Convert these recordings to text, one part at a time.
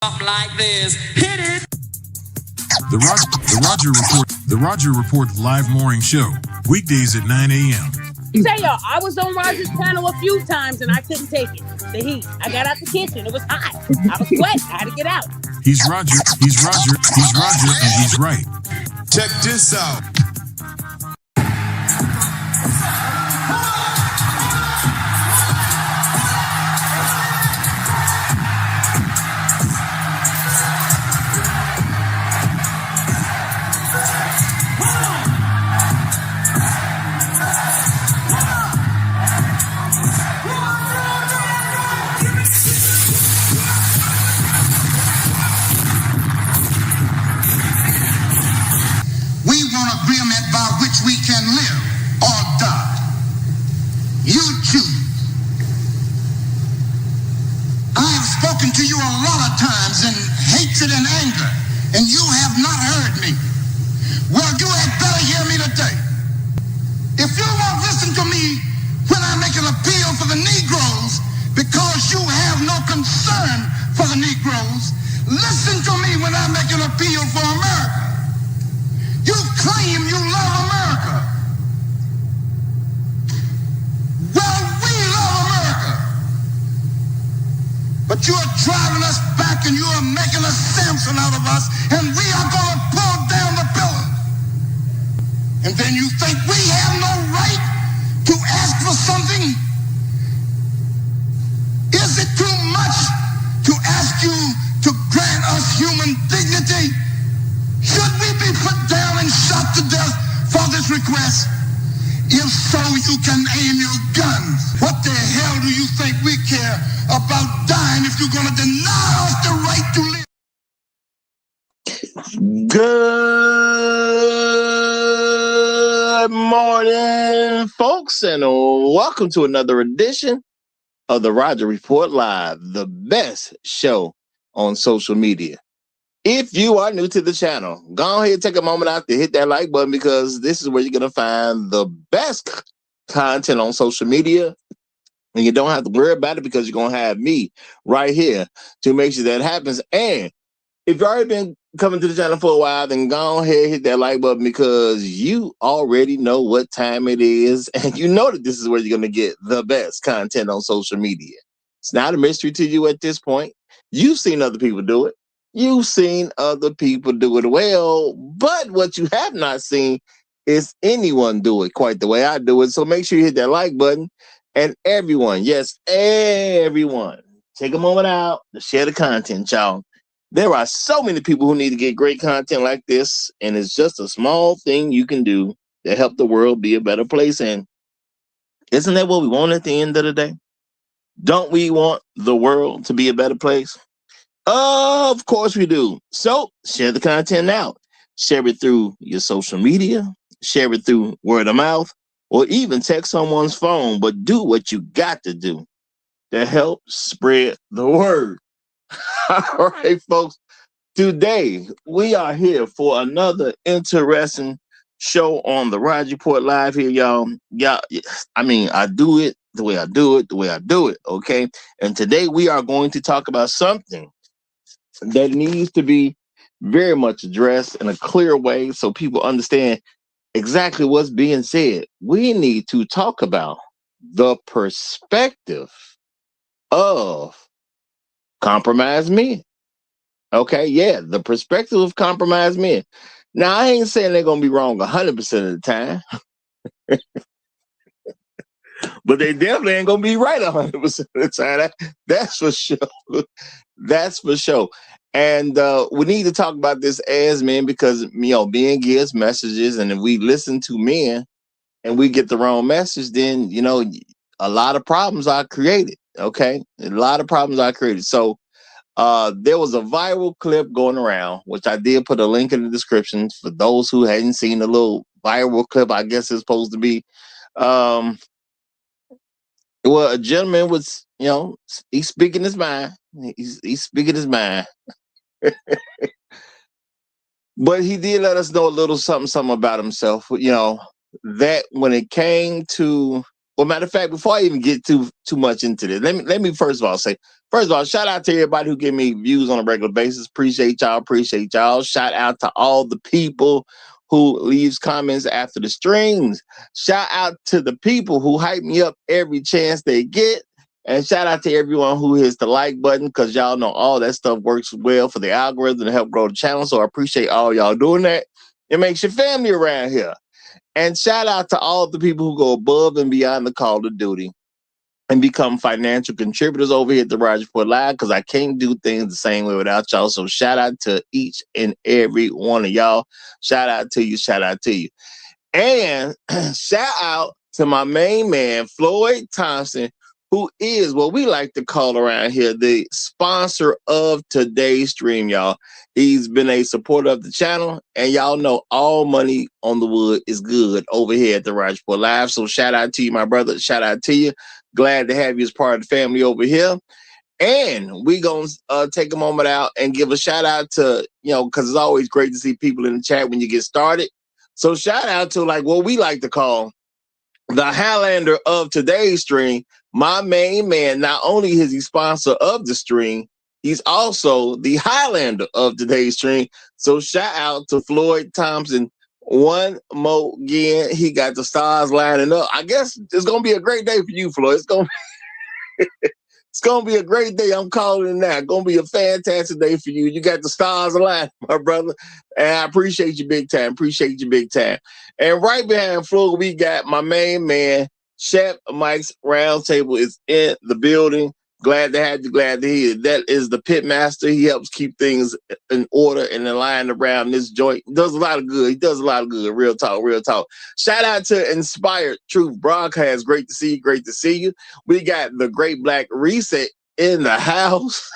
Something like this. Hit it. The Roger Report live morning show, weekdays at 9 a.m. Say y'all, I was on Roger's panel a few times and I couldn't take it. The heat. I got out the kitchen. It was hot. I was sweating. I had to get out. He's Roger, and he's right. Check this out. We can live or die. You choose. I have spoken to you a lot of times in hatred and anger, and you have not heard me. Well, you had better hear me today. If you won't listen to me when I make an appeal for the Negroes because you have no concern for the Negroes, listen to me when I make an appeal for America. You claim you love America. Well, we love America. But you are driving us back and you are making a Samson out of us, and we are going to pull down the pillars. And then you think we have no right to ask for something? Is it too much to ask you to grant us human dignity? Should we be put down and shot to death for this request? If so, you can aim your guns. What the hell do you think we care about dying if you're going to deny us the right to live? Good morning, folks, and welcome to another edition of the Roger Report Live, the best show on social media. If you are new to the channel, go ahead and take a moment out to hit that like button, because this is where you're going to find the best content on social media. And you don't have to worry about it, because you're going to have me right here to make sure that happens. And if you've already been coming to the channel for a while, then go ahead and hit that like button, because you already know what time it is. And you know that this is where you're going to get the best content on social media. It's not a mystery to you at this point. You've seen other people do it. You've seen other people do it well, but what you have not seen is anyone do it quite the way I do it. So make sure you hit that like button. And everyone, yes, everyone, take a moment out to share the content, y'all. There are so many people who need to get great content like this, and it's just a small thing you can do to help the world be a better place. And isn't that what we want at the end of the day? Don't we want the world to be a better place? Of course we do. So share the content now. Share it through your social media. Share it through word of mouth, or even text someone's phone. But do what you got to do to help spread the word. All right, folks. Today we are here for another interesting show on the Roger Report Live here, y'all. I mean, I do it the way I do it, okay? And today we are going to talk about something that needs to be very much addressed in a clear way so people understand exactly what's being said. We need to talk about the perspective of compromised men. Okay, yeah, the perspective of compromised men. Now, I ain't saying they're going to be wrong 100% of the time, but they definitely ain't going to be right 100% of the time. That's for sure. That's for sure. And we need to talk about this as men, because, men gives messages, and if we listen to men and we get the wrong message, then, a lot of problems are created, okay? A lot of problems are created. So there was a viral clip going around, which I did put a link in the description for those who hadn't seen the little viral clip, I guess it's supposed to be. Well, a gentleman was, he's speaking his mind. He's speaking his mind. But he did let us know a little something about himself, that when it came to Well, matter of fact, before I even get too much into this, let me first of all say, shout out to everybody who give me views on a regular basis. Appreciate y'all. Shout out to all the people who leaves comments after the streams. Shout out to the people who hype me up every chance they get. And shout out to everyone who hits the like button, because y'all know all that stuff works well for the algorithm to help grow the channel. So I appreciate all y'all doing that. It makes your family around here. And shout out to all the people who go above and beyond the call of duty and become financial contributors over here at the Roger Report Live, because I can't do things the same way without y'all. So shout out to each and every one of y'all. Shout out to you. And shout out to my main man, Floyd Thompson, who is what we like to call around here the sponsor of today's stream, y'all. He's been a supporter of the channel, and y'all know all money on the wood is good over here at the Roger Report Live. So shout out to you, my brother. Shout out to you. Glad to have you as part of the family over here. And we gonna take a moment out and give a shout out to, because it's always great to see people in the chat when you get started. So shout out to like what we like to call the Highlander of today's stream, my main man. Not only is he sponsor of the stream, he's also the Highlander of today's stream. So shout out to Floyd Thompson. One more again, he got the stars lining up. I guess it's gonna be a great day for you, Floyd. It's gonna be a great day. I'm calling it now. It's gonna be a fantastic day for you. You got the stars aligned, my brother. And I appreciate you big time. And right behind Floyd, we got my main man, Chef Mike's Roundtable is in the building. Glad to have you. Glad to hear it. That is the pit master. He helps keep things in order and in line around this joint. Does a lot of good. He does a lot of good. Real talk. Shout out to Inspired Truth Broadcast. Great to see you. We got the Great Black Reset in the house.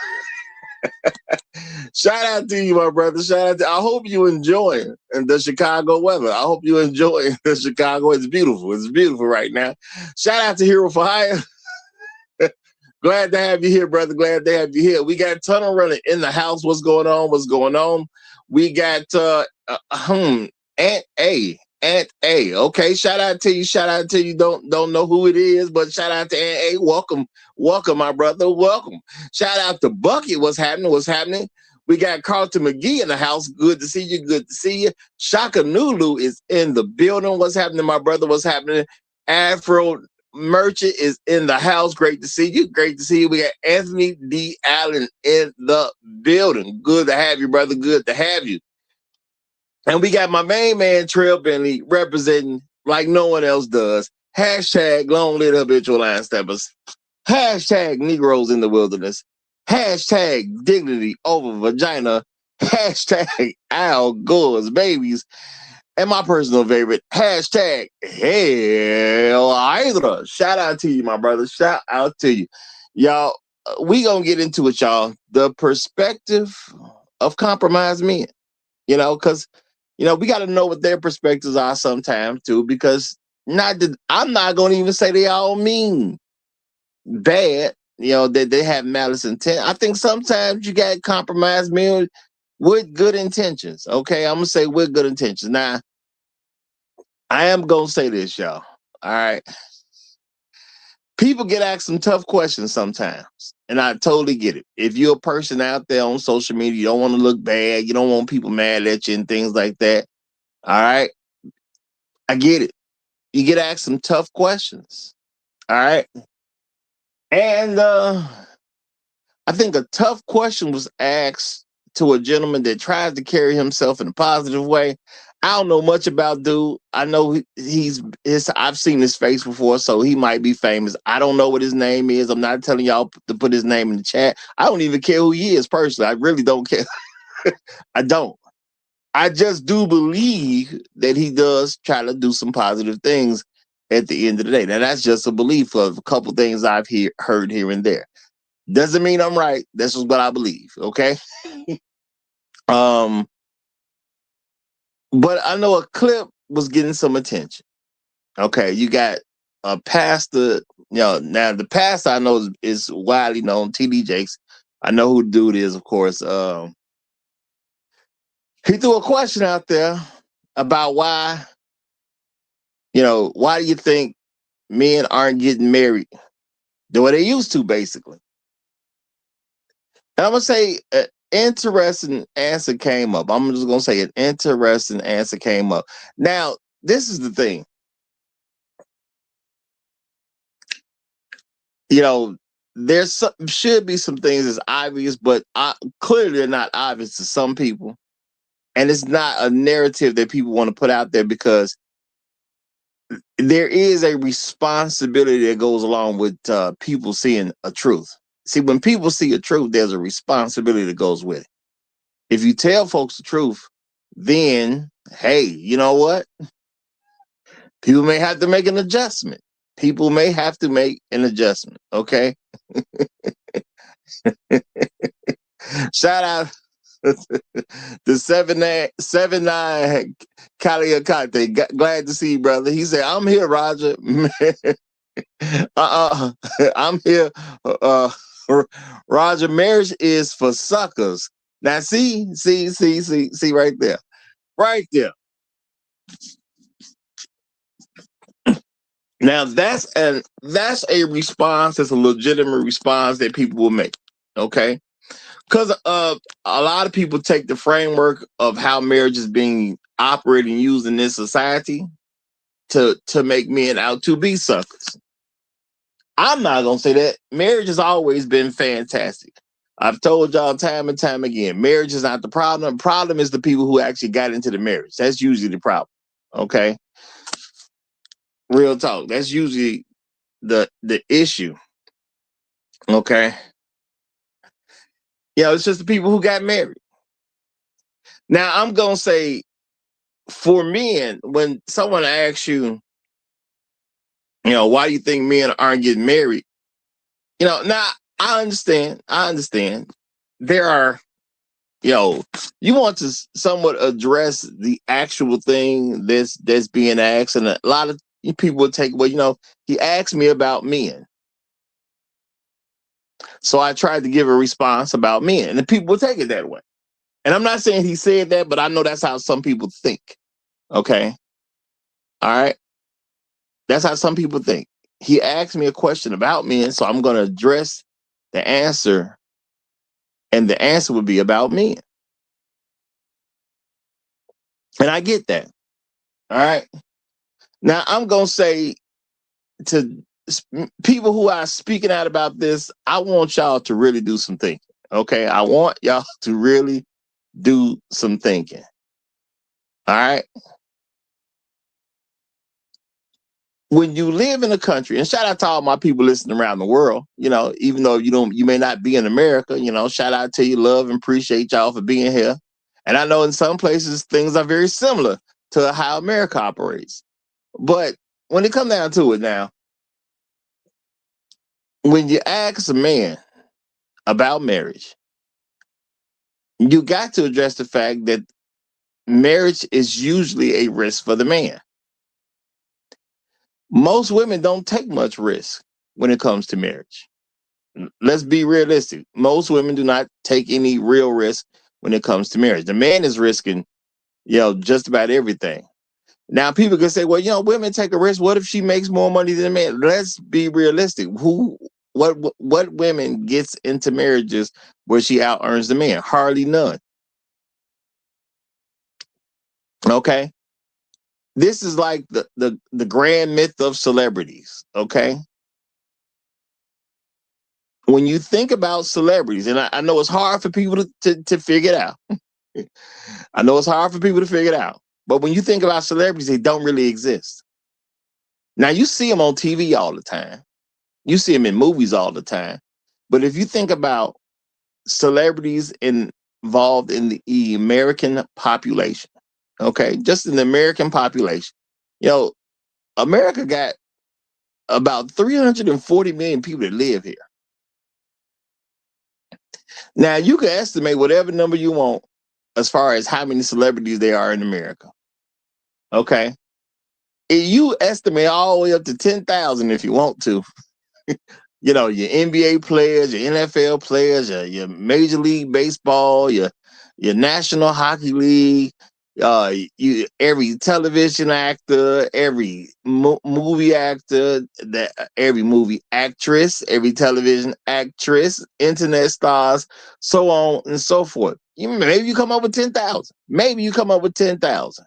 Shout out to you, my brother. I hope you enjoy the Chicago weather. I hope you enjoy the Chicago. It's beautiful. It's beautiful right now. Shout out to Hero for Hire. Glad to have you here, brother. Glad to have you here. We got Tunnel Runner in the house. What's going on? We got Aunt A. Okay, shout out to you. Don't know who it is, but shout out to Aunt A. Welcome, my brother. Welcome. Shout out to Bucket. What's happening? We got Carlton McGee in the house. Good to see you. Shaka Nulu is in the building. What's happening, my brother? What's happening? Afro Merchant is in the house. Great to see you. We got Anthony D. Allen in the building. Good to have you, brother. Good to have you. And we got my main man, Trail Bentley, representing like no one else does. Hashtag long live habitual line steppers. Hashtag Negroes in the wilderness. Hashtag dignity over vagina. Hashtag Al Gore's babies. And my personal favorite, hashtag Hell Hydra. Shout out to you, my brother. Shout out to you. Y'all, we gonna get into it, y'all. The perspective of compromised men. Because, we got to know what their perspectives are sometimes, too, because I'm not going to even say they all mean bad, that they have malice intent. I think sometimes you got compromised men with good intentions. Okay, I'm going to say with good intentions. Now, I am going to say this, y'all. All right. People get asked some tough questions sometimes, and I totally get it. If you're a person out there on social media, you don't want to look bad, you don't want people mad at you and things like that. All right. I get it. You get asked some tough questions. All right. And I think a tough question was asked to a gentleman that tries to carry himself in a positive way. I don't know much about dude. I know I've seen his face before, so he might be famous. I don't know what his name is. I'm not telling y'all to put his name in the chat. I don't even care who he is personally. I really don't care. I don't. I just do believe that he does try to do some positive things at the end of the day. Now, that's just a belief of a couple things I've heard here and there. Doesn't mean I'm right. That's just what I believe, okay? But I know a clip was getting some attention. Okay, you got a pastor, now the pastor I know is widely known, TD Jakes. I know who the dude is, of course. He threw a question out there about why do you think men aren't getting married the way they used to, basically. And I'm gonna say an interesting answer came up. I'm just gonna say an interesting answer came up. Now, this is the thing. You know, should be some things that's obvious, but clearly they're not obvious to some people. And it's not a narrative that people want to put out there because there is a responsibility that goes along with people seeing a truth. See, when people see a truth, there's a responsibility that goes with it. If you tell folks the truth, then, hey, you know what? People may have to make an adjustment. People may have to make an adjustment, okay? Shout out the 79 Kaliakate. Glad to see you, brother. He said, I'm here, Roger. I'm here. Roger, marriage is for suckers. Now, see right there. Right there. Now that's a response, that's a legitimate response that people will make. Okay. Because a lot of people take the framework of how marriage is being operated and used in this society to make men out to be suckers. I'm not gonna say that. Marriage has always been fantastic. I've told y'all time and time again, marriage is not the problem. The problem is the people who actually got into the marriage. That's usually the problem. Okay. Real talk. That's usually the issue. Okay. It's just the people who got married. Now, I'm going to say, for men, when someone asks you, why do you think men aren't getting married? Now, I understand. There are, you want to somewhat address the actual thing that's being asked. And a lot of people would take, well, he asked me about men. So I tried to give a response about men, and the people will take it that way. And I'm not saying he said that, but I know that's how some people think. Okay. All right. That's how some people think. He asked me a question about men, so I'm going to address the answer, and the answer would be about men. And I get that. All right. Now, I'm going to say to people who are speaking out about this, I want y'all to really do some thinking. Okay. I want y'all to really do some thinking. All right. When you live in a country, and shout out to all my people listening around the world, even though you may not be in America, shout out to you, love and appreciate y'all for being here. And I know in some places things are very similar to how America operates. But when it comes down to it now, when you ask a man about marriage, you got to address the fact that marriage is usually a risk for the man. Most women don't take much risk when it comes to marriage. Let's be realistic. Most women do not take any real risk when it comes to marriage. The man is risking, just about everything. Now, people can say, well, women take a risk. What if she makes more money than a man? Let's be realistic. What women gets into marriages where she out earns the man? Hardly none. Okay. This is like the grand myth of celebrities. Okay. When you think about celebrities, and I know it's hard for people to figure it out. I know it's hard for people to figure it out. But when you think about celebrities, they don't really exist. Now, you see them on TV all the time. You see them in movies all the time. But if you think about celebrities involved in the American population, okay, just in the American population, America got about 340 million people that live here. Now, you can estimate whatever number you want as far as how many celebrities there are in America. Okay. And you estimate all the way up to 10,000 if you want to. Your NBA players, your NFL players, your Major League Baseball, your National Hockey League, Every television actor, every movie actor, every movie actress, every television actress, internet stars, so on and so forth. Maybe you come up with 10,000. Maybe you come up with 10,000.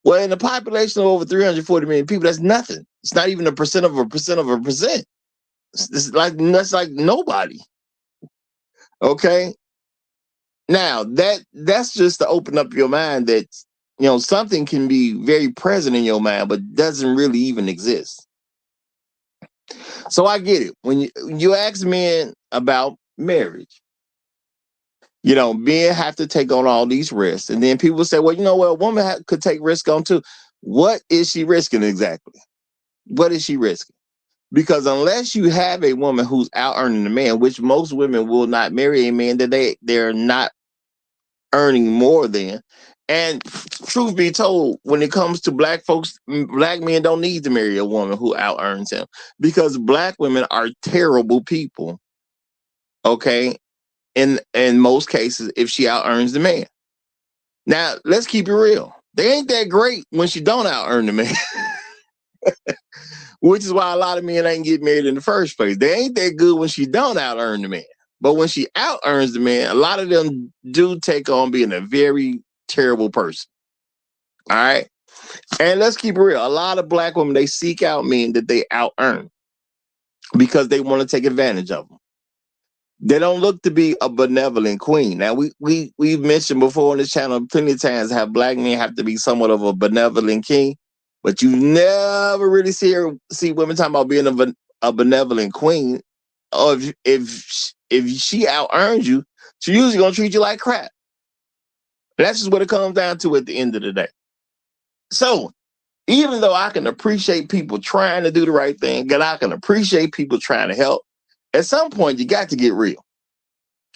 Well, in a population of over 340 million people, that's nothing. It's not even a percent of a percent of a percent. That's like nobody. Okay. Now that's just to open up your mind that something can be very present in your mind, but doesn't really even exist. So I get it. When you ask men about marriage, men have to take on all these risks, and then people say, well, you know what, a woman could take risk on too. What is she risking exactly? What is she risking? Because unless you have a woman who's out earning the man, which most women will not marry a man that they're not earning more than. And truth be told, when it comes to black folks, black men don't need to marry a woman who out earns him, because black women are terrible people. Okay. In most cases, if she out earns the man. Now, let's keep it real. They ain't that great when she don't out earn the man. Which is why a lot of men ain't get married in the first place. They ain't that good when she don't out earn the man. But when she out earns the man, a lot of them do take on being a very terrible person. All right. And let's keep it real. A lot of black women, they seek out men that they out earn because they want to take advantage of them. They don't look to be a benevolent queen. Now, we've mentioned before on this channel plenty of times how black men have to be somewhat of a benevolent king, but you never really see women talking about being a benevolent queen. Or if she out earns you, she usually gonna treat you like crap. That's just what it comes down to at the end of the day. So even though I can appreciate people trying to do the right thing, and I can appreciate people trying to help, at some point you got to get real.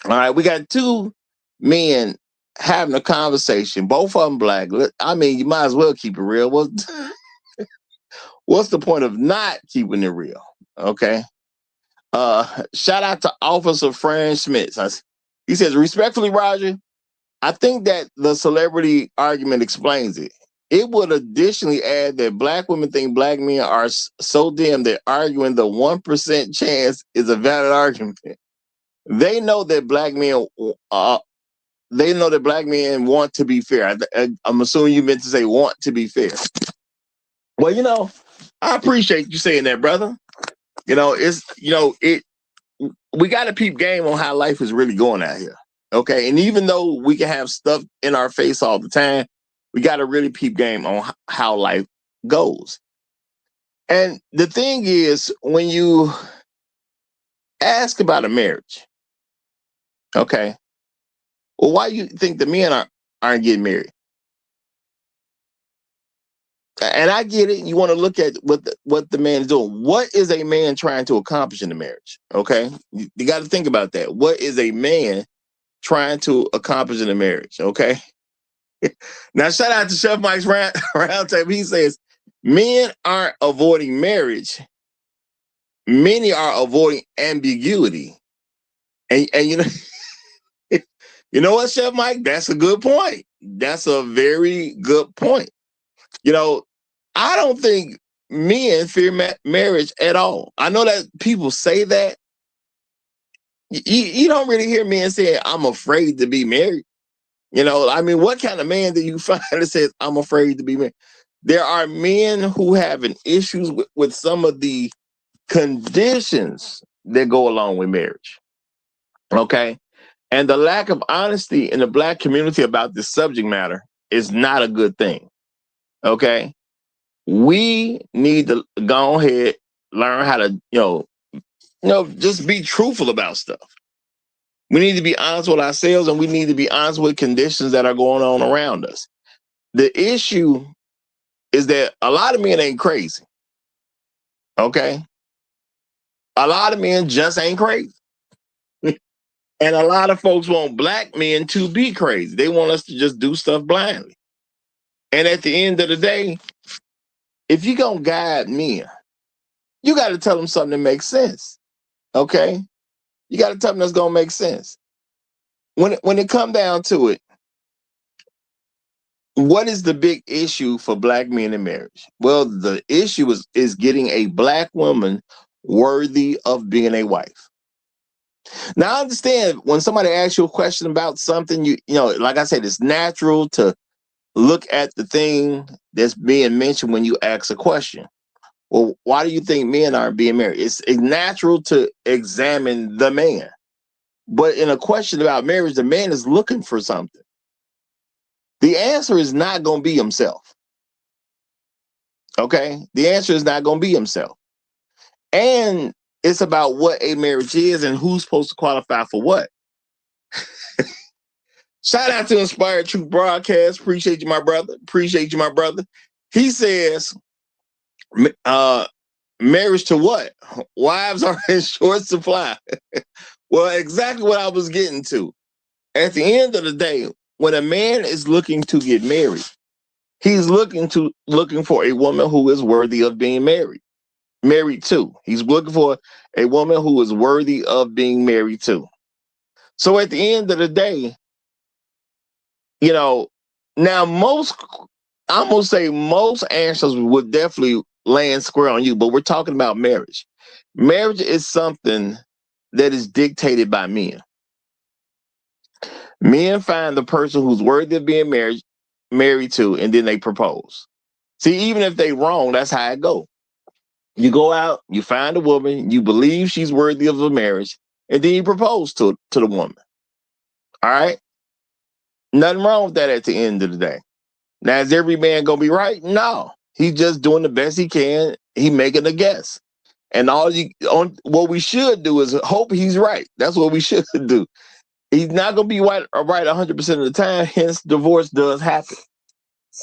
All right, we got two men having a conversation, both of them black. I mean, you might as well keep it real. What's the point of not keeping it real? Okay. Shout out to Officer Fran Schmitz. He says, respectfully, Roger, I think that the celebrity argument explains it. It would additionally add that black women think black men are so dim that arguing the 1% chance is a valid argument. They know that black men want to be fair. I'm assuming you meant to say want to be fair. Well, I appreciate you saying that, brother. We got to peep game on how life is really going out here. Okay. And even though we can have stuff in our face all the time, we got to really peep game on how life goes. And the thing is, when you ask about a marriage, okay, well, why do you think the men aren't getting married? And I get it. You want to look at what the man is doing. What is a man trying to accomplish in the marriage? Okay. You got to think about that. What is a man trying to accomplish in a marriage? Okay. Now, shout out to Chef Mike's Roundtable. He says, men aren't avoiding marriage. Many are avoiding ambiguity. And you know what, Chef Mike? That's a good point. That's a very good point. I don't think men fear marriage at all. I know that people say that. You don't really hear men saying, I'm afraid to be married. What kind of man do you find that says, I'm afraid to be married? There are men who have issues with some of the conditions that go along with marriage. Okay. And the lack of honesty in the black community about this subject matter is not a good thing. Okay. We need to go ahead, learn how to, just be truthful about stuff. We need to be honest with ourselves, and we need to be honest with conditions that are going on around us. The issue is that a lot of men ain't crazy. Okay. A lot of men just ain't crazy. And a lot of folks want black men to be crazy. They want us to just do stuff blindly. And at the end of the day, if you're going to guide men, you got to tell them something that makes sense. Okay? You got to tell them that's going to make sense. When it come down to it, what is the big issue for black men in marriage? Well, the issue is getting a black woman worthy of being a wife. Now, I understand when somebody asks you a question about something, you know, like I said, it's natural to look at the thing that's being mentioned when you ask a question. Well, why do you think men aren't being married? It's natural to examine the man. But in a question about marriage, the man is looking for something. The answer is not going to be himself. Okay? The answer is not going to be himself. And it's about what a marriage is and who's supposed to qualify for what. Shout out to Inspired Truth Broadcast. Appreciate you, my brother. Appreciate you, my brother. He says, marriage to what? Wives are in short supply. Well, exactly what I was getting to. At the end of the day, when a man is looking to get married, he's looking for a woman who is worthy of being married to. He's looking for a woman who is worthy of being married to. So at the end of the day, you know, now I'm gonna say most answers would definitely land square on you, but we're talking about marriage. Marriage is something that is dictated by men. Men find the person who's worthy of being married to, and then they propose. See, even if they wrong, that's how it go. You go out, you find a woman, you believe she's worthy of a marriage, and then you propose to the woman. All right? Nothing wrong with that at the end of the day. Now, is every man gonna be right? No. He's just doing the best he can. He making a guess. And what we should do is hope he's right. That's what we should do. He's not gonna be right 100% of the time, hence divorce does happen.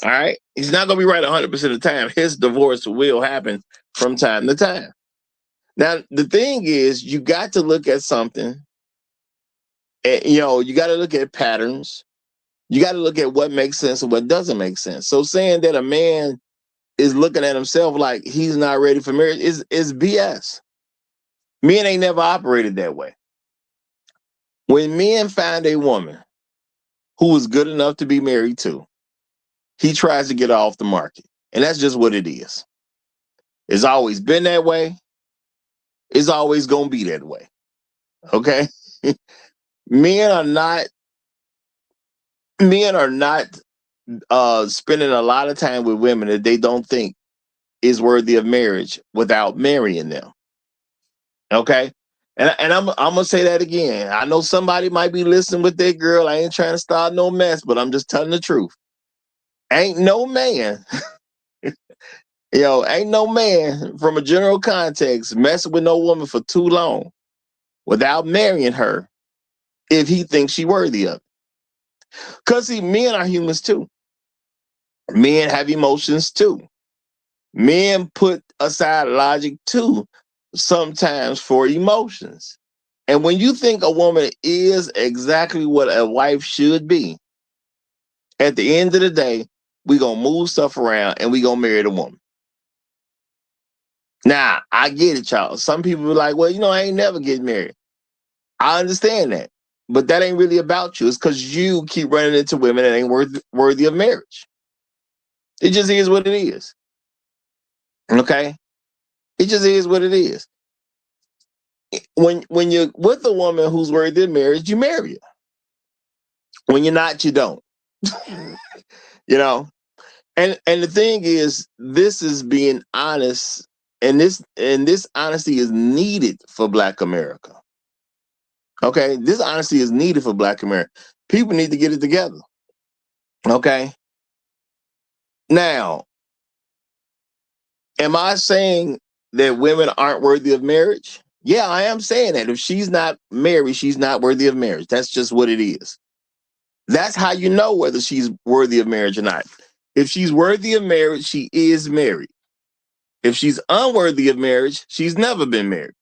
All right? He's not gonna be right 100% of the time. His divorce will happen from time to time. Now, the thing is, you got to look at something, and, you know, you got to look at patterns. You got to look at what makes sense and what doesn't make sense. So saying that a man is looking at himself like he's not ready for marriage is BS. Men ain't never operated that way. When men find a woman who is good enough to be married to, he tries to get her off the market. And that's just what it is. It's always been that way. It's always going to be that way. Okay? Men are not spending a lot of time with women that they don't think is worthy of marriage without marrying them. Okay? And I'm gonna say that again. I know somebody might be listening with their girl. I ain't trying to start no mess, but I'm just telling the truth. Ain't no man, ain't no man from a general context messing with no woman for too long without marrying her if he thinks she worthy of it. Because see, men are humans too. Men have emotions too. Men put aside logic too, sometimes for emotions. And when you think a woman is exactly what a wife should be, at the end of the day, we're going to move stuff around and we're going to marry the woman. Now, I get it, y'all. Some people are like, well, I ain't never getting married. I understand that. But that ain't really about you. It's because you keep running into women that ain't worthy of marriage. It just is what it is. Okay? It just is what it is. When you're with a woman who's worthy of marriage, you marry her. When you're not, you don't. And the thing is, this is being honest, and this honesty is needed for Black America. Okay, this honesty is needed for Black America. People need to get it together. Okay. Now, am I saying that women aren't worthy of marriage? Yeah, I am saying that. If she's not married, she's not worthy of marriage. That's just what it is. That's how you know whether she's worthy of marriage or not. If she's worthy of marriage, she is married. If she's unworthy of marriage, she's never been married.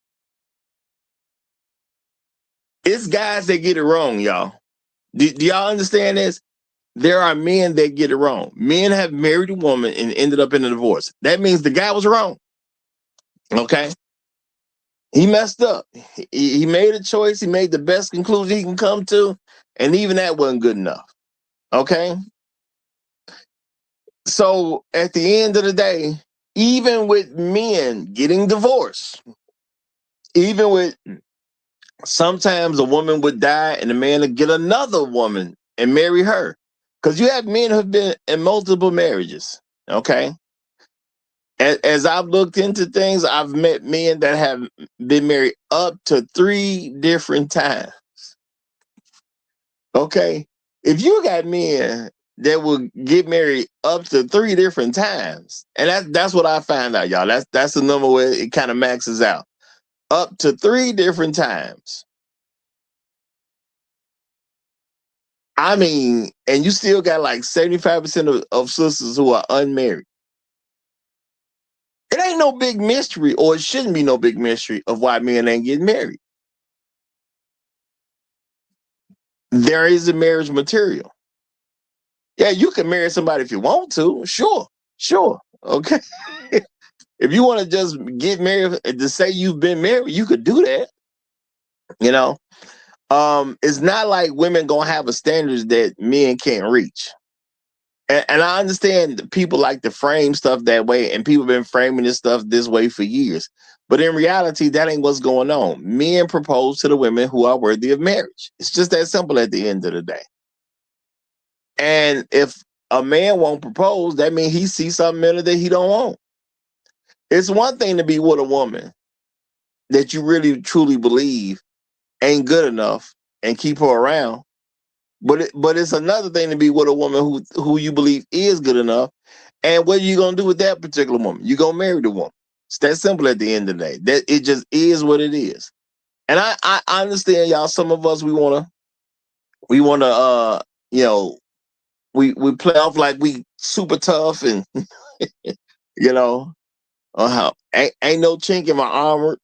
It's guys that get it wrong, y'all. Do y'all understand this? There are men that get it wrong. Men have married a woman and ended up in a divorce. That means the guy was wrong. Okay? He messed up. He made a choice. He made the best conclusion he can come to. And even that wasn't good enough. Okay? So at the end of the day, even with men getting divorced, even with sometimes a woman would die and the man would get another woman and marry her. Because you have men who've been in multiple marriages. Okay. As I've looked into things, I've met men that have been married up to 3 different times. Okay. If you got men that will get married up to 3 different times, and that's what I find out, y'all. That's the number where it kind of maxes out. Up to 3 different times. I mean, and you still got like 75% of sisters who are unmarried. It ain't no big mystery, or it shouldn't be no big mystery of why men ain't getting married. There is a marriage material. Yeah, you can marry somebody if you want to. Sure. Okay. If you want to just get married to say you've been married, you could do that. You know, it's not like women gonna have a standards that men can't reach. And I understand people like to frame stuff that way, and people have been framing this stuff this way for years. But in reality, that ain't what's going on. Men propose to the women who are worthy of marriage. It's just that simple at the end of the day. And if a man won't propose, that means he sees something in her that he don't want. It's one thing to be with a woman that you really truly believe ain't good enough and keep her around. But it's another thing to be with a woman who you believe is good enough. And what are you gonna do with that particular woman? You're gonna marry the woman. It's that simple at the end of the day. That it just is what it is. And I understand, y'all. Some of us we wanna you know, we play off like we super tough and you know, ain't no chink in my armor.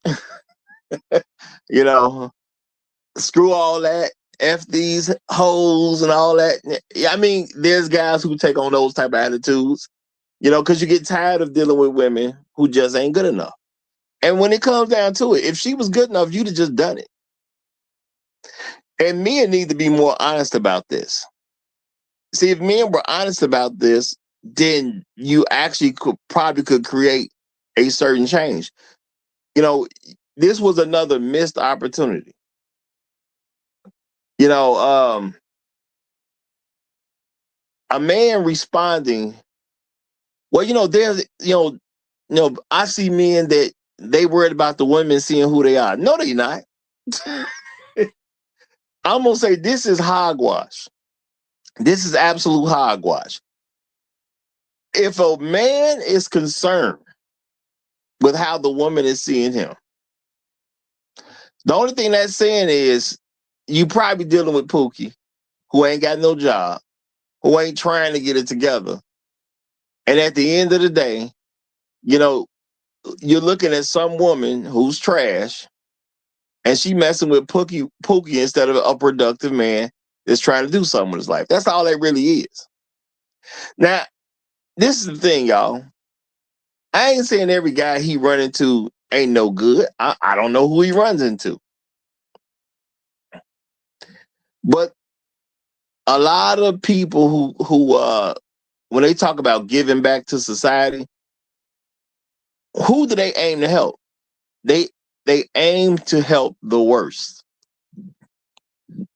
You know, screw all that. F these hoes and all that. I mean, there's guys who take on those type of attitudes, you know, because you get tired of dealing with women who just ain't good enough. And when it comes down to it, if she was good enough, you'd have just done it. And men need to be more honest about this. See, if men were honest about this, then you actually could create a certain change. You know, this was another missed opportunity. You know, a man responding, well, you know, there's, I see men that they worried about the women seeing who they are. No, they not. I'm gonna say this is hogwash. This is absolute hogwash. If a man is concerned with how the woman is seeing him, the only thing that's saying is you probably dealing with Pookie, who ain't got no job, who ain't trying to get it together. And at the end of the day, you know, you're looking at some woman who's trash and she messing with Pookie instead of a productive man that's trying to do something with his life. That's all that really is. Now, this is the thing, y'all. I ain't saying every guy he run into ain't no good. I don't know who he runs into. But a lot of people who when they talk about giving back to society, who do they aim to help? They aim to help the worst.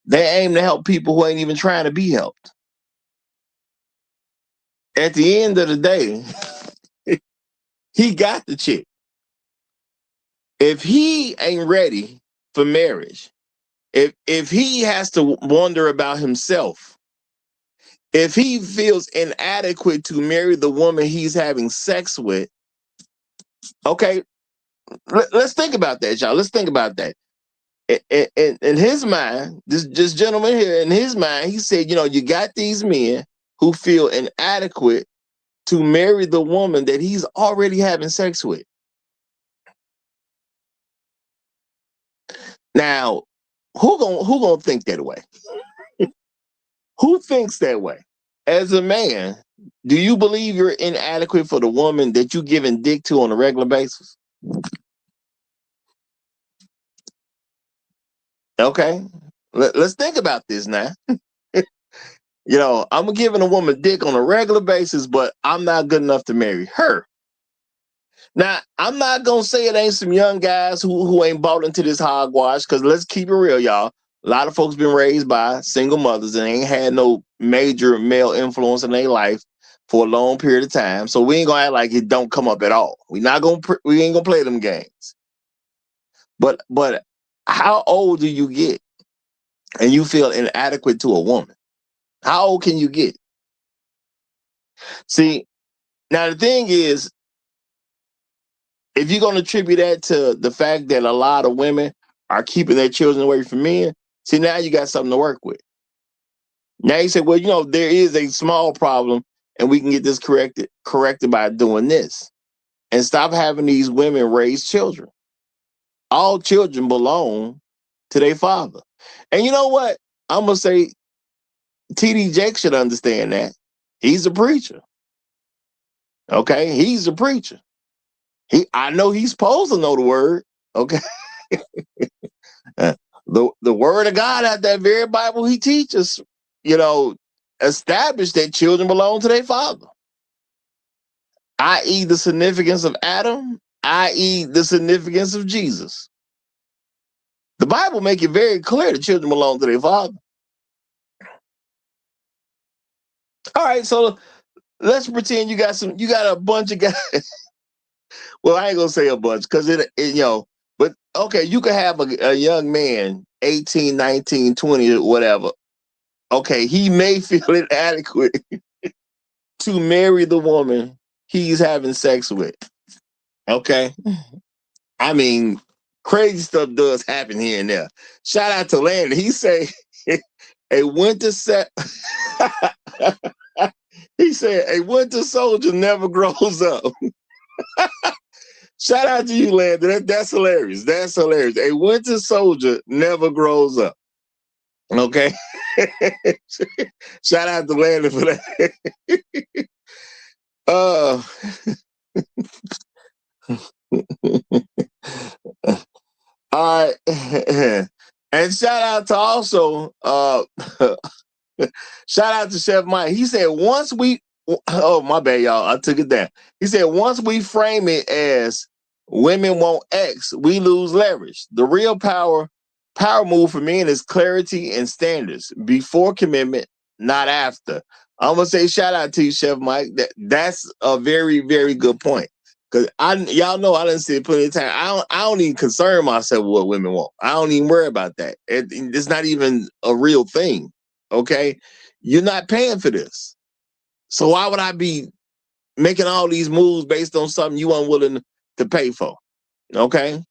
They aim to help people who ain't even trying to be helped. At the end of the day, he got the chick. If he ain't ready for marriage, if he has to wonder about himself, if he feels inadequate to marry the woman he's having sex with, okay, let's think about that, y'all. Let's think about that. In his mind, this gentleman here, in his mind, he said, you know, you got these men who feel inadequate to marry the woman that he's already having sex with. Now, who gonna think that way? Who thinks that way? As a man, do you believe you're inadequate for the woman that you giving dick to on a regular basis? Okay, let's think about this now. I'm giving a woman dick on a regular basis, but I'm not good enough to marry her. Now, I'm not gonna say it ain't some young guys who ain't bought into this hogwash, because let's keep it real, y'all. A lot of folks been raised by single mothers and ain't had no major male influence in their life for a long period of time. So we ain't gonna act like it don't come up at all. We ain't gonna play them games. But how old do you get and you feel inadequate to a woman? How old can you get? See, now the thing is, if you're going to attribute that to the fact that a lot of women are keeping their children away from men, see, now you got something to work with. Now you say, well, there is a small problem and we can get this corrected by doing this, and stop having these women raise children. All children belong to their father. And you know what? I'm going to say TD Jake should understand that. He's a preacher. Okay? He's a preacher. I know he's supposed to know the word. Okay? The word of God out that very Bible he teaches, established that children belong to their father. I.e. the significance of Adam, i.e. the significance of Jesus. The Bible make it very clear that children belong to their father. All right, so let's pretend you got a bunch of guys. Well, I ain't gonna say a bunch, because but okay, you could have a young man, 18, 19, 20, whatever. Okay, he may feel inadequate to marry the woman he's having sex with. Okay? I mean, crazy stuff does happen here and there. Shout out to Landon. He say a winter set. He said a winter soldier never grows up. Shout out to you, Landon. That's hilarious. That's hilarious. A winter soldier never grows up. Okay? Shout out to Landon for that. All right. And shout out to also shout out to Chef Mike. He said oh my bad, y'all, I took it down. He said once we frame it as women want X, we lose leverage. The real power move for men is clarity and standards before commitment, not after. I'm gonna say shout out to you, Chef Mike. That's a very, very good point. Cause y'all know I didn't see it plenty of time. I don't even concern myself with what women want. I don't even worry about that. It's not even a real thing. Okay, you're not paying for this, so why would I be making all these moves based on something you unwilling to pay for? Okay,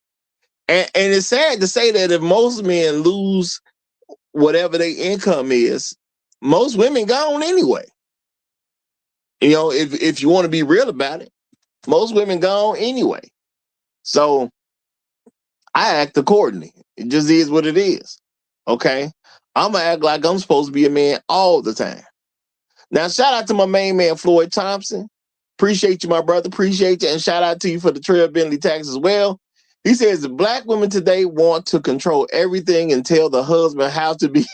and it's sad to say that if most men lose whatever their income is, most women gone anyway. If you want to be real about it. Most women gone anyway. So I act accordingly. It just is what it is. Okay? I'm going to act like I'm supposed to be a man all the time. Now, shout out to my main man, Floyd Thompson. Appreciate you, my brother. Appreciate you. And shout out to you for the Trail Bentley tax as well. He says the black women today want to control everything and tell the husband how to be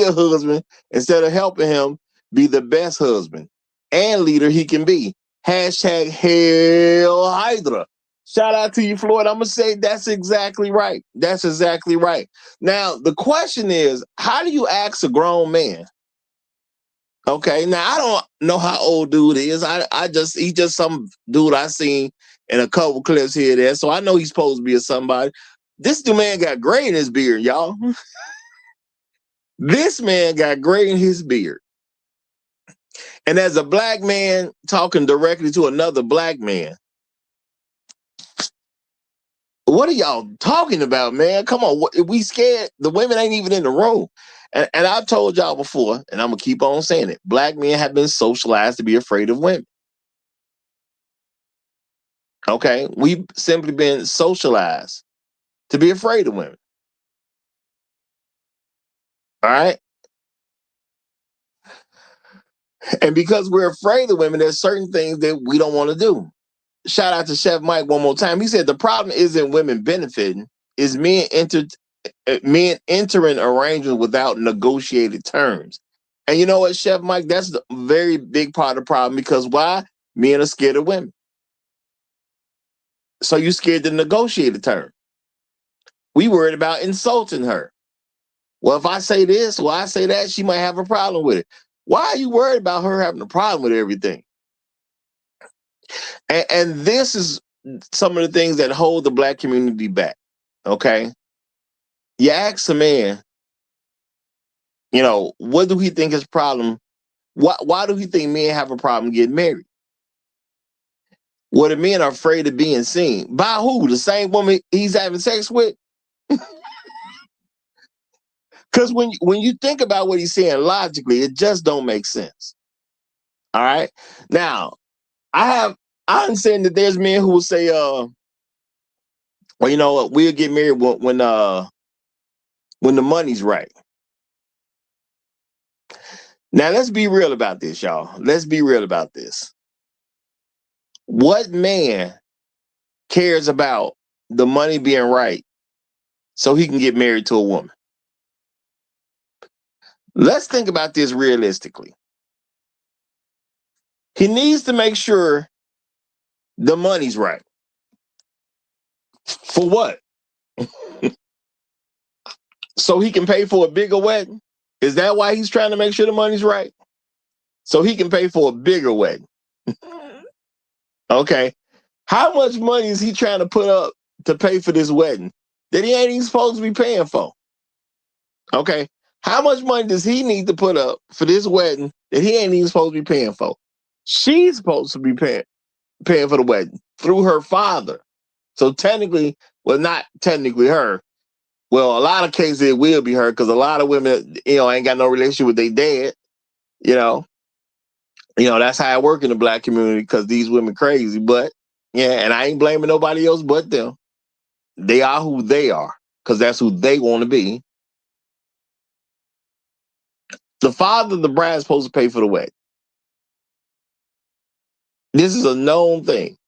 a husband instead of helping him be the best husband and leader he can be. Hashtag Hail Hydra. Shout out to you, Floyd. I'm going to say that's exactly right. That's exactly right. Now, the question is, how do you ask a grown man? Okay, now I don't know how old dude is. He's just some dude I seen in a couple clips here and there. So I know he's supposed to be a somebody. This man got gray in his beard, y'all. This man got gray in his beard. And as a black man talking directly to another black man, what are y'all talking about, man? Come on, we scared. The women ain't even in the room. And I've told y'all before, and I'm going to keep on saying it. Black men have been socialized to be afraid of women. Okay? We've simply been socialized to be afraid of women. All right? And because we're afraid of women, there's certain things that we don't want to do. Shout out to Chef Mike one more time. He said the problem isn't women benefiting, is men entering arrangements without negotiated terms. And you know what, Chef Mike? That's the very big part of the problem, because why? Men are scared of women. So you scared to negotiate a term. We worried about insulting her. Well, if I say this, well, I say that, she might have a problem with it. Why are you worried about her having a problem with everything? And this is some of the things that hold the Black community back. Okay. You ask a man, you know, what do he think his problem? Why do he think men have a problem getting married? Well, the men are afraid of being seen. By who? The same woman he's having sex with? Because when you think about what he's saying logically, it just don't make sense. All right. Now, I'm saying that there's men who will say, well, you know what, we'll get married when the money's right. Now, let's be real about this, y'all. Let's be real about this. What man cares about the money being right so he can get married to a woman? Let's think about this realistically. He needs to make sure the money's right. For what? So he can pay for a bigger wedding? Is that why he's trying to make sure the money's right? So he can pay for a bigger wedding. Okay. How much money is he trying to put up to pay for this wedding that he ain't even supposed to be paying for? Okay. How much money does he need to put up for this wedding that he ain't even supposed to be paying for? She's supposed to be paying for the wedding through her father. So technically, well, not technically her. Well, a lot of cases it will be her, because a lot of women, ain't got no relationship with their dad. That's how it works in the Black community, because these women crazy. But yeah, and I ain't blaming nobody else but them. They are who they are, because that's who they want to be. The father of the bride is supposed to pay for the wedding. This is a known thing.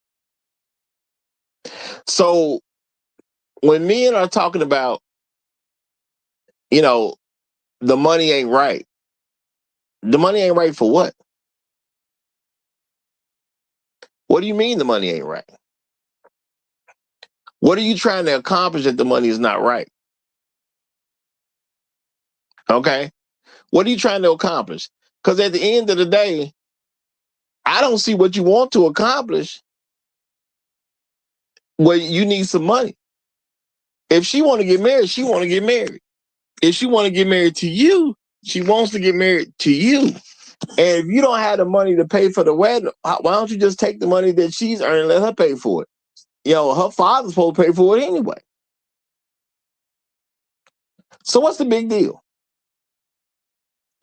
So when men are talking about, the money ain't right, the money ain't right for what? What do you mean the money ain't right? What are you trying to accomplish if the money is not right? Okay. What are you trying to accomplish? Because at the end of the day, I don't see what you want to accomplish. Well, you need some money. If she want to get married, she want to get married. If she want to get married to you, she wants to get married to you. And if you don't have the money to pay for the wedding, why don't you just take the money that she's earning and let her pay for it? Her father's supposed to pay for it anyway. So what's the big deal?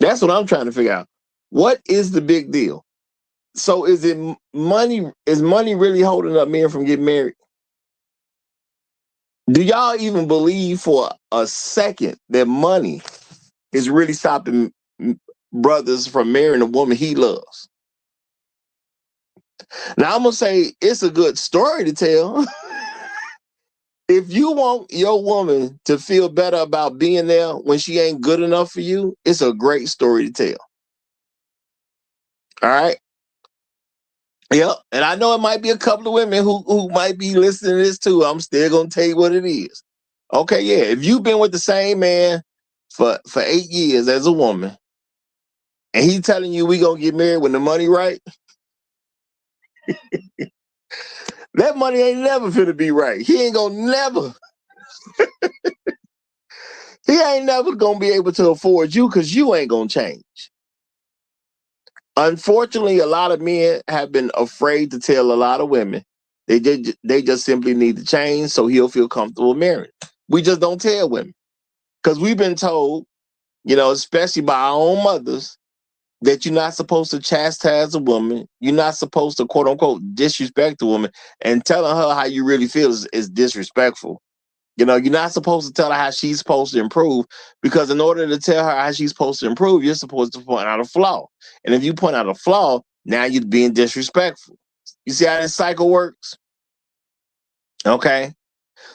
That's what I'm trying to figure out. What is the big deal? So is money really holding up men from getting married? Do y'all even believe for a second that money is really stopping brothers from marrying a woman he loves? Now, I'm going to say it's a good story to tell. If you want your woman to feel better about being there when she ain't good enough for you, it's a great story to tell. All right? Yep. And I know it might be a couple of women who might be listening to this too. I'm still going to tell you what it is. Okay, yeah. If you've been with the same man for 8 years as a woman, and he telling you we going to get married when the money right, that money ain't never finna be right. He ain't gonna never. He ain't never gonna be able to afford you, because you ain't gonna change. Unfortunately, a lot of men have been afraid to tell a lot of women they just simply need to change so he'll feel comfortable marrying. We just don't tell women, because we've been told, especially by our own mothers, that you're not supposed to chastise a woman. You're not supposed to, quote unquote, disrespect a woman, and telling her how you really feel is disrespectful. You're not supposed to tell her how she's supposed to improve, because in order to tell her how she's supposed to improve, you're supposed to point out a flaw. And if you point out a flaw, now you're being disrespectful. You see how this cycle works? Okay.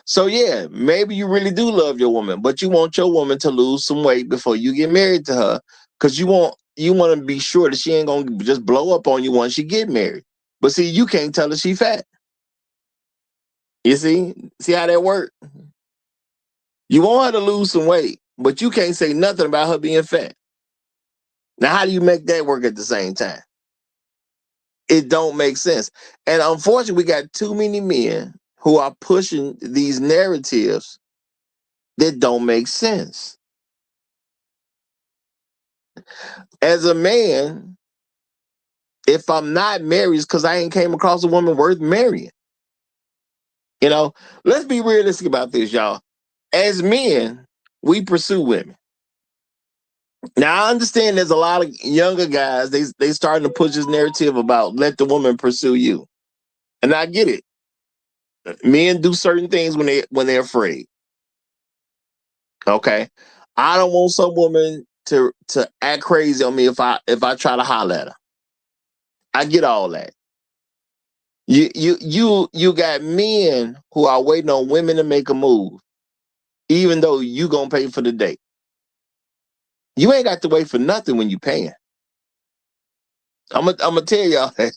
So yeah, maybe you really do love your woman, but you want your woman to lose some weight before you get married to her, because you want to be sure that she ain't gonna just blow up on you once she get married. But see, you can't tell her she fat. You see how that work? You want her to lose some weight, but you can't say nothing about her being fat. Now, how do you make that work at the same time? It don't make sense. And unfortunately, we got too many men who are pushing these narratives that don't make sense. As a man, if I'm not married, it's because I ain't came across a woman worth marrying. You know, let's be realistic about this, y'all. As men, we pursue women. Now, I understand there's a lot of younger guys, they starting to push this narrative about let the woman pursue you. And I get it. Men do certain things when they're afraid. Okay. I don't want some woman to act crazy on me if I try to holler at her. I get all that. You got men who are waiting on women to make a move, even though you gonna pay for the date. You ain't got to wait for nothing when you paying. I'm gonna tell y'all that.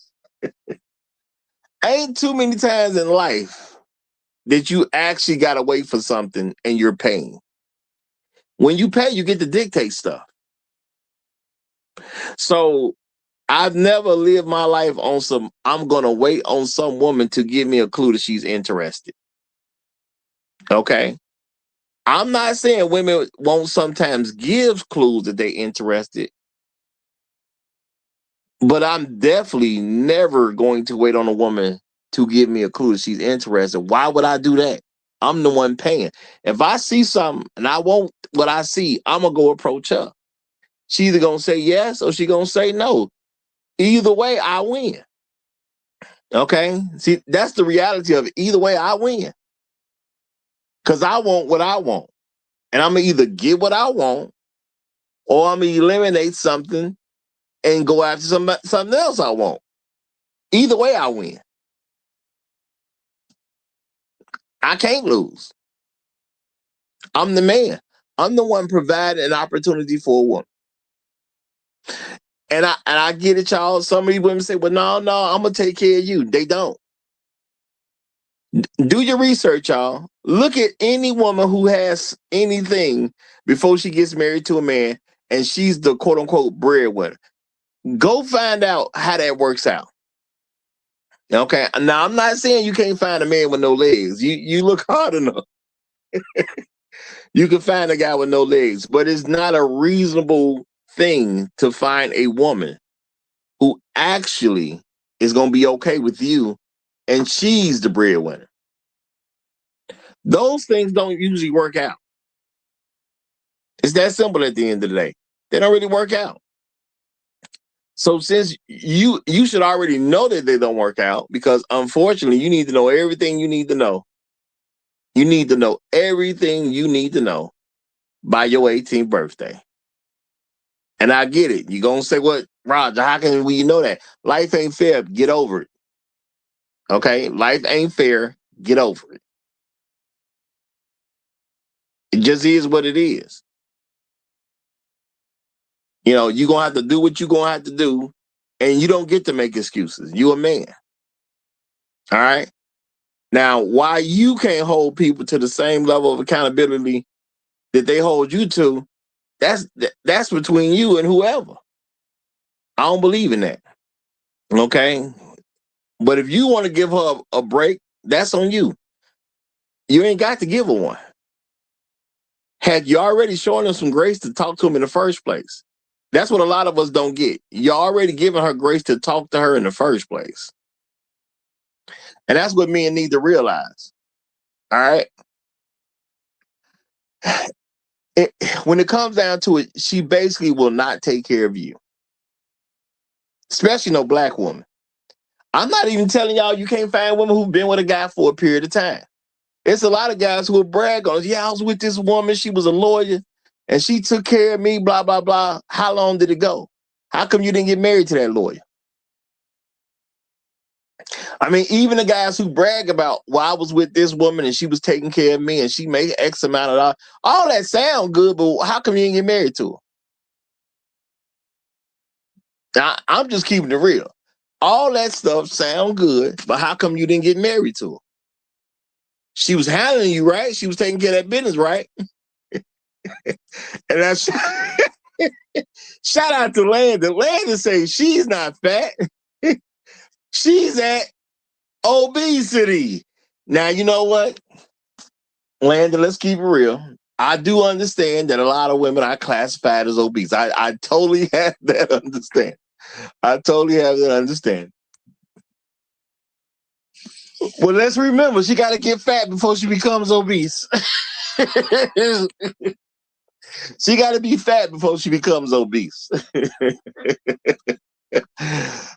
Ain't too many times in life that you actually gotta wait for something and you're paying. When you pay, you get to dictate stuff. So I've never lived my life on some, I'm going to wait on some woman to give me a clue that she's interested. Okay. I'm not saying women won't sometimes give clues that they're interested, but I'm definitely never going to wait on a woman to give me a clue that she's interested. Why would I do that? I'm the one paying. If I see something and I want what I see, I'm going to go approach her. She either going to say yes or she going to say no. Either way, I win. Okay? See, that's the reality of it. Either way, I win. Because I want what I want. And I'm going to either get what I want or I'm going to eliminate something and go after something else I want. Either way, I win. I can't lose. I'm the man. I'm the one providing an opportunity for a woman. And I get it, y'all. Some of these women say, well, no, I'm going to take care of you. They don't. Do your research, y'all. Look at any woman who has anything before she gets married to a man and she's the quote unquote breadwinner. Go find out how that works out. Okay. Now, I'm not saying you can't find a man with no legs. You look hard enough. You can find a guy with no legs, but it's not a reasonable thing to find a woman who actually is going to be okay with you and she's the breadwinner. Those things don't usually work out. It's that simple at the end of the day. They don't really work out. So since you should already know that they don't work out, because unfortunately you need to know everything you need to know. You need to know everything you need to know by your 18th birthday. And I get it. You're going to say, what, Roger, how can we know that? Life ain't fair. Get over it. Okay? Life ain't fair. Get over it. It just is what it is. You know, you're going to have to do what you're going to have to do, and you don't get to make excuses. You're a man. All right? Now, why you can't hold people to the same level of accountability that they hold you to, that's between you and whoever. I don't believe in that. Okay? But if you want to give her a break, that's on you. You ain't got to give her one. Had you already shown her some grace to talk to him in the first place? That's what a lot of us don't get. You're already giving her grace to talk to her in the first place. And that's what men need to realize. All right? When it comes down to it, she basically will not take care of you. Especially no black woman. I'm not even telling y'all you can't find women who've been with a guy for a period of time. It's a lot of guys who will brag on, yeah, I was with this woman, she was a lawyer, and she took care of me, blah, blah, blah. How long did it go? How come you didn't get married to that lawyer? I mean, even the guys who brag about, well, I was with this woman and she was taking care of me and she made X amount of dollars. All that sound good, but how come you didn't get married to her? I'm just keeping it real. All that stuff sound good, but how come you didn't get married to her? She was handling you right. She was taking care of that business right. And that's shout out to Landon. Landon says she's not fat. She's at obesity. Now, you know what? Landon, let's keep it real. I do understand that a lot of women are classified as obese. I totally have that understand. I totally have that understand. Well, let's remember, she got to get fat before she becomes obese. She got to be fat before she becomes obese.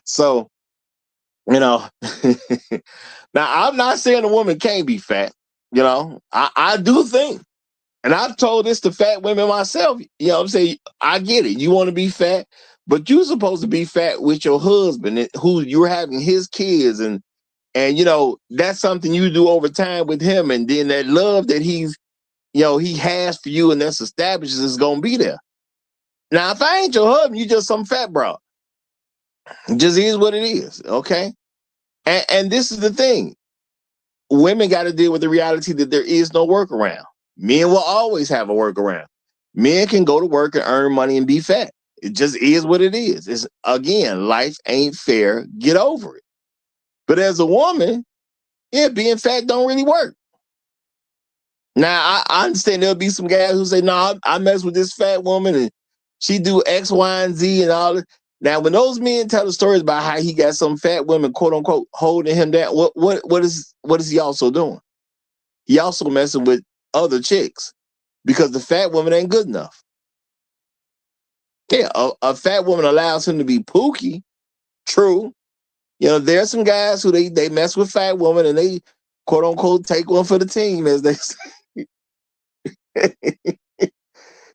So, now I'm not saying a woman can't be fat. I do think, and I've told this to fat women myself. I'm saying, I get it. You want to be fat, but you're supposed to be fat with your husband, who you're having his kids, and that's something you do over time with him, and then that love that he has for you and that's established is gonna be there. Now, if I ain't your husband, you just some fat broad. It just is what it is, okay? And this is the thing. Women got to deal with the reality that there is no workaround. Men will always have a workaround. Men can go to work and earn money and be fat. It just is what it is. It's, again, life ain't fair. Get over it. But as a woman, being fat don't really work. Now, I understand there'll be some guys who say, no, I mess with this fat woman and she do X, Y, and Z and all that. Now, when those men tell the stories about how he got some fat women, quote unquote, holding him down, what is he also doing? He also messing with other chicks because the fat woman ain't good enough. Yeah, a fat woman allows him to be pooky. True. There's some guys who they mess with fat women and they, quote unquote, take one for the team, as they say.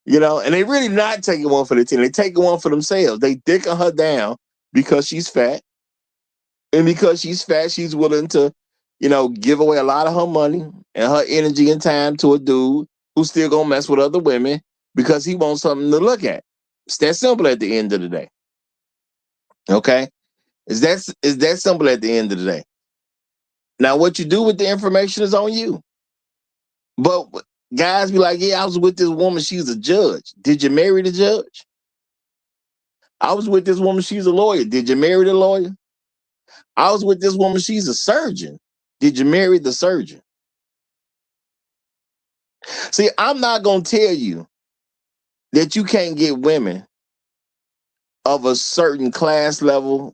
And they really not taking one for the team. They taking one for themselves. They dicking her down because she's fat. And because she's fat, she's willing to, give away a lot of her money and her energy and time to a dude who's still gonna mess with other women because he wants something to look at. It's that simple at the end of the day. Okay? It's that simple at the end of the day. Now, what you do with the information is on you. But guys be like, yeah, I was with this woman, she's a judge. Did you marry the judge? I was with this woman, she's a lawyer. Did you marry the lawyer? I was with this woman, she's a surgeon. Did you marry the surgeon? See, I'm not going to tell you that you can't get women of a certain class level,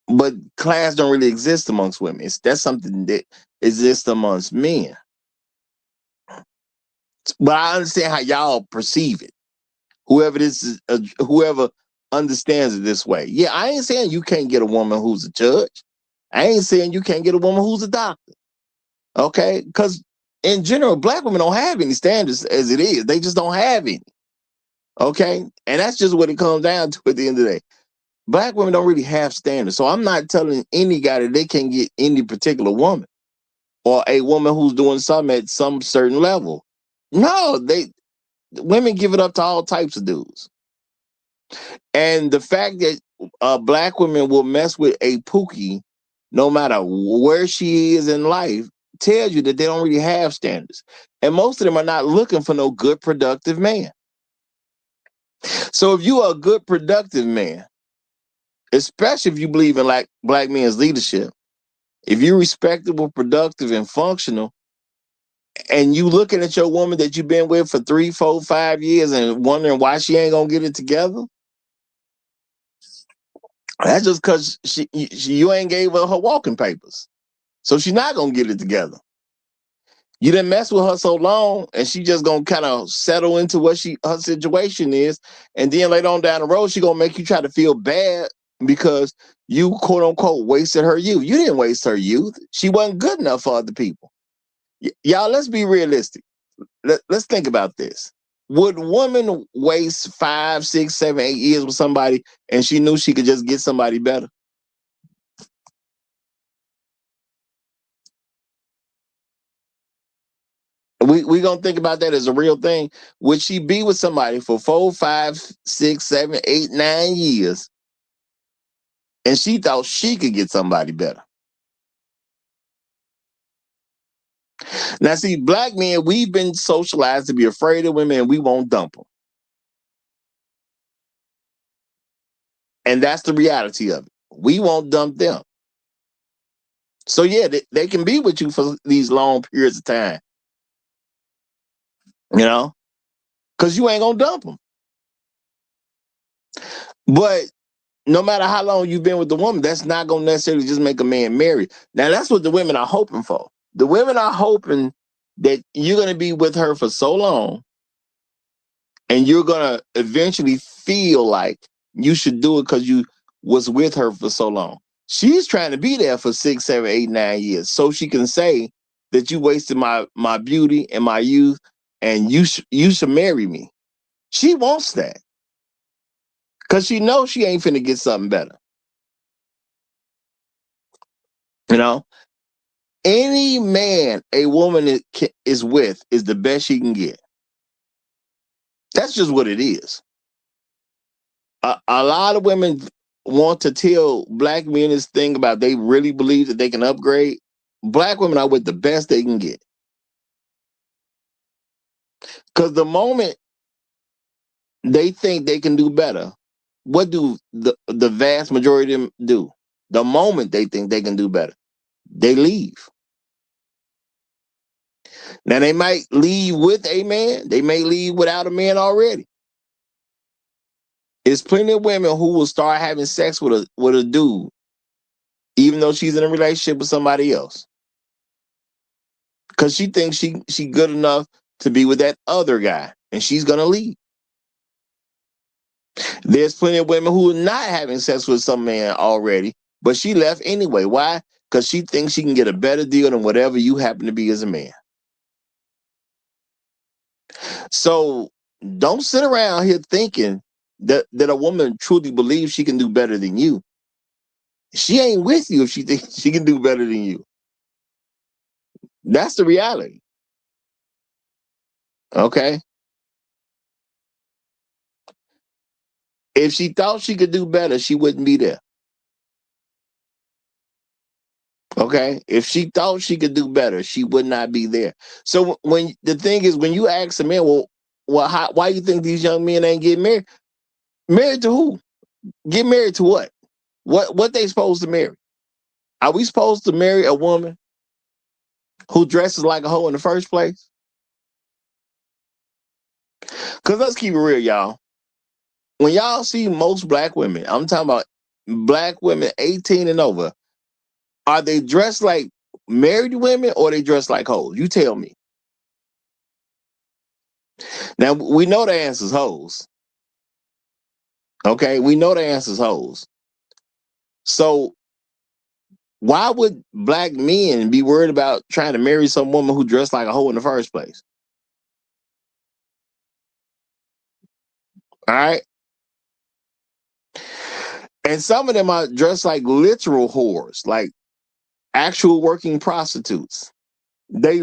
but class don't really exist amongst women. That's something that exists amongst men. But I understand how y'all perceive it. Whoever this is, whoever understands it this way. Yeah, I ain't saying you can't get a woman who's a judge. I ain't saying you can't get a woman who's a doctor. Okay? Because in general, black women don't have any standards as it is. They just don't have any. Okay? And that's just what it comes down to at the end of the day. Black women don't really have standards. So I'm not telling any guy that they can't get any particular woman or a woman who's doing something at some certain level. No, women give it up to all types of dudes. And the fact that black women will mess with a pookie no matter where she is in life tells you that they don't really have standards. And most of them are not looking for no good, productive man. So if you are a good, productive man, especially if you believe in like black men's leadership, if you're respectable, productive, and functional, and you looking at your woman that you've been with for 3, 4, 5 years and wondering why she ain't gonna get it together, that's just because you ain't gave her her walking papers. So she's not gonna get it together. You didn't mess with her so long, and she just gonna kind of settle into what her situation is, and then later on down the road, she gonna make you try to feel bad because you quote unquote wasted her youth. You didn't waste her youth. She wasn't good enough for other people. Y'all, let's be realistic. Let's think about this. Would women waste 5, 6, 7, 8 years with somebody and she knew she could just get somebody better? We gonna think about that as a real thing. Would she be with somebody for 4, 5, 6, 7, 8, 9 years, and she thought she could get somebody better? Now, see, black men, we've been socialized to be afraid of women, and we won't dump them. And that's the reality of it. We won't dump them. So yeah, they can be with you for these long periods of time, because you ain't gonna dump them. But no matter how long you've been with the woman, that's not gonna necessarily just make a man marry. Now, that's what the women are hoping for. The women are hoping that you're gonna be with her for so long, and you're gonna eventually feel like you should do it because you was with her for so long. She's trying to be there for 6, 7, 8, 9 years, so she can say that you wasted my beauty and my youth, and you should marry me. She wants that because she knows she ain't finna get something better. You know, any man a woman is with is the best she can get. That's just what it is. A lot of women want to tell black men this thing about they really believe that they can upgrade. Black women are with the best they can get. Because the moment they think they can do better, what do the vast majority of them do? The moment they think they can do better, they leave. Now, they might leave with a man. They may leave without a man already. There's plenty of women who will start having sex with a dude, even though she's in a relationship with somebody else, because she thinks she good enough to be with that other guy, and she's gonna leave. There's plenty of women who are not having sex with some man already, but she left anyway. Why? Because she thinks she can get a better deal than whatever you happen to be as a man. So don't sit around here thinking that a woman truly believes she can do better than you. She ain't with you if she thinks she can do better than you. That's the reality. Okay? If she thought she could do better, she wouldn't be there. Okay? If she thought she could do better, she would not be there. So when the thing is, when you ask a man, why you think these young men ain't getting married? Married to who? Get married to what? What they supposed to marry? Are we supposed to marry a woman who dresses like a hoe in the first place? Because let's keep it real, y'all. When y'all see most black women, I'm talking about black women 18 and over, are they dressed like married women or they dressed like hoes? You tell me. Now, we know the answer's hoes. Okay? We know the answer's hoes. So why would black men be worried about trying to marry some woman who dressed like a hoe in the first place? All right? And some of them are dressed like literal whores, like actual working prostitutes. They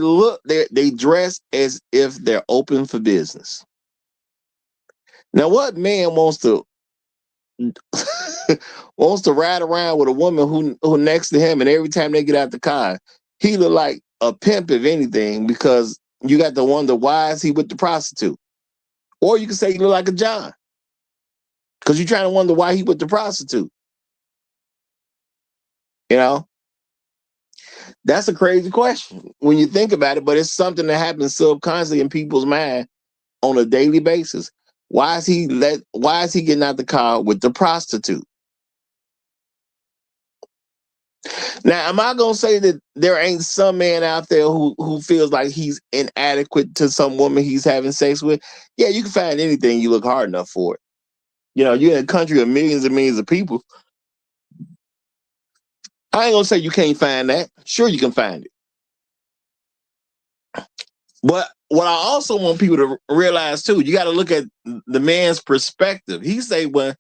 dress as if they're open for business. Now, what man wants to wants to ride around with a woman who next to him, and every time they get out the car, he look like a pimp, if anything, because you got to wonder, why is he with the prostitute? Or you can say he look like a John, because you're trying to wonder why he with the prostitute. You know, that's a crazy question when you think about it, but it's something that happens subconsciously in people's mind on a daily basis. Why is he getting out the car with the prostitute? Now, am I gonna say that there ain't some man out there who feels like he's inadequate to some woman he's having sex with? Yeah, you can find anything you look hard enough for it. You're in a country of millions and millions of people. I ain't gonna say you can't find that. Sure, you can find it. But what I also want people to realize too, you got to look at the man's perspective. He say, well,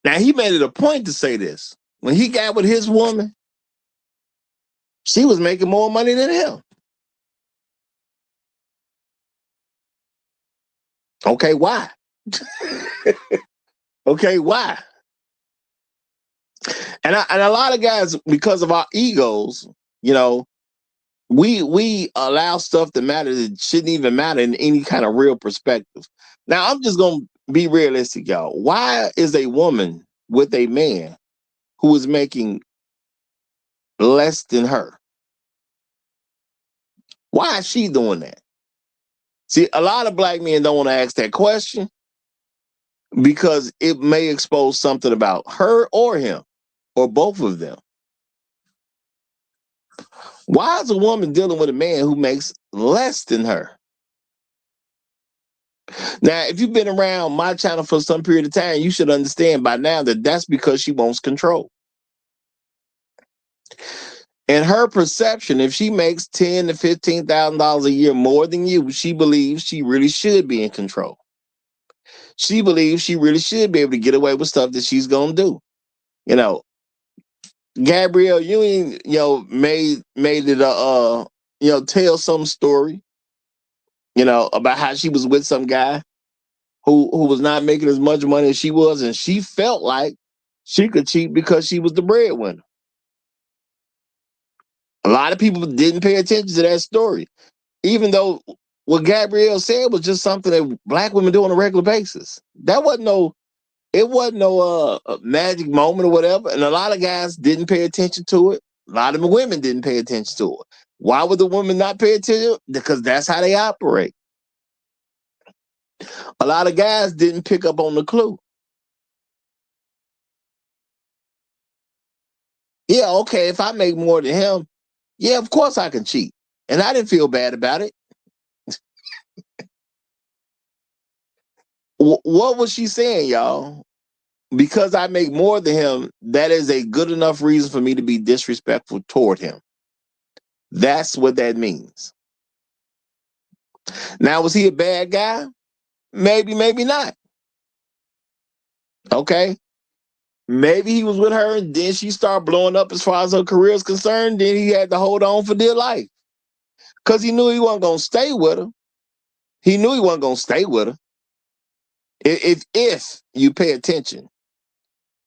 now he made it a point to say this. When he got with his woman, she was making more money than him. Okay, why? Okay, why? And a lot of guys, because of our egos, you know, we allow stuff to matter that shouldn't even matter in any kind of real perspective. Now, I'm just gonna be realistic, y'all. Why is a woman with a man who is making less than her? Why is she doing that? See, a lot of black men don't want to ask that question because it may expose something about her or him or both of them. Why is a woman dealing with a man who makes less than her? Now, if you've been around my channel for some period of time, you should understand by now that that's because she wants control. In her perception, if she makes $10,000 to $15,000 a year more than you, she believes she really should be in control. She believes she really should be able to get away with stuff that she's gonna do. You know, Gabrielle Union, made it tell some story, about how she was with some guy who was not making as much money as she was, and she felt like she could cheat because she was the breadwinner. A lot of people didn't pay attention to that story, even though what Gabrielle said was just something that black women do on a regular basis. It wasn't no magic moment or whatever, and a lot of guys didn't pay attention to it. A lot of women didn't pay attention to it. Why would the women not pay attention? Because that's how they operate. A lot of guys didn't pick up on the clue. Yeah, okay, if I make more than him, yeah, of course I can cheat. And I didn't feel bad about it. What was she saying, y'all? Because I make more than him, that is a good enough reason for me to be disrespectful toward him. That's what that means. Now, was he a bad guy? Maybe, maybe not. Okay. Maybe he was with her and then she started blowing up as far as her career is concerned. Then he had to hold on for dear life because he knew he wasn't going to stay with her. He knew he wasn't going to stay with her. If you pay attention,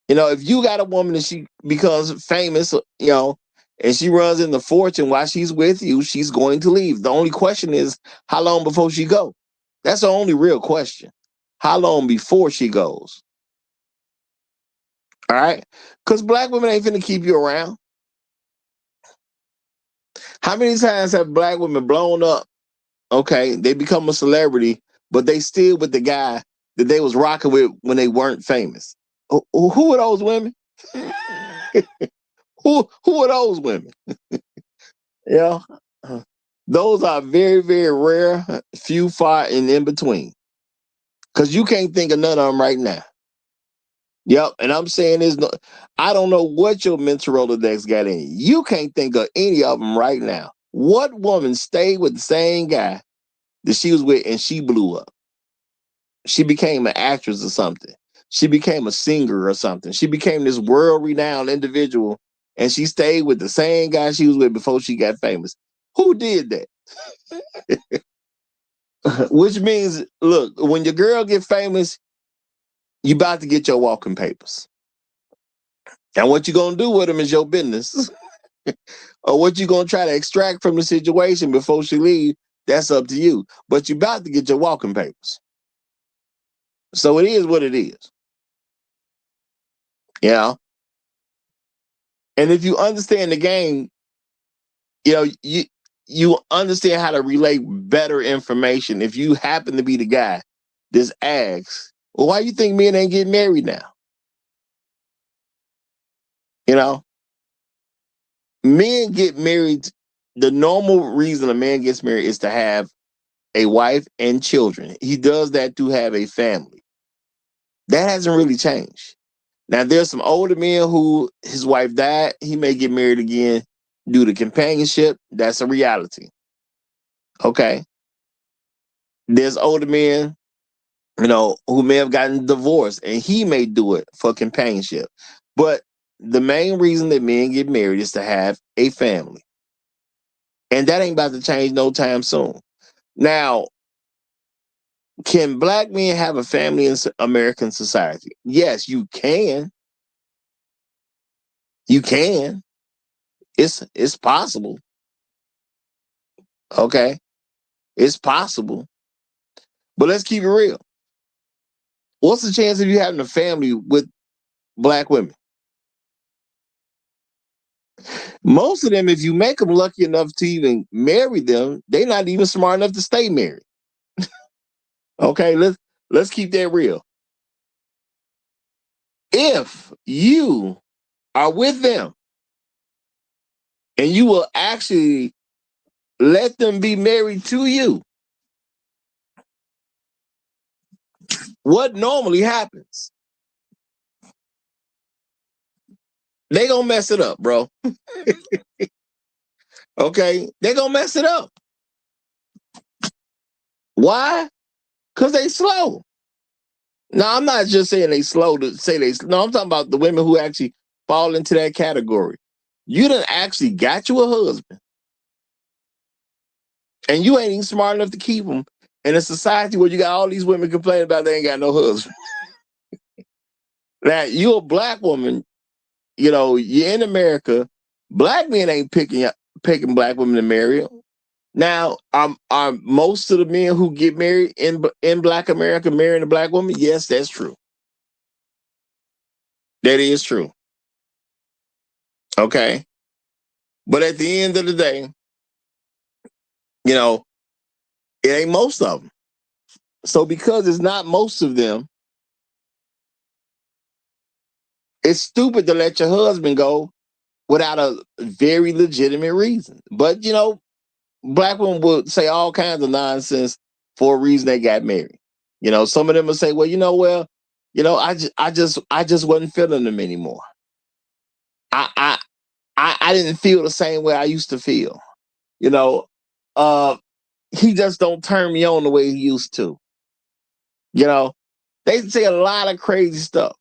if you got a woman and she becomes famous, and she runs into fortune while she's with you, she's going to leave. The only question is how long before she go? That's the only real question. How long before she goes? All right? Because black women ain't finna keep you around. How many times have black women blown up? Okay, they become a celebrity, but they still with the guy that they was rocking with when they weren't famous. Who are those women? who are those women? Yeah. Those are very, very rare, few, far, and in between. Because you can't think of none of them right now. Yep. And I'm saying I don't know what your mental Rolodex got in. You can't think of any of them right now. What woman stayed with the same guy that she was with and she blew up? She became an actress or something. She became a singer or something. She became this world-renowned individual and she stayed with the same guy she was with before she got famous. Who did that? Which means, look, when your girl get famous, you about to get your walking papers. And what you gonna do with them is your business. Or what you gonna try to extract from the situation before she leave, that's up to you. But you about to get your walking papers. So it is what it is. Yeah. And if you understand the game, you understand how to relay better information. If you happen to be the guy that's asks, well, why you think men ain't getting married now? Men get married. The normal reason a man gets married is to have a wife and children. He does that to have a family. That hasn't really changed. Now, there's some older men who his wife died. He may get married again due to companionship. That's a reality. Okay. There's older men, who may have gotten divorced and he may do it for companionship. But the main reason that men get married is to have a family. And that ain't about to change no time soon. Now, Can black men have a family in American society? Yes, you can. You can. It's possible. Okay, it's possible. But let's keep it real. What's the chance of you having a family with black women? Most of them, if you make them lucky enough to even marry them, they're not even smart enough to stay married. Okay, let's keep that real. If you are with them and you will actually let them be married to you, what normally happens? They gonna mess it up, bro. Okay, they gonna mess it up. Why? Because they slow. Now, I'm not just saying they slow to say they. No, I'm talking about the women who actually fall into that category. You done actually got you a husband, and you ain't even smart enough to keep him in a society where you got all these women complaining about they ain't got no husband. Now, you a black woman, you know, you're in America. Black men ain't picking black women to marry them. Now, are most of the men who get married in Black America marrying a black woman? Yes, that's true. That is true. Okay. But at the end of the day, you know, it ain't most of them. So because it's not most of them, it's stupid to let your husband go without a very legitimate reason. But, you know, black women will say all kinds of nonsense for a reason they got married. You know, some of them will say, well, I just wasn't feeling them anymore. I didn't feel the same way I used to feel. You know, he just don't turn me on the way he used to. You know, they say a lot of crazy stuff.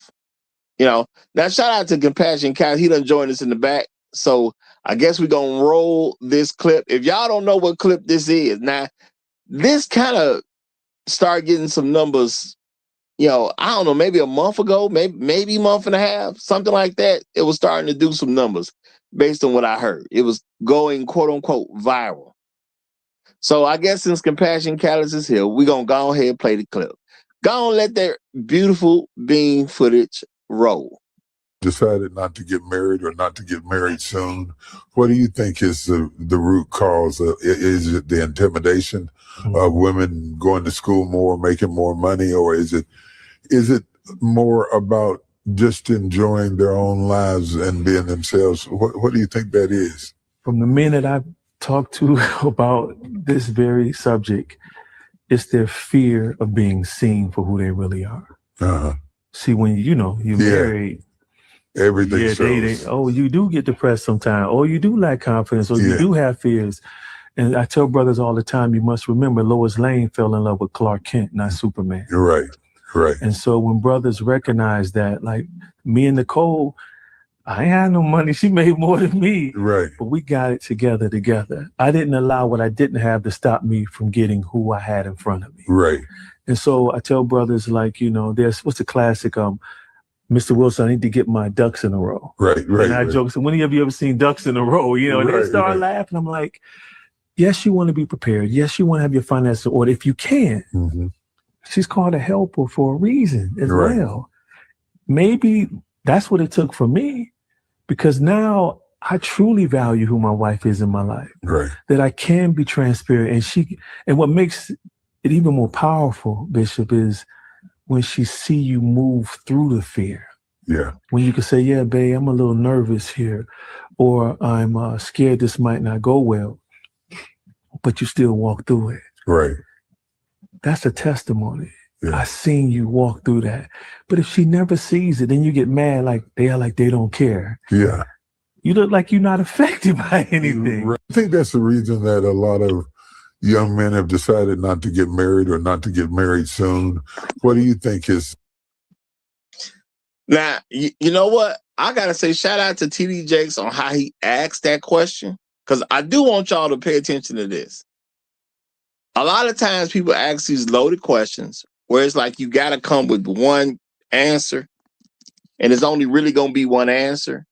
You know, now shout out to Compassion Cat. He done joined us in the back. So I guess we're going to roll this clip. If y'all don't know what clip this is, now this kind of started getting some numbers, you know, I don't know, maybe a month ago, maybe a month and a half, something like that. It was starting to do some numbers based on what I heard. It was going, quote unquote, viral. So I guess since Compassion Callous is here, we're going to go ahead and play the clip. Go on, let that beautiful bean footage roll. Decided not to get married or not to get married soon. What do you think is the root cause? Is it the intimidation of women going to school more, making more money, or is it more about just enjoying their own lives and being themselves? What do you think that is? From the men that I've talked to about this very subject, it's their fear of being seen for who they really are. Uh-huh. See, when you're married, everything shows. You do get depressed sometimes, or you do lack confidence, or you do have fears. And I tell brothers all the time, you must remember Lois Lane fell in love with Clark Kent, not Superman. Right. And so when brothers recognize that, like me and Nicole, I ain't had no money. She made more than me. Right. But we got it together. I didn't allow what I didn't have to stop me from getting who I had in front of me. Right. And so I tell brothers, like, you know, there's what's the classic, Mr. Wilson, I need to get my ducks in a row. Right. And I joke, so when have you ever seen ducks in a row? You know, and they start laughing. I'm like, yes, you want to be prepared. Yes, you want to have your finances in order if you can. Mm-hmm. She's called a helper for a reason as well. Maybe that's what it took for me, because now I truly value who my wife is in my life. Right. That I can be transparent. And what makes it even more powerful, Bishop, is when she see you move through the fear. Yeah. When you can say, yeah, babe, I'm a little nervous here, or I'm scared this might not go well, but you still walk through it. Right. That's a testimony. Yeah. I seen you walk through that. But if she never sees it, then you get mad like they don't care. Yeah. You look like you're not affected by anything. Right. I think that's the reason that a lot of young men have decided not to get married or not to get married soon. What do you think is? Now, you know what? I got to say, shout out to TD Jakes on how he asked that question, because I do want y'all to pay attention to this. a lot of times people ask these loaded questions where it's like you got to come with one answer, and it's only really going to be one answer,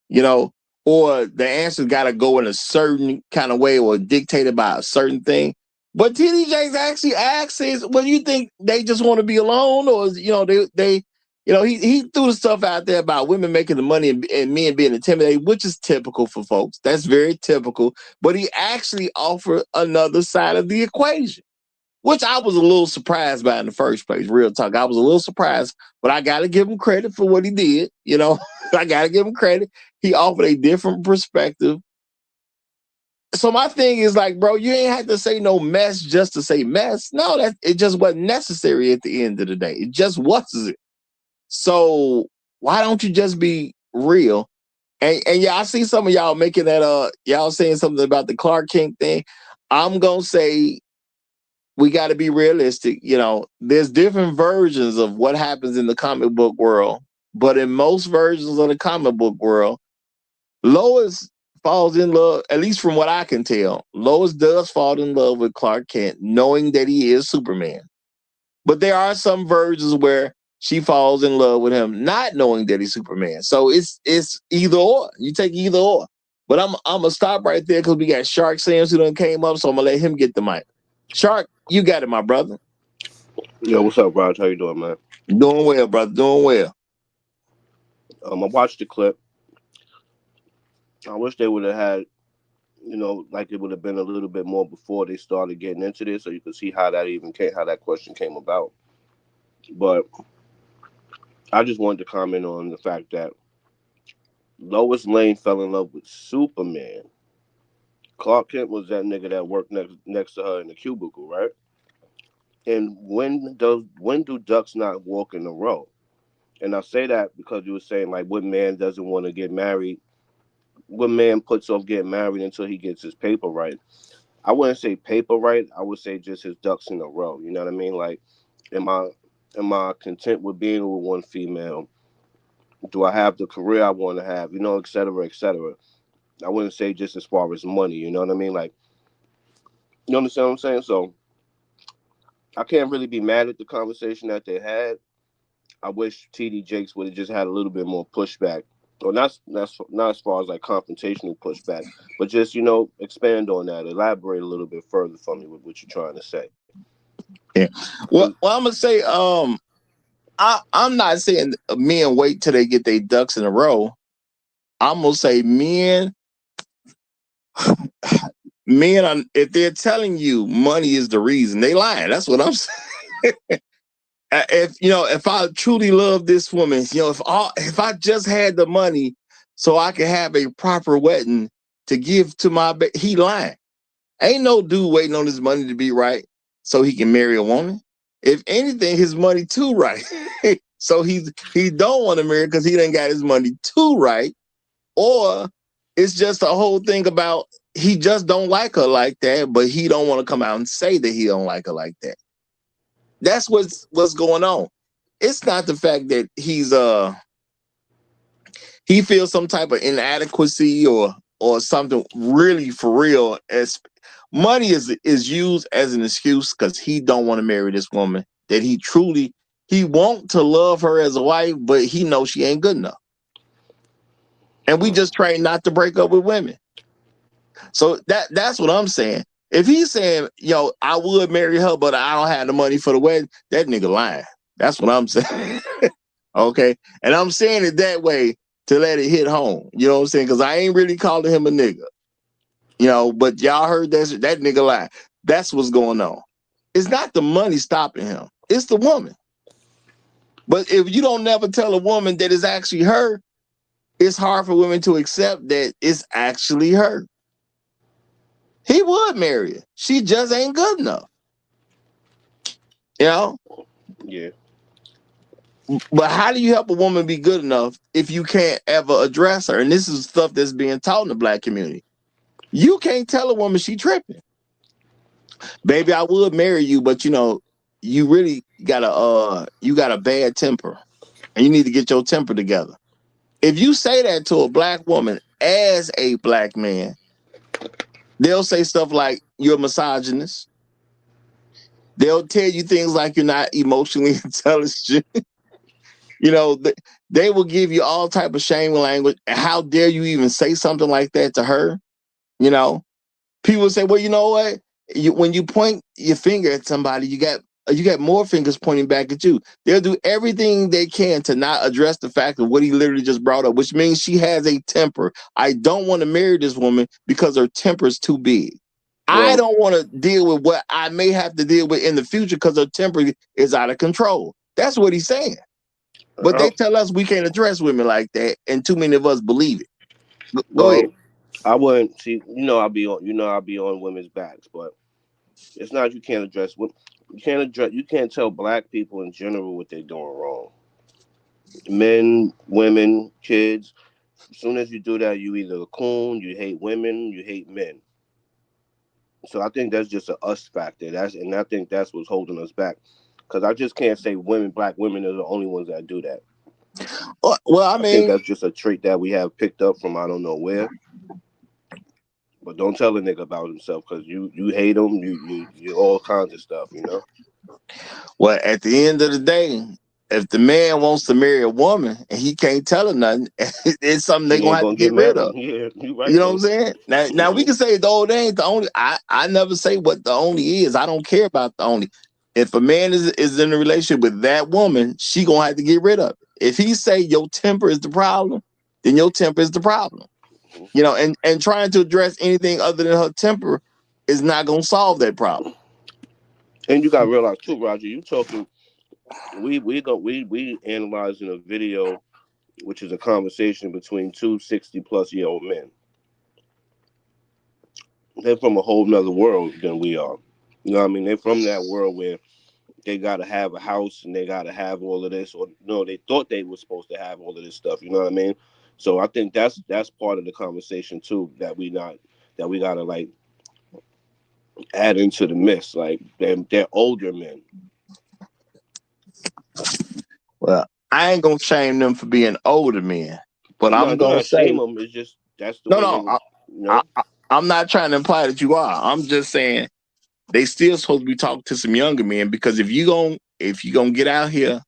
you know, or the answer got to go in a certain kind of way or dictated by a certain thing. But TD Jakes actually asks, well, you think they just want to be alone, or they he threw the stuff out there about women making the money and men being intimidated, which is typical for folks. That's very typical. But he actually offered another side of the equation, which I was a little surprised by in the first place. Real talk, I was a little surprised, but I got to give him credit for what he did. I got to give him credit. He offered a different perspective. So my thing is like, bro, you ain't had to say no mess just to say mess. No, it just wasn't necessary at the end of the day. It just wasn't. So why don't you just be real? And yeah, I see some of y'all making that y'all saying something about the Clark Kent thing. I'm gonna say we got to be realistic. There's different versions of what happens in the comic book world, but in most versions of the comic book world, Lois falls in love, at least from what I can tell. Lois does fall in love with Clark Kent, knowing that he is Superman. But there are some versions where she falls in love with him, not knowing that he's Superman. So it's either or. You take either or. But I'm gonna stop right there because we got Shark Sims who done came up, so I'm gonna let him get the mic. Shark, you got it, my brother. Yo, what's up, Raj? How you doing, man? Doing well, brother. Doing well. I watched the clip. I wish they would have had, like it would have been a little bit more before they started getting into this, so you could see how that question came about. But I just wanted to comment on the fact that Lois Lane fell in love with Superman. Clark Kent was that nigga that worked next to her in the cubicle, right? And when do ducks not walk in a row? And I say that because you were saying like, what man doesn't want to get married? What man puts off getting married until he gets his paper right? I wouldn't say paper right. I would say just his ducks in a row. You know what I mean? Like, am I content with being with one female? Do I have the career I want to have? Et cetera, et cetera. I wouldn't say just as far as money. You know what I mean? Like, you understand what I'm saying? So I can't really be mad at the conversation that they had. I wish TD Jakes would have just had a little bit more pushback. Or not as far as like confrontational pushback, but just, expand on that, elaborate a little bit further for me with what you're trying to say. Yeah. Well, I'm gonna say, I'm not saying men wait till they get their ducks in a row. I'm gonna say men, if they're telling you money is the reason, they lying. That's what I'm saying. If I truly love this woman, if I just had the money so I could have a proper wedding to give to my he lying. Ain't no dude waiting on his money to be right so he can marry a woman. If anything, his money too right. So he don't want to marry because he done got his money too right. Or it's just a whole thing about he just don't like her like that, but he don't want to come out and say that he don't like her like that. That's what's going on. It's not the fact that he feels some type of inadequacy or something really for real. As money is used as an excuse because he don't want to marry this woman that he want to love her as a wife, but he knows she ain't good enough. And we just train not to break up with women. So that's what I'm saying. If he's saying, I would marry her, but I don't have the money for the wedding, that nigga lying. That's what I'm saying. Okay. And I'm saying it that way to let it hit home. You know what I'm saying? Because I ain't really calling him a nigga. But y'all heard that nigga lie. That's what's going on. It's not the money stopping him. It's the woman. But if you don't never tell a woman that it's actually her, it's hard for women to accept that it's actually her. He would marry her. She just ain't good enough. Yeah. But how do you help a woman be good enough if you can't ever address her? And this is stuff that's being taught in the Black community. You can't tell a woman she tripping. Baby, I would marry you, but you really got a bad temper. And you need to get your temper together. If you say that to a Black woman as a Black man, they'll say stuff like, you're a misogynist. They'll tell you things like you're not emotionally intelligent. You know, they will give you all type of shame language. How dare you even say something like that to her? You know, people say, well, you know what? When you point your finger at somebody, you got more fingers pointing back at you. They'll do everything they can to not address the fact of what he literally just brought up, which means she has a temper. I don't want to marry this woman because her temper is too big. I don't want to deal with what I may have to deal with in the future because her temper is out of control. That's what he's saying. But they tell us we can't address women like that, and too many of us believe it. Go ahead. I wouldn't see. I'll be on women's backs, but it's not you can't address. You can't tell black people in general what they're doing wrong. Men, women, kids. As soon as you do that, you either a coon, you hate women, you hate men. So I think that's just a us factor. I think that's what's holding us back. Because I just can't say black women are the only ones that do that. Well, I mean, think that's just a trait that we have picked up from I don't know where. But don't tell a nigga about himself because you hate him, you all kinds of stuff, you know. Well, at the end of the day, if the man wants to marry a woman and he can't tell her nothing, it's something they're gonna have to get rid of. Yeah, you right. You know what I'm saying? Now we can say they ain't the only. I never say what the only is. I don't care about the only. If a man is in a relationship with that woman, she gonna have to get rid of it. If he say your temper is the problem, then your temper is the problem. You know, and trying to address anything other than her temper is not gonna solve that problem. And you gotta realize too, Roger, you talking. We analyzing a video, which is a conversation between two 60-plus-year-old men. They're from a whole nother world than we are. You know what I mean? They're from that world where they got to have a house and they got to have all of this, or no, they thought they were supposed to have all of this stuff. You know what I mean? So I think that's part of the conversation too that we gotta like add into the mix. Like they're older men. Well, I ain't gonna shame them for being older men, but I'm gonna say shame them. It's just that's the way. I'm not trying to imply that you are. I'm just saying they still supposed to be talking to some younger men because if you gonna get out here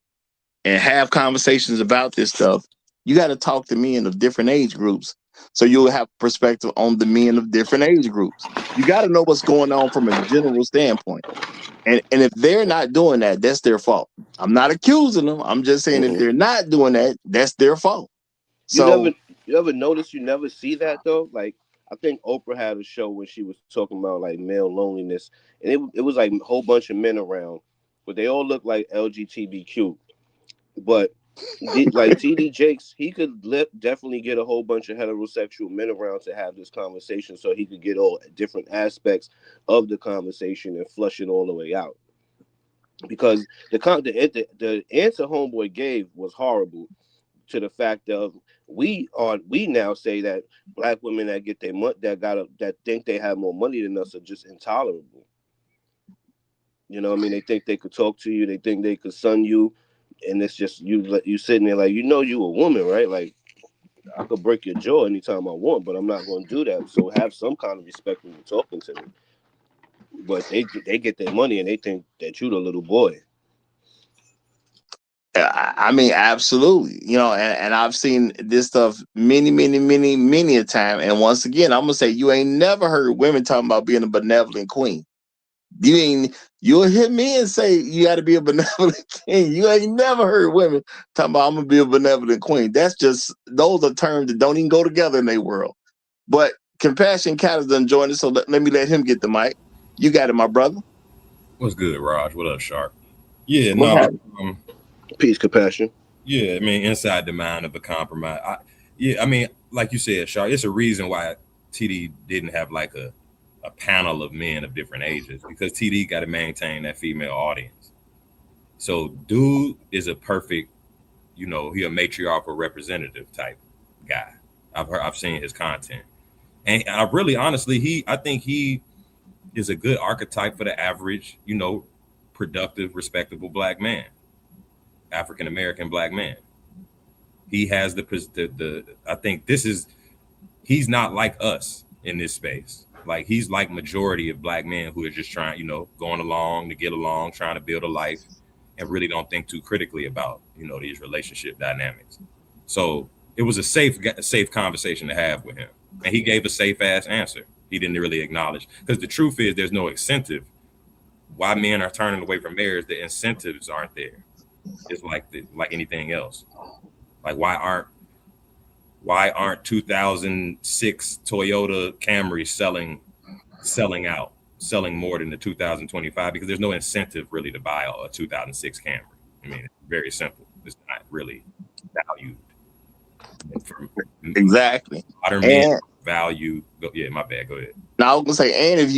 and have conversations about this stuff, you got to talk to men of different age groups. So you'll have perspective on the men of different age groups. You got to know what's going on from a general standpoint. And if they're not doing that, that's their fault. I'm not accusing them. I'm just saying if they're not doing that, that's their fault. So you ever notice you never see that though? Like I think Oprah had a show when she was talking about like male loneliness, and it was like a whole bunch of men around, but they all look like LGBTQ. But like TD Jakes, he could definitely get a whole bunch of heterosexual men around to have this conversation, so he could get all different aspects of the conversation and flush it all the way out. Because the answer Homeboy gave was horrible. To the fact of we now say that black women that get their that think they have more money than us are just intolerable. You know what I mean? They think they could talk to you. They think they could son you. And it's just you sitting there like, you a woman, right? Like, I could break your jaw anytime I want, but I'm not going to do that. So have some kind of respect when you're talking to me. But they get their money and they think that you're the little boy. I mean, absolutely. You know, and I've seen this stuff many a time. And once again, I'm gonna say you ain't never heard women talking about being a benevolent queen. You'll hear men say you got to be a benevolent king. You ain't never heard women talking about I'm gonna be a benevolent queen. Those are terms that don't even go together in their world. But Compassion Cat done joined us, so let me let him get the mic. You got it, my brother. What's good, Raj? What up, Sharp? Yeah, Peace, Compassion. Yeah, I mean, inside the mind of a compromise. I mean, like you said, Sharp, it's a reason why TD didn't have like a panel of men of different ages, because TD got to maintain that female audience. So dude is a perfect, he a matriarchal representative type guy. I've seen his content, and I really honestly I think he is a good archetype for the average, productive, respectable black man, African American black man. He has the I think he's not like us in this space. Like he's like majority of black men who are just trying, you know, going along to get along, trying to build a life, and really don't think too critically about, you know, these relationship dynamics. So it was a safe conversation to have with him, and he gave a safe ass answer. He didn't really acknowledge, because the truth is there's no incentive why men are turning away from marriage. The incentives aren't there. It's like anything else. Like why aren't 2006 Toyota Camry selling more than the 2025? Because there's no incentive really to buy a 2006 Camry. I mean, it's very simple. It's not really valued. Exactly. Modern men value. Yeah, my bad. Go ahead. Now I was gonna say, and if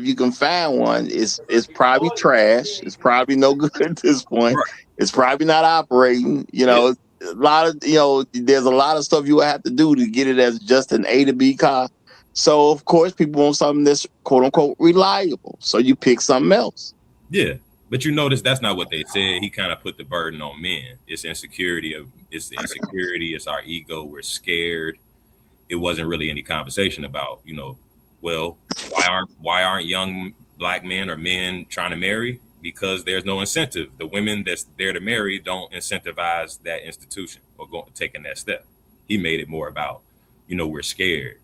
you can find one, it's probably trash. It's probably no good at this point. Right. It's probably not operating. You know, a lot of there's a lot of stuff you will have to do to get it as just an A to B car. So of course people want something that's quote unquote reliable. So you pick something else. Yeah. But you notice that's not what they said. He kind of put the burden on men. It's insecurity. It's our ego. We're scared. It wasn't really any conversation about, you know, well, why aren't young black men or men trying to marry? Because there's no incentive. The women that's there to marry don't incentivize that institution or taking that step. He made it more about, you know, we're scared,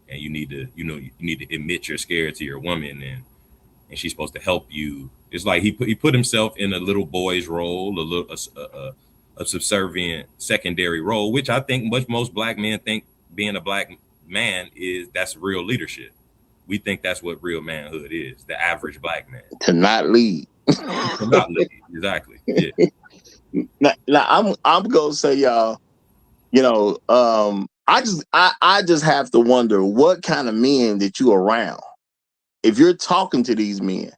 and you need to admit you're scared to your woman, and she's supposed to help you. It's like he put himself in a little boy's role, a subservient secondary role, which I think most black men think being a black man that's real leadership. We think that's what real manhood is. The average black man to not lead. To not lead. Exactly. Yeah. Now I'm gonna say, y'all, you know, I just have to wonder what kind of men that you around. If you're talking to these men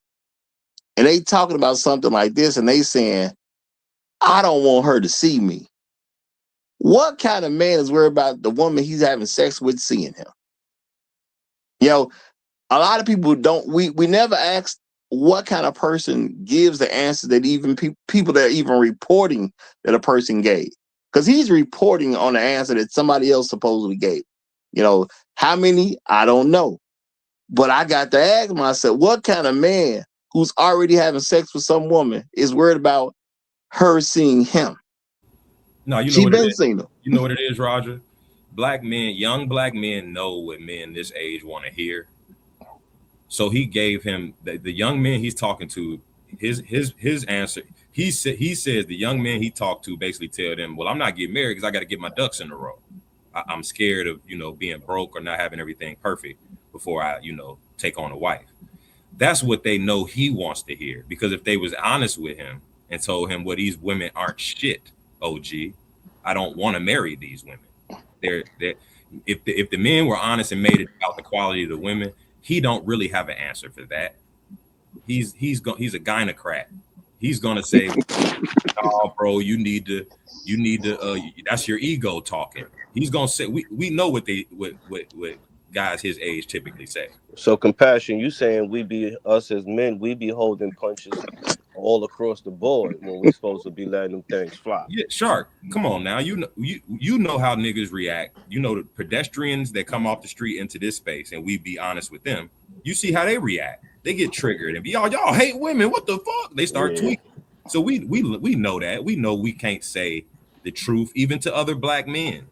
and they talking about something like this and they saying, I don't want her to see me. What kind of man is worried about the woman he's having sex with seeing him? You know, a lot of people don't, we never ask what kind of person gives the answer that even people that are even reporting that a person gave. Because he's reporting on the answer that somebody else supposedly gave. You know, how many? I don't know. But I got to ask myself, what kind of man who's already having sex with some woman is worried about her seeing him? No, you know what it is. You know what it is, Roger? Black men, young black men know what men this age want to hear. So he gave him the young men he's talking to his answer. He says the young men he talked to basically tell them, well, I'm not getting married because I got to get my ducks in a row. I'm scared of, you know, being broke or not having everything perfect before I, you know, take on a wife. That's what they know he wants to hear. Because if they was honest with him and told him, well, these women aren't shit, OG, I don't want to marry these women. If the men were honest and made it about the quality of the women, he don't really have an answer for that. He's a gynocrat. He's gonna say, "Oh, bro, you need to. That's your ego talking." He's gonna say, "We know what guys his age typically say." So, Compassion, you saying us as men, we be holding punches all across the board when we supposed to be letting them things fly. Yeah, Shark, come on now. You know how niggas react. You know the pedestrians that come off the street into this space, and we be honest with them. You see how they react. They get triggered and be y'all hate women. What the fuck? They start tweaking. So we know that. We know we can't say the truth even to other black men.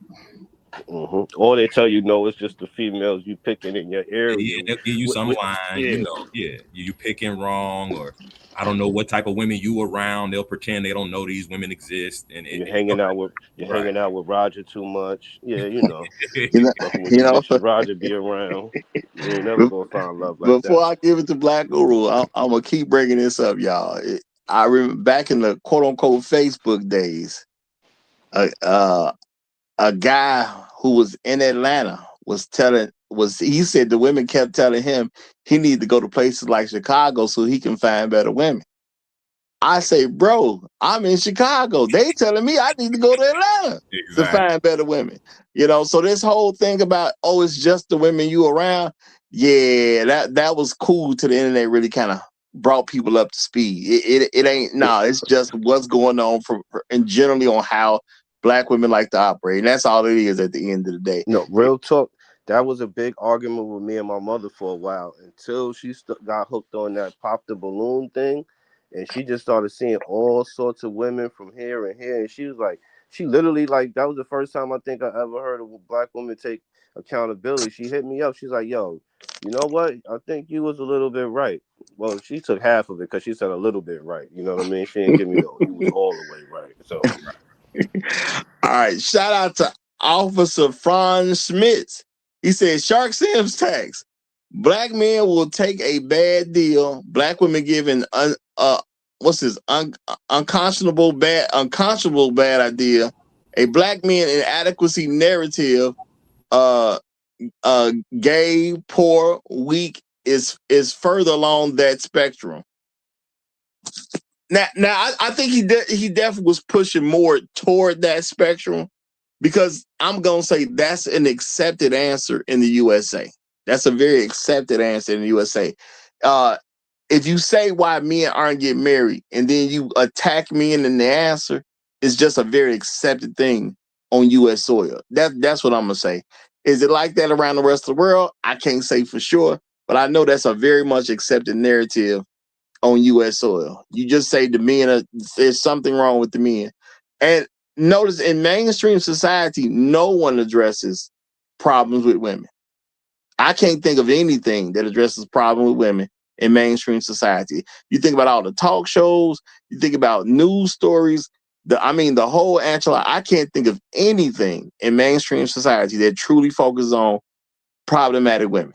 Mm-hmm. Or they tell you no, it's just the females you picking in your area. Yeah, they'll give you some line. You know, you picking wrong, or I don't know what type of women you around. They'll pretend they don't know these women exist, and you're hanging out with Roger too much. Yeah, you know, Roger be around. You ain't never gonna find love like that. Before I give it to Black Guru, I'm gonna keep bringing this up, y'all. I remember back in the quote unquote Facebook days, a guy who was in Atlanta he said the women kept telling him he needed to go to places like Chicago so he can find better women. I say, bro, I'm in Chicago. They telling me I need to go to Atlanta to find better women. You know, so this whole thing about, oh, it's just the women you around. Yeah, that was cool till the internet really kind of brought people up to speed. It ain't, it's just what's going on and generally on how Black women like to operate. And that's all it is at the end of the day. No, real talk. that was a big argument with me and my mother for a while until she got hooked on that pop the balloon thing, and she just started seeing all sorts of women from here and here, and she was like, she literally like that was the first time I think I ever heard of a black woman take accountability. She hit me up. She's like, "Yo, you know what? I think you was a little bit right." Well, she took half of it because she said a little bit right. You know what I mean? She didn't give me the you was all the way right. So, All right. Shout out to Officer Franz Schmitz. He said Shark Sims tax. Black men will take a bad deal. Black women given unconscionable bad idea. A black man inadequacy narrative. Uh, Gay, poor, weak is further along that spectrum. Now, I think he definitely was pushing more toward that spectrum, because I'm gonna say that's an accepted answer in the USA. That's a very accepted answer in the USA. If you say why men aren't getting married and then you attack men in the answer, it's just a very accepted thing on US soil. That's what I'm gonna say. Is it like that around the rest of the world? I can't say for sure, but I know that's a very much accepted narrative on US soil. You just say the men there's something wrong with the men. And notice in mainstream society, no one addresses problems with women. I can't think of anything that addresses problems with women in mainstream society. You think about all the talk shows, you think about news stories, the whole enchilada. I can't think of anything in mainstream society that truly focuses on problematic women.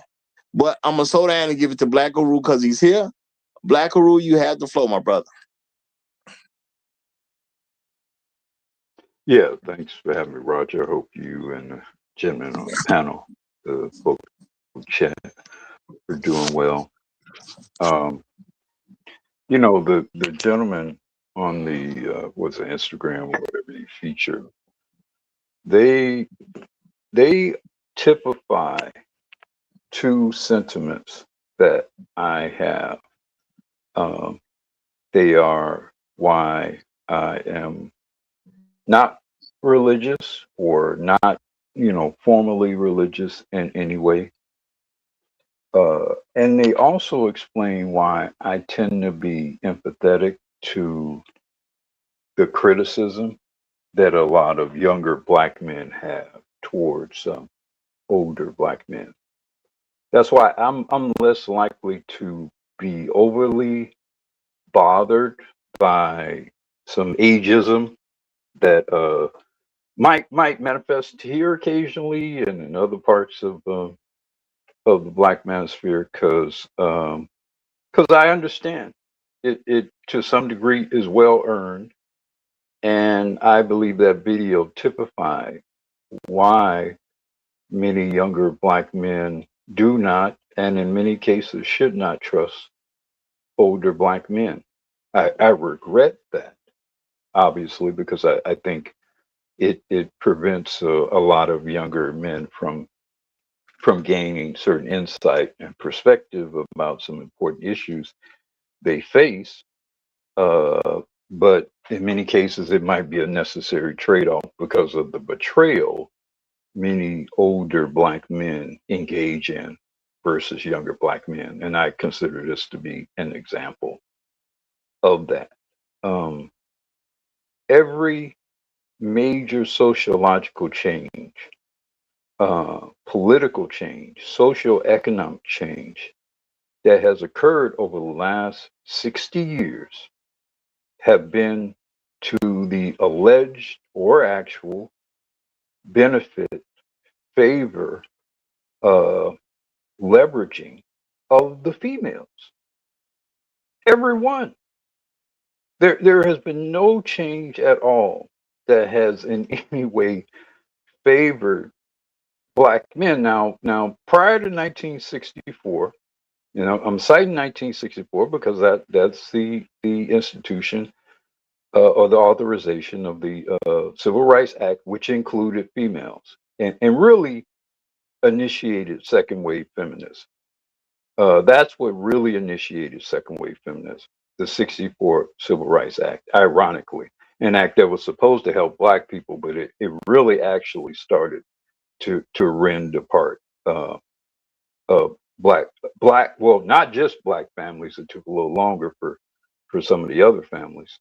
But I'm gonna slow down and give it to Black Guru because he's here. Black Guru, you have the flow, my brother. Yeah, thanks for having me, Roger. I hope you and the gentlemen on the panel, the folks who chat, are doing well. The gentleman on the was it Instagram or whatever you feature, they typify two sentiments that I have. They are why I am not religious or not, formally religious in any way. And they also explain why I tend to be empathetic to the criticism that a lot of younger black men have towards older black men. That's why I'm less likely to be overly bothered by some ageism that might manifest here occasionally and in other parts of the black manosphere, because I understand it to some degree is well earned, and I believe that video typified why many younger black men do not, and in many cases should not, trust older black men. I regret that, obviously, because I think it prevents a lot of younger men from gaining certain insight and perspective about some important issues they face. But in many cases, it might be a necessary trade-off because of the betrayal many older black men engage in versus younger black men. And I consider this to be an example of that. Every major sociological change, political change, socio-economic change that has occurred over the last 60 years have been to the alleged or actual benefit, favor, leveraging of the females. Every one. There has been no change at all that has in any way favored black men. Now, prior to 1964, I'm citing 1964 because that's the institution or the authorization of the Civil Rights Act, which included females and really initiated second wave feminism. That's what really initiated second wave feminism, the 64 Civil Rights Act, ironically, an act that was supposed to help black people, but it really actually started to rend apart well, not just black families. It took a little longer for some of the other families.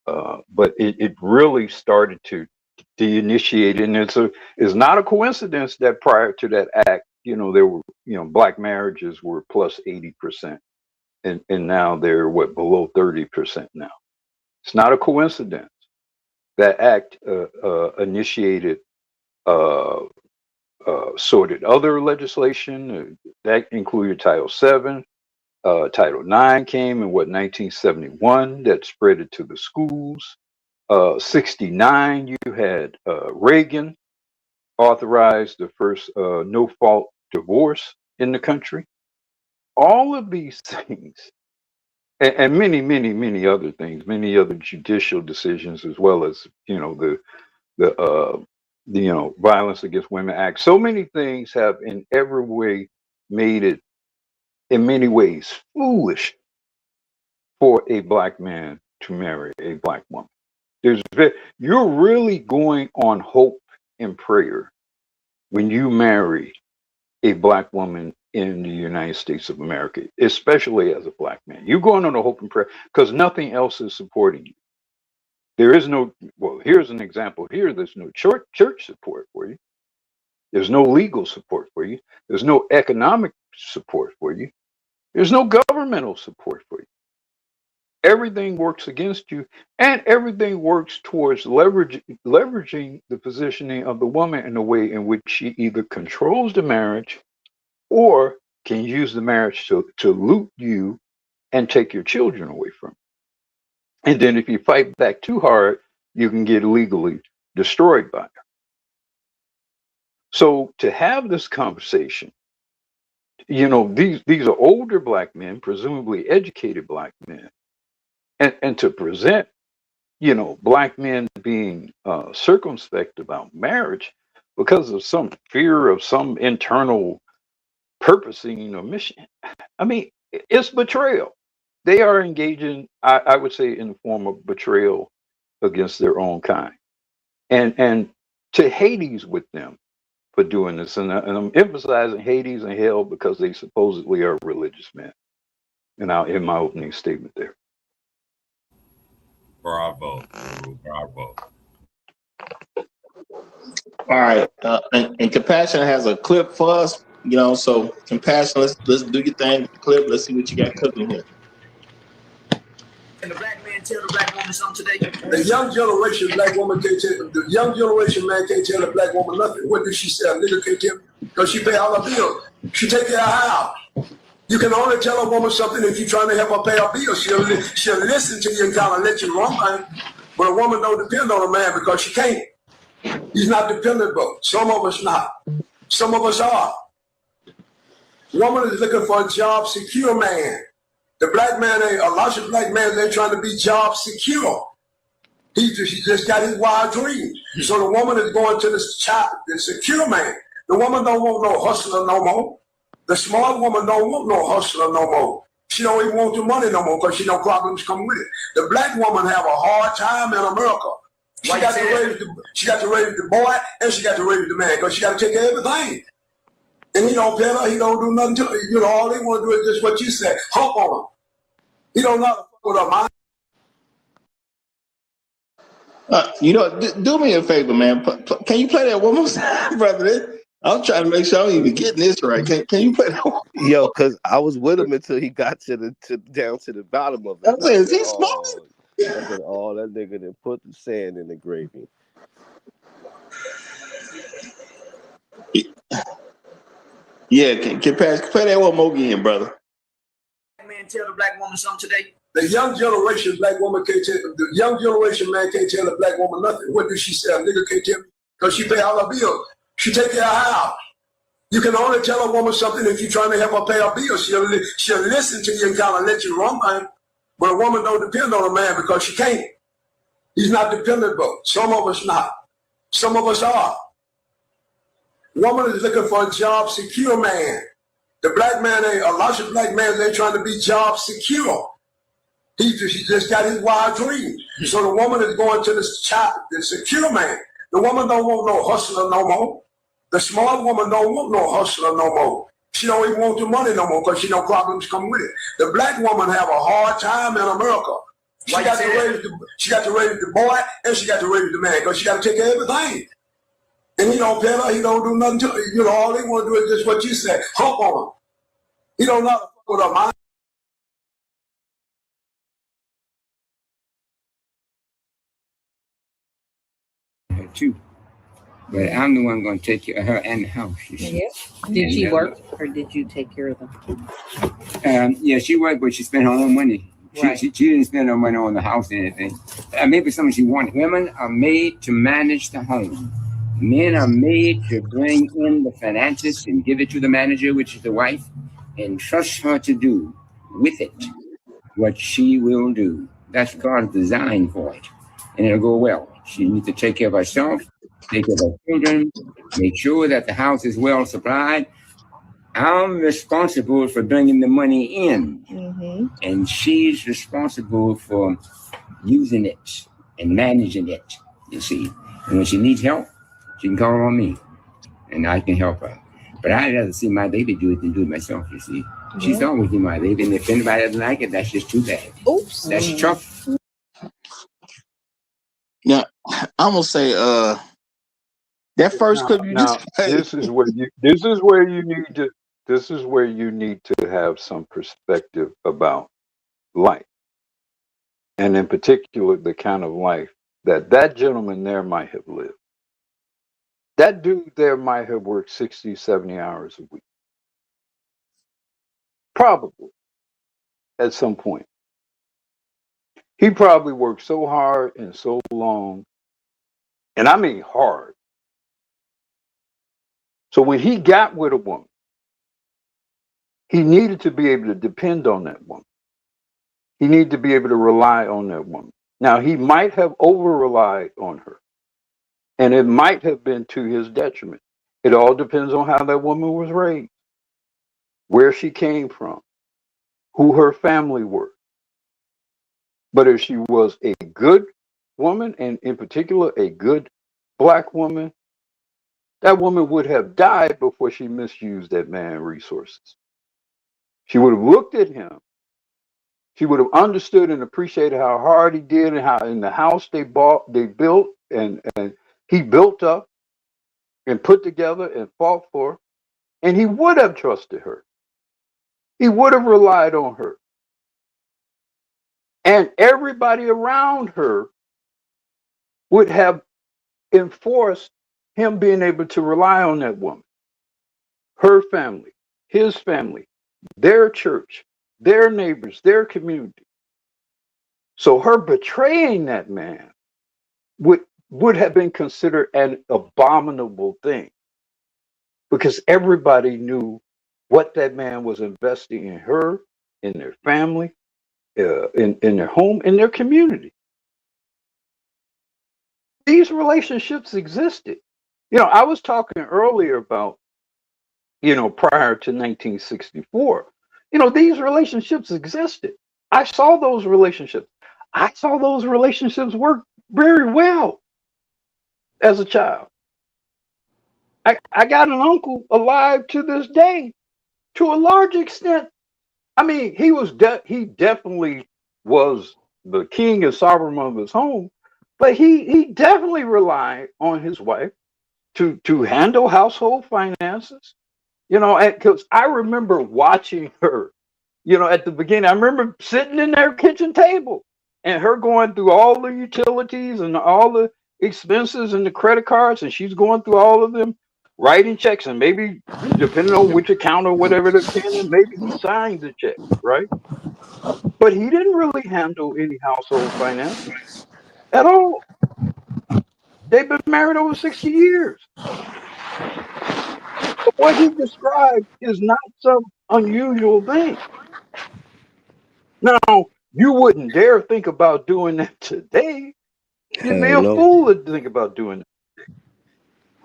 But it really started to de-initiate, and it's not a coincidence that prior to that act, there were, black marriages were plus 80%, and now they're below 30% now. It's not a coincidence. That act initiated sorted other legislation that included Title VII. Title IX came in 1971, that spread it to the schools. 69, you had Reagan authorized the first no-fault divorce in the country. All of these things, and many, many, many other things, many other judicial decisions, as well as the Violence Against Women Act. So many things have in every way made it, in many ways, foolish for a black man to marry a black woman. You're really going on hope and prayer when you marry a black woman in the United States of America, especially as a black man. You're going on a hope and prayer because nothing else is supporting you. There is no, well, here's an example here. There's no church support for you. There's no legal support for you. There's no economic support for you. There's no governmental support for you. Everything works against you, and everything works towards leveraging the positioning of the woman in a way in which she either controls the marriage or can use the marriage to loot you and take your children away from you. And then if you fight back too hard, you can get legally destroyed by her. So to have this conversation, these are older black men, presumably educated black men, and to present, black men being circumspect about marriage because of some fear of some internal purposing or mission. I mean, it's betrayal. They are engaging, I would say, in the form of betrayal against their own kind, and to Hades with them for doing this. And I'm emphasizing Hades and hell because they supposedly are religious men. And in my opening statement there. Bravo. Bravo. All right. And Compassion has a clip for us, so Compassion, let's do your thing with the clip. Let's see what you got cooking here. Can the black man tell the black woman something today? The young generation black woman can't tell, the young generation man can't tell the black woman nothing. What does she say? A nigga can't tell, because she pay all her bills. She take care of her house. You can only tell a woman something if you're trying to help her pay her bills. She'll listen to you and kind of let you run, man. But a woman don't depend on a man because she can't. He's not dependable. Some of us not. Some of us are. Woman is looking for a job secure man. The black man a lot of black men ain't trying to be job secure. He just got his wild dreams. So the woman is going to the secure man. The woman don't want no hustler no more. The smart woman don't want no hustler no more. She don't even want the money no more because she know problems come with it. The black woman have a hard time in America. She got to raise the boy and she got to raise the man because she got to take care of everything. And he don't pay her, he don't do nothing to her. All they want to do is just what you said, hump on her. He don't know how to fuck with her mind. Do me a favor, man. Can you play that one more time, brother? I'm trying to make sure I'm even getting this right. Can you play that one? Yo, because I was with him until he got down to the bottom of it. I said, is he smoking? I said, oh, that nigga done put the sand in the gravy. Yeah, can play that one more again, brother. Man, tell the black woman something today. The young generation black woman can't tell, the young generation man can't tell the black woman nothing. What does she say? A nigga can't tell me because she pay all her bills. She take care of her house. You can only tell a woman something if you're trying to help her pay her bills. She'll listen to you and kind of let you run, man. But a woman don't depend on a man because she can't. He's not dependable. Some of us not. Some of us are. Woman is looking for a job secure man. The black man a lot of black men ain't trying to be job secure. He just got his wild dreams. So the woman is going to the secure man. The woman don't want no hustler no more. The smart woman don't want no hustler no more. She don't even want the money no more because she know problems come with it. The black woman have a hard time in America. She got to raise the boy and she got to raise the man because she got to take care of everything. And he don't pay her, he don't do nothing to her. You know, all he want to do is just what you said, hump on her. He don't know how to fuck with her mind. Her too. But I'm the one going to take care of her and the house. Yeah. Did she work or did you take care of them? Yeah, she worked, but she spent her own money. She didn't spend her money on the house or anything. Maybe something she wanted. Women are made to manage the home. Men are made to bring in the finances and give it to the manager, which is the wife, and trust her to do with it what she will do. That's God's design for it. And it'll go well. She needs to take care of herself, take care of her children, make sure that the house is well supplied. I'm responsible for bringing the money in, and she's responsible for using it and managing it, you see. And when she needs help, she can call on me, and I can help her. But I'd rather see my baby do it than do it myself, you see. She's always been my baby, and if anybody doesn't like it, that's just too bad. Oops. That's tough. Now, I'm gonna say, that first clip you just played. This is where you need to have some perspective about life, and in particular the kind of life that gentleman there might have lived. That dude there might have worked 60, 70 hours a week, probably at some point. He probably worked so hard and so long, and I mean hard. So when he got with a woman, he needed to be able to depend on that woman. He needed to be able to rely on that woman. Now, he might have over-relied on her, and it might have been to his detriment. It all depends on how that woman was raised, where she came from, who her family were. But if she was a good woman, and in particular a good black woman, that woman would have died before she misused that man's resources. She would have looked at him. She would have understood and appreciated how hard he did and how in the house they built, and he built up and put together and fought for. And he would have trusted her. He would have relied on her. And everybody around her would have enforced him being able to rely on that woman. Her family, his family, their church, their neighbors, their community. So her betraying that man would have been considered an abominable thing, because everybody knew what that man was investing in her, in their family, in their home, in their community. These relationships existed. You know, I was talking earlier about, prior to 1964, these relationships existed. I saw those relationships. I saw those relationships work very well as a child. I got an uncle alive to this day, to a large extent. I mean, he definitely was the king and sovereign of his home, but he definitely relied on his wife to handle household finances. Because I remember watching her, at the beginning. I remember sitting in their kitchen table and her going through all the utilities and all the expenses and the credit cards, and she's going through all of them, writing checks, and maybe depending on which account or whatever they're paying, maybe he signed the check, right? But he didn't really handle any household finances at all. They've been married over 60 years. But what he described is not some unusual thing. Now, you wouldn't dare think about doing that today. You'd be a fool to think about doing that.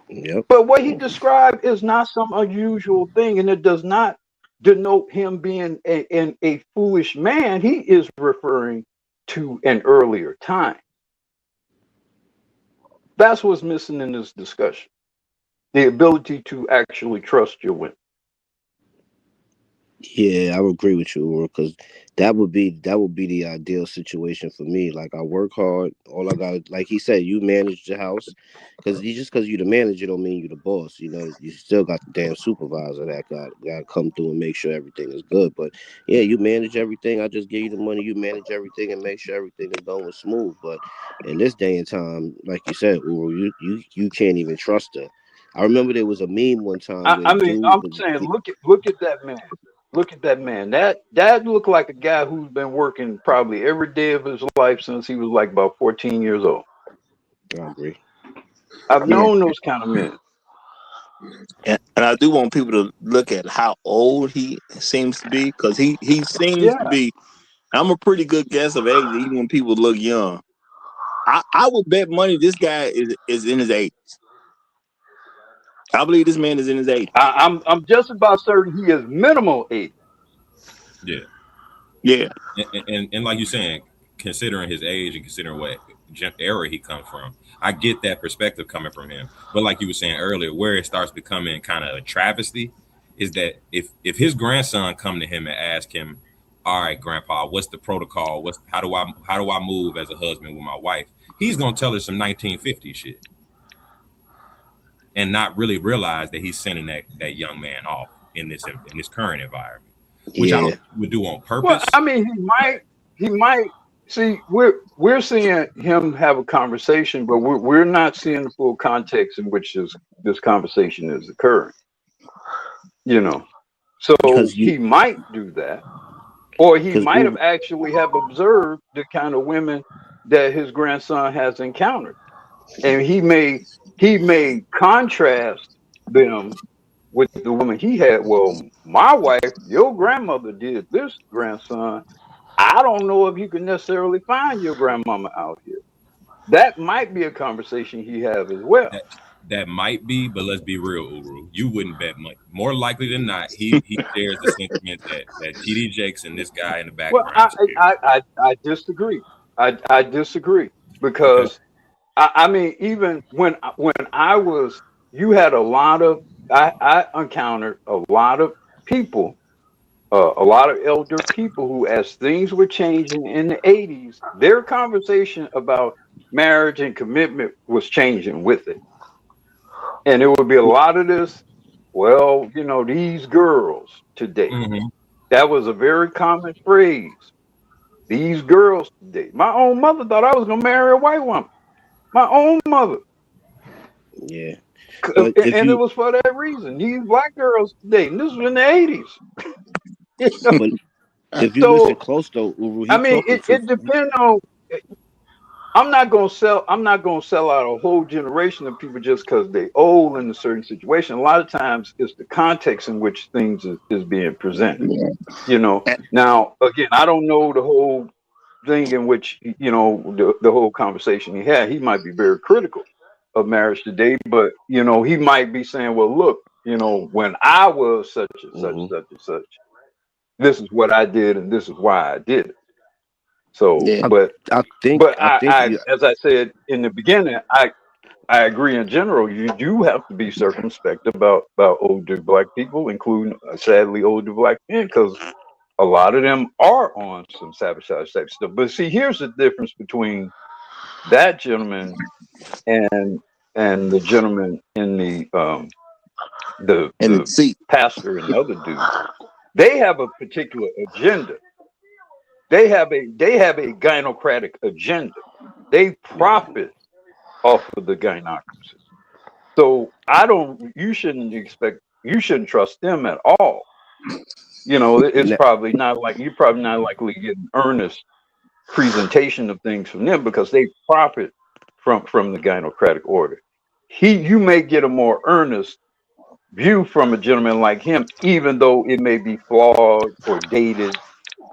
Yep. But what he described is not some unusual thing, and it does not denote him being a foolish man. He is referring to an earlier time. That's what's missing in this discussion. the ability to actually trust your women. Yeah, I would agree with you, because that would be the ideal situation for me. Like, I work hard. All I got, like he said, you manage the house, because because you the manager don't mean you the boss. You know, you still got the damn supervisor that got to come through and make sure everything is good. But yeah, you manage everything. I just give you the money. You manage everything and make sure everything is going smooth. But in this day and time, like you said, Uru, you can't even trust her. I remember there was a meme one time where I the mean, dude I'm was. saying, look at that man. Look at that man. That looked like a guy who's been working probably every day of his life since he was like about 14 years old. I agree. I've Yeah. known those kind of men. And I do want people to look at how old he seems to be, because he seems to Yeah. be. I'm a pretty good guess of age, even when people look young. I would bet money this guy is in his 80s. I believe this man is in his 80s. I'm just about certain he is minimal 80. Yeah. Yeah. And like you're saying, considering his age and considering what era he comes from, I get that perspective coming from him. But like you were saying earlier, where it starts becoming kind of a travesty is that if his grandson come to him and ask him, all right, Grandpa, what's the protocol? How do I move as a husband with my wife? He's gonna tell her some 1950 shit and not really realize that he's sending that young man off in this current environment, which I Yeah. don't would do on Well, purpose. I mean, he might see. We're seeing him have a conversation, but we're not seeing the full context in which this conversation is occurring. You know, so he might do that, or he might have actually have observed the kind of women that his grandson has encountered, and he may contrast them with the woman he had. Well, my wife, your grandmother did this, grandson. I don't know if you can necessarily find your grandmama out here. That might be a conversation he have as well. That might be, but let's be real, Uru. You wouldn't bet much. More likely than not, he shares the sentiment that TD Jakes and this guy in the Well, background. I disagree. I disagree because I mean, even when I was, you had a lot of, I encountered a lot of people, a lot of elder people who, as things were changing in the 80s, their conversation about marriage and commitment was changing with it. And there would be a lot of this, well, you know, these girls today. That was a very common phrase. These girls today. My own mother thought I was going to marry a white woman. My own mother. Yeah. And it was for that reason. These black girls today. And this was in the 80s. You know? But if you listen close though, Uru, I mean, it depends on. I'm not gonna sell out a whole generation of people just because they old in a certain situation. A lot of times it's the context in which things is being presented. You know. Now, again, I don't know the whole thing in which, you know, the whole conversation he had. He might be very critical of marriage today, but you know, he might be saying, well, look, you know, when I was such and such, such and such, this is what I did and this is why I did it. So, yeah, but I think as I said in the beginning, I agree in general. You do have to be circumspect about older black people, including sadly older black men, because a lot of them are on some sabotage type stuff. But see, here's the difference between that gentleman and the gentleman in the pastor and the other dude. They have a particular agenda. They have a gynocratic agenda. They profit off of the gynocracy. So you shouldn't trust them at all. You know, it's probably not like, you're probably not likely to get an earnest presentation of things from them because they profit from the gynocratic order. You may get a more earnest view from a gentleman like him, even though it may be flawed or dated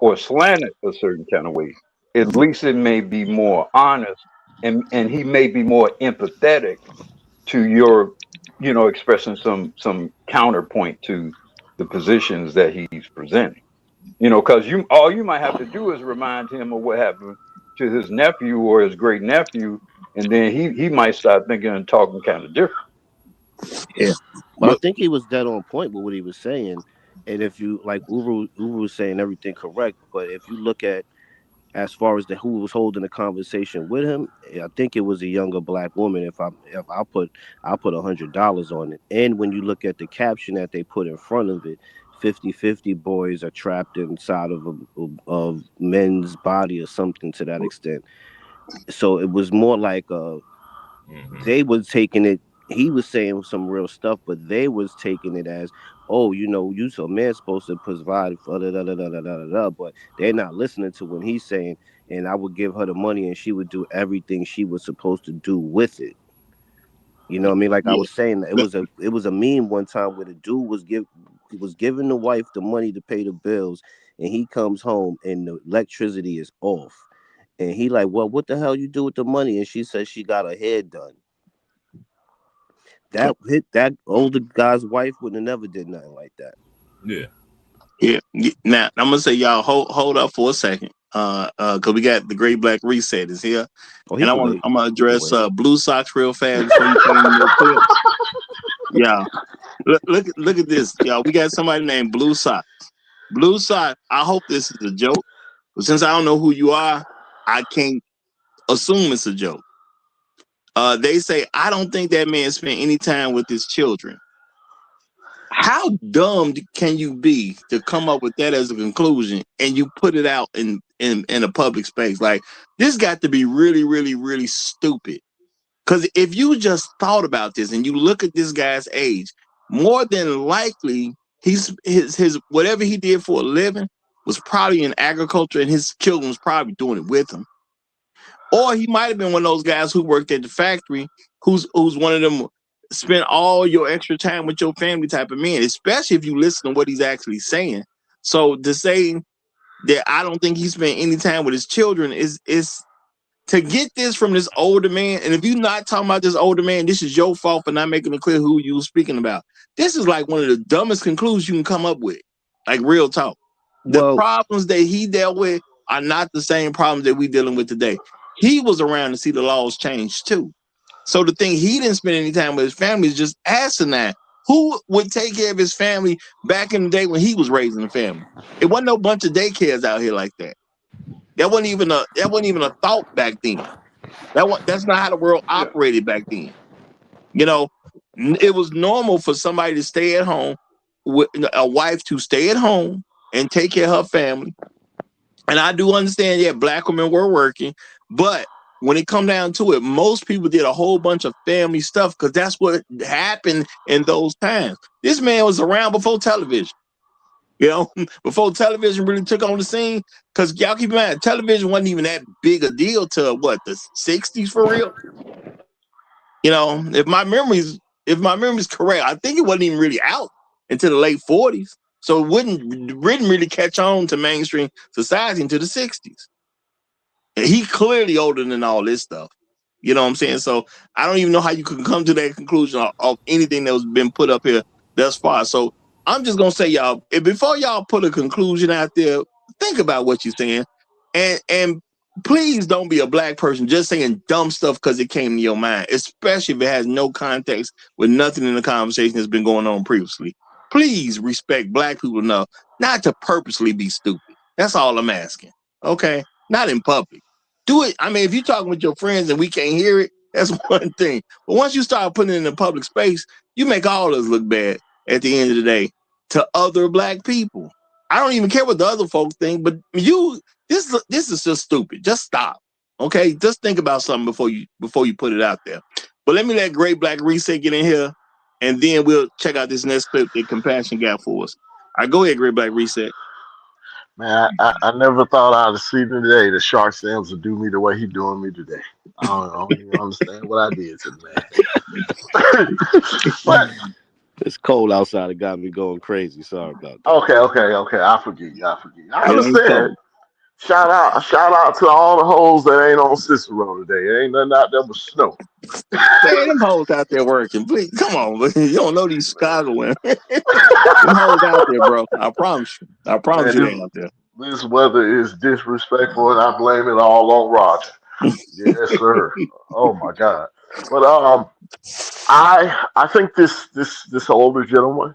or slanted a certain kind of way. At least it may be more honest, and he may be more empathetic to your, you know, expressing some counterpoint to the positions that he's presenting. You know, because all you might have to do is remind him of what happened to his nephew or his great nephew, and then he might start thinking and talking kind of different. Yeah. But I think he was dead on point with what he was saying. And if you like Uru was saying everything correct, but if you look at as far as who was holding the conversation with him, I think it was a younger black woman. If I'll put $100 on it. And when you look at the caption that they put in front of it, 50-50 boys are trapped inside of men's body or something to that extent. So it was more like they was taking it. He was saying some real stuff, but they was taking it as, oh, you so man's supposed to provide for da da da da da da da. But they're not listening to when he's saying, and I would give her the money, and she would do everything she was supposed to do with it. You know what I mean? Like I was saying, it was a meme one time where the dude was giving the wife the money to pay the bills, and he comes home and the electricity is off, and he like, well, what the hell you do with the money? And she says she got her hair done. That older guy's wife would have never did nothing like that. Yeah. Now I'm gonna say, y'all hold up for a second. Cause we got the Great Black Reset is here. And I'm gonna address Blue Sox real fast before you turn into a clip. Yeah. Look at this, y'all. We got somebody named Blue Sox. Blue Sox, I hope this is a joke. But since I don't know who you are, I can't assume it's a joke. They say, I don't think that man spent any time with his children. How dumb can you be to come up with that as a conclusion and you put it out in a public space? Like, this got to be really, really, really stupid. Because if you just thought about this and you look at this guy's age, more than likely, his whatever he did for a living was probably in agriculture, and his children was probably doing it with him. Or he might have been one of those guys who worked at the factory, who's one of them spend all your extra time with your family type of men, especially if you listen to what he's actually saying. So to say that I don't think he spent any time with his children is to get this from this older man. And if you're not talking about this older man, this is your fault for not making it clear who you were speaking about. This is like one of the dumbest conclusions you can come up with. Like, real talk. The problems that he dealt with are not the same problems that we're dealing with today. He was around to see the laws change too. So the thing he didn't spend any time with his family is just asinine. Who would take care of his family back in the day when he was raising a family? It wasn't no bunch of daycares out here like that. That wasn't even a thought back then. That's not how the world operated back then. It was normal for somebody to stay at home, with a wife to stay at home and take care of her family. And I do understand, black women were working, but when it come down to it, most people did a whole bunch of family stuff because that's what happened in those times. This man was around before television. Before television really took on the scene, because y'all keep in mind, television wasn't even that big a deal to the 60s for real. If my memory's correct, I think it wasn't even really out until the late 40s. So it didn't really catch on to mainstream society until the 60s. And he clearly older than all this stuff. You know what I'm saying? So I don't even know how you could come to that conclusion of anything that was been put up here thus far. So I'm just gonna say, y'all, before y'all put a conclusion out there, think about what you're saying, and please don't be a black person just saying dumb stuff because it came to your mind, especially if it has no context with nothing in the conversation that's been going on previously. Please respect black people enough not to purposely be stupid. That's all I'm asking. Okay, not in public. Do it. I mean, if you're talking with your friends and we can't hear it, that's one thing. But once you start putting it in the public space, you make all of us look bad at the end of the day to other black people. I don't even care what the other folks think, but this is just stupid. Just stop. Okay? Just think about something before you put it out there. But let me let Great Black Reset get in here, and then we'll check out this next clip that Compassion got for us. All right, go ahead, Great Black Reset. Man, I never thought I'd see today the Shark Sales would do me the way he doing me today. I don't even understand what I did to the man. But it's cold outside. It got me going crazy. Sorry about that. Okay. I forgive you. I understand. Shout out to all the hoes that ain't on Cicero today. It ain't nothing out there but snow. Hey, them hoes out there working. Please, come on. You don't know these Chicago women. Them hoes out there, bro. I promise you. They out there. This weather is disrespectful, and I blame it all on Roger. Yes, sir. Oh my God. But I think this older gentleman,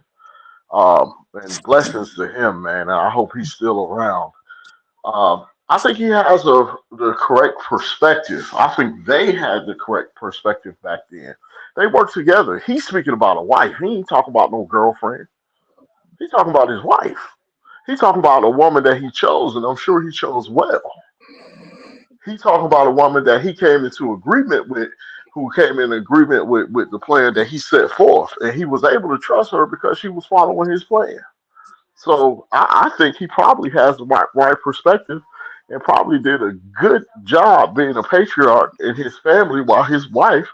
and blessings to him, man. And I hope he's still around. I think he has the correct perspective. I think they had the correct perspective back then. They worked together. He's speaking about a wife. He ain't talking about no girlfriend. He's talking about his wife. He's talking about a woman that he chose, and I'm sure he chose well. He's talking about a woman that he came into agreement with, who came in agreement with the plan that he set forth, and he was able to trust her because she was following his plan. So I think he probably has the right perspective and probably did a good job being a patriarch in his family while his wife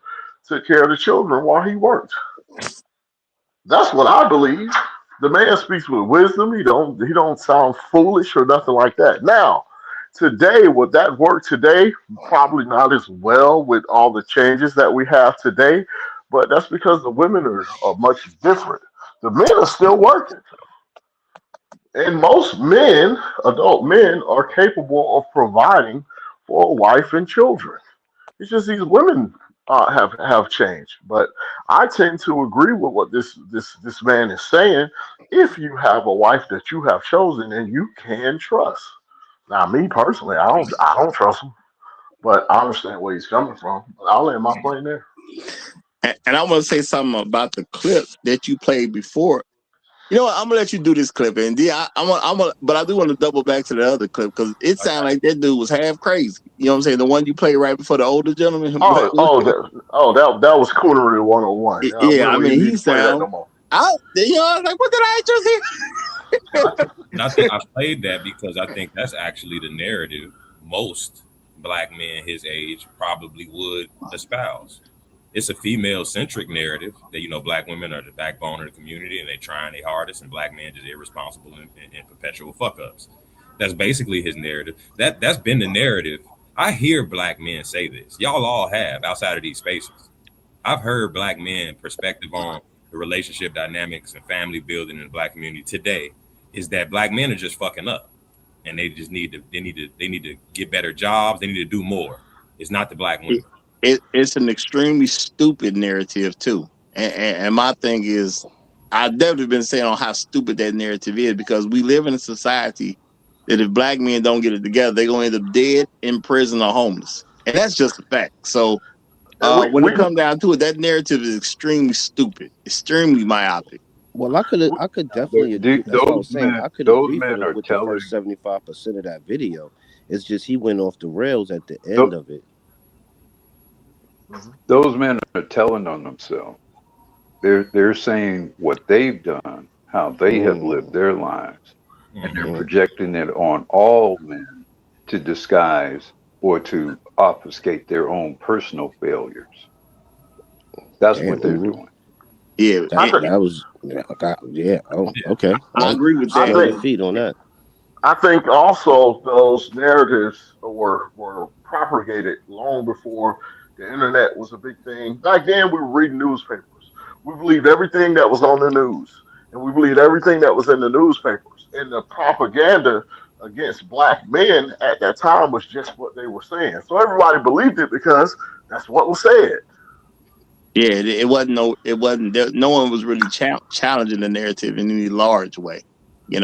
took care of the children while he worked. That's what I believe. The man speaks with wisdom. He don't sound foolish or nothing like that. Now, today, would that work today? Probably not as well with all the changes that we have today. But that's because the women are much different. The men are still working. And most men, adult men, are capable of providing for a wife and children. It's just these women have changed. But I tend to agree with what this man is saying. If you have a wife that you have chosen and you can trust. Now, me personally, I don't trust him, but I understand where he's coming from. But I'll land my plane there. And I want to say something about the clip that you played before. You know what? I'm gonna let you do this clip, and then but I do want to double back to the other clip because it sounded like that dude was half crazy. You know what I'm saying? The one you played right before the older gentleman. That was Coonery 101. Yeah, I mean, he sound. No more. I was like, what did I just hear? And I think I played that because I think that's actually the narrative most black men his age probably would espouse. It's a female-centric narrative that, black women are the backbone of the community and they're trying their hardest and black men just irresponsible and perpetual fuck-ups. That's basically his narrative. That's been the narrative. I hear black men say this. Y'all all have outside of these spaces. I've heard black men perspective on the relationship dynamics and family building in the black community today is that black men are just fucking up and they just need to get better jobs. They need to do more. It's not the black women. It's an extremely stupid narrative too, and my thing is, I've definitely been saying on how stupid that narrative is because we live in a society that if black men don't get it together, they're gonna end up dead, in prison, or homeless, and that's just a fact. So when it comes down to it, that narrative is extremely stupid, extremely myopic. Well, I could definitely agree. That's what I was saying. I could agree with the first 75% of that video. It's just he went off the rails at the end of it. Those men are telling on themselves. They're saying what they've done, how they have lived their lives, and they're projecting it on all men to disguise or to obfuscate their own personal failures. That's what they're doing. Yeah, that was okay. I agree with that. Feet on that. I think also those narratives were propagated long before the internet was a big thing. Back then, we were reading newspapers. We believed everything that was on the news, and we believed everything that was in the newspapers. And the propaganda against black men at that time was just what they were saying. So everybody believed it because that's what was said. Yeah, it wasn't. No one was really challenging the narrative in any large way. You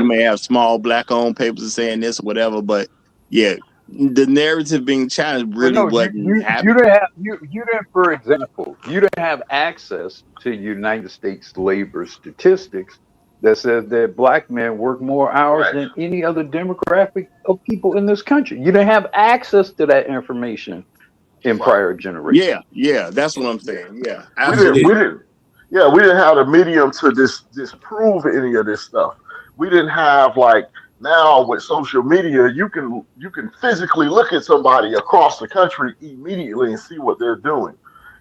may have small black-owned papers saying this or whatever, but yeah. The narrative being challenged really wasn't happening. You didn't, for example, you didn't have access to United States labor statistics that says that black men work more hours than any other demographic of people in this country. You didn't have access to that information in prior generations. Yeah, that's what I'm saying. Yeah, absolutely. We didn't have a medium to disprove any of this stuff. We didn't have now with social media, you can physically look at somebody across the country immediately and see what they're doing.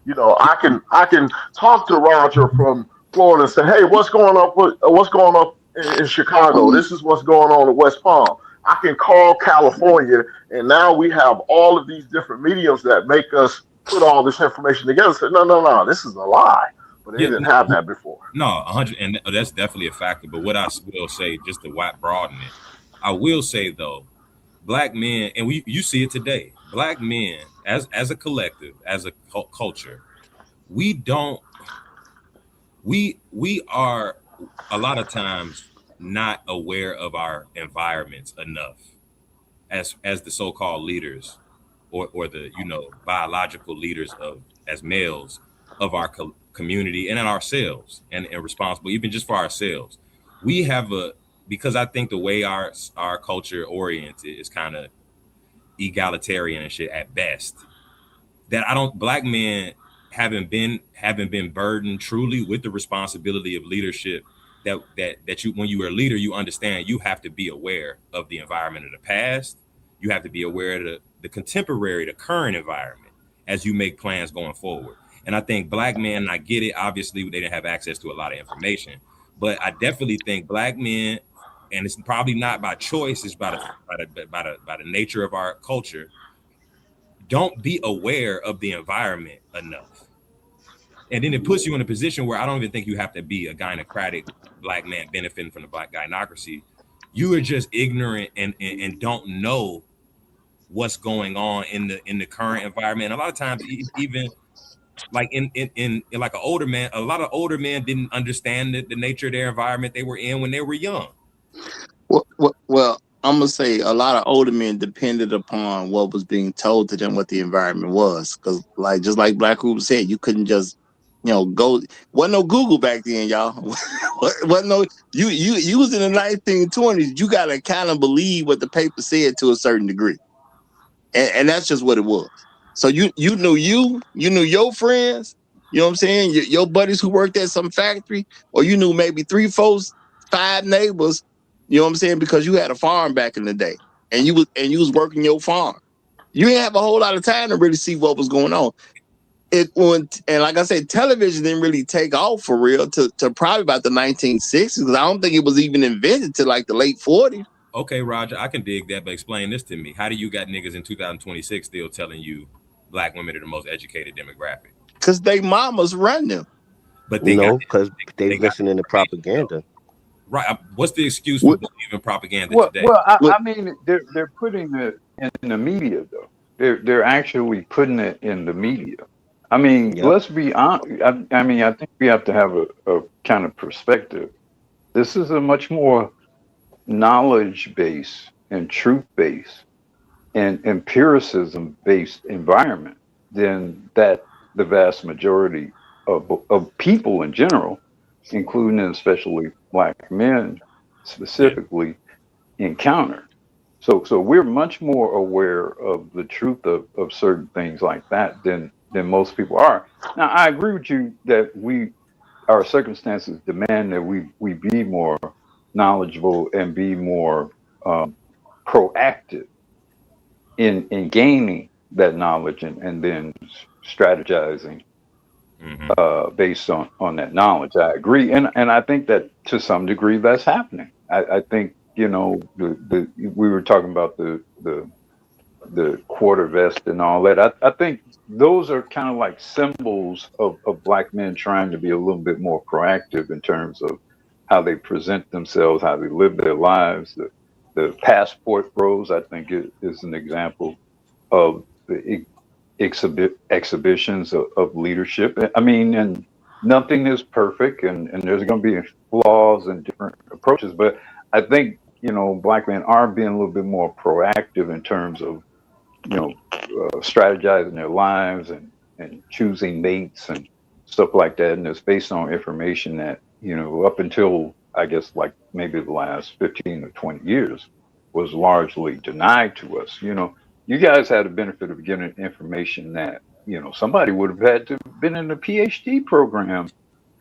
I can talk to Roger from Florida and say, hey, what's going on in Chicago? This is what's going on in West Palm. I can call California, and now we have all of these different mediums that make us put all this information together and say, no, this is a lie. But they didn't have that before. No, 100, and that's definitely a factor. But what I will say, just to broaden it, I will say though, black men, and you see it today, black men as a collective, as a culture, we don't we are a lot of times not aware of our environments enough as the so-called leaders or the biological leaders of as males of our community and in ourselves and responsible even just for ourselves. We have because I think the way our culture oriented is kind of egalitarian and shit at best, that black men haven't been burdened truly with the responsibility of leadership, that you, when you are a leader, you understand you have to be aware of the environment of the past. You have to be aware of the contemporary, the current environment as you make plans going forward. And I think black men, I get it, obviously they didn't have access to a lot of information, but I definitely think black men, and it's probably not by choice, it's by the nature of our culture, don't be aware of the environment enough. And then it puts you in a position where I don't even think you have to be a gynocratic black man benefiting from the black gynocracy. You are just ignorant and don't know what's going on in the current environment. And a lot of times, even like in like an older man, a lot of older men didn't understand the nature of their environment they were in when they were young. Well, I'm gonna say a lot of older men depended upon what was being told to them, what the environment was, because just like Black Hoover said, you couldn't just go. Wasn't no Google back then, y'all. Wasn't no you was in the 1920s. You gotta kind of believe what the paper said to a certain degree, and that's just what it was. So you knew your friends. You know what I'm saying? Your buddies who worked at some factory, or you knew maybe 3, 4, 5 neighbors. You know what I'm saying? Because you had a farm back in the day, and you was working your farm. You didn't have a whole lot of time to really see what was going on. And like I said, television didn't really take off for real to probably about the 1960s, because I don't think it was even invented till like the late 40s. Okay, Roger, I can dig that, but explain this to me. How do you got niggas in 2026 still telling you black women are the most educated demographic? Because they mamas run them. But because they listening to propaganda. Right. What's the excuse for believing propaganda today? Well, I mean, they're putting it in the media, though. They're actually putting it in the media. I mean, let's be honest. I mean, I think we have to have a kind of perspective. This is a much more knowledge-based and truth-based and empiricism-based environment than that the vast majority of people in general, including and especially black men specifically, encounter. So we're much more aware of the truth of certain things like that than most people are. Now, I agree with you that our circumstances demand that we be more knowledgeable and be more proactive in gaining that knowledge and then strategizing based on that knowledge. I agree, and I think that to some degree that's happening. I think we were talking about the quarter vest and all that. I think those are kind of like symbols of black men trying to be a little bit more proactive in terms of how they present themselves, how they live their lives. The passport bros, I think, is an example of the exhibitions of leadership. I mean, and nothing is perfect, and there's going to be flaws and different approaches. But I think black men are being a little bit more proactive in terms of strategizing their lives and choosing mates and stuff like that. And it's based on information that up until I guess like maybe the last 15 or 20 years was largely denied to us. You guys had the benefit of getting information that somebody would have had to have been in a PhD program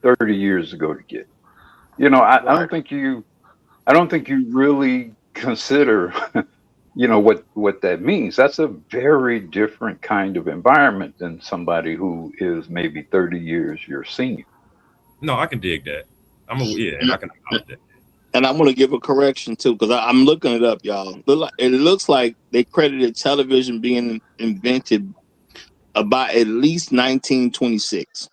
30 years ago to get. I don't think you really consider what that means. That's a very different kind of environment than somebody who is maybe 30 years your senior. No, I can dig that. And I can acknowledge that. And I'm going to give a correction too, because I'm looking it up, y'all. It looks like they credited television being invented about at least 1926.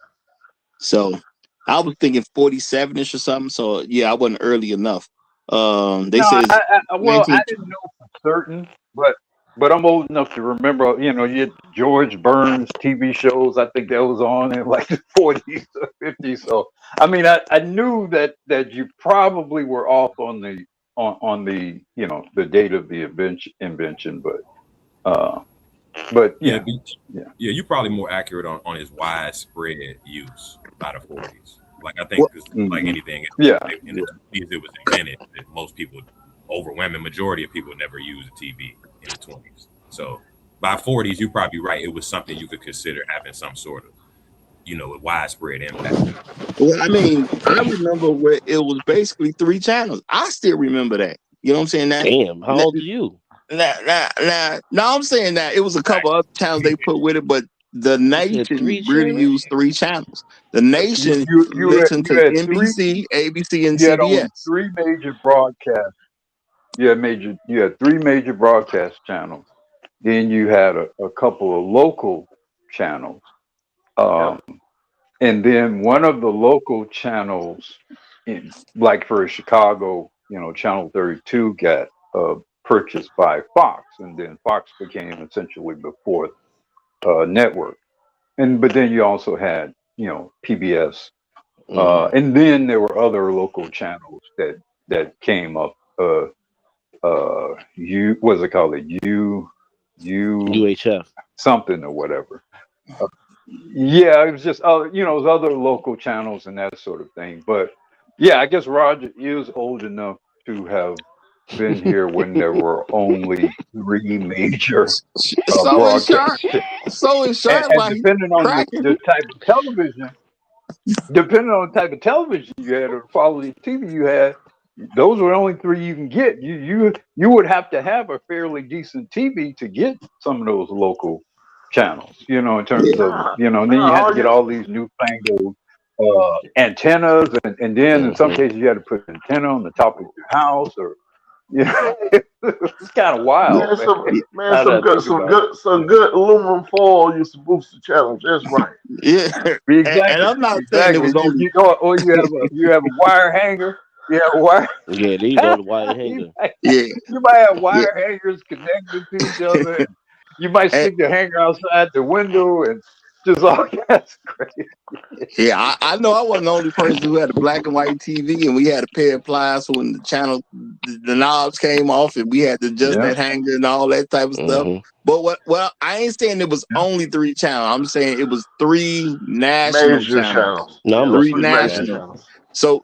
So I was thinking 47ish or something. So yeah, I wasn't early enough. They said I didn't know for certain, but but I'm old enough to remember, you had George Burns TV shows. I think that was on in like the 40s or 50s. So, I mean, I knew that you probably were off on the the date of the invention, but Yeah, yeah. you're probably more accurate on his widespread use by the 40s. Like I think, Well, 'cause like anything Yeah. in the 20s, it was invented. That most people, overwhelming majority of people, never used a TV in the 20s. So by 40s, you're probably right. It was something you could consider having some sort of, a widespread impact. Well, I mean, I remember where it was basically three channels. I still remember that. You know what I'm saying? Damn, how old are you? Now, I'm saying that it was a couple other channels they put with it, but the You said nation 3 really channels? used three channels. The nation You listened to had three. NBC, ABC, and You had only CBS. three major broadcasts. You had three major broadcast channels. Then you had a couple of local channels. And then one of the local channels, like for Chicago, Channel 32 got purchased by Fox, and then Fox became essentially the fourth network. But then you also had, PBS, and then there were other local channels that came up. What's it called? UHF. Something or whatever. Yeah, it was just it was other local channels and that sort of thing. But yeah, I guess Roger is old enough to have been here when there were only three major So is Sharp. broadcasts. So is Sharp. And Why he depending on cracking? the type of television, you had or the quality of TV you had, those were the only three you can get. You would have to have a fairly decent TV to get some of those local channels, in terms of, and then you had to get all these newfangled antennas, and then in some cases you had to put an antenna on the top of your house, or it's kind of wild. Some good aluminum foil used to boost the challenge. That's right. Yeah, exactly. And I'm not saying it was only. Or you have a wire hanger. You have a wire. Yeah, these are the wire hanger. You might have wire hangers connected to each other. And you might stick the hanger outside the window and just all kinds of crazy. Yeah, I know I wasn't the only person who had a black and white TV, and we had a pair of pliers. So when the knobs came off, and we had to adjust that hanger and all that type of stuff. But I ain't saying it was only three channels. I'm saying it was three national major channels. Three national. So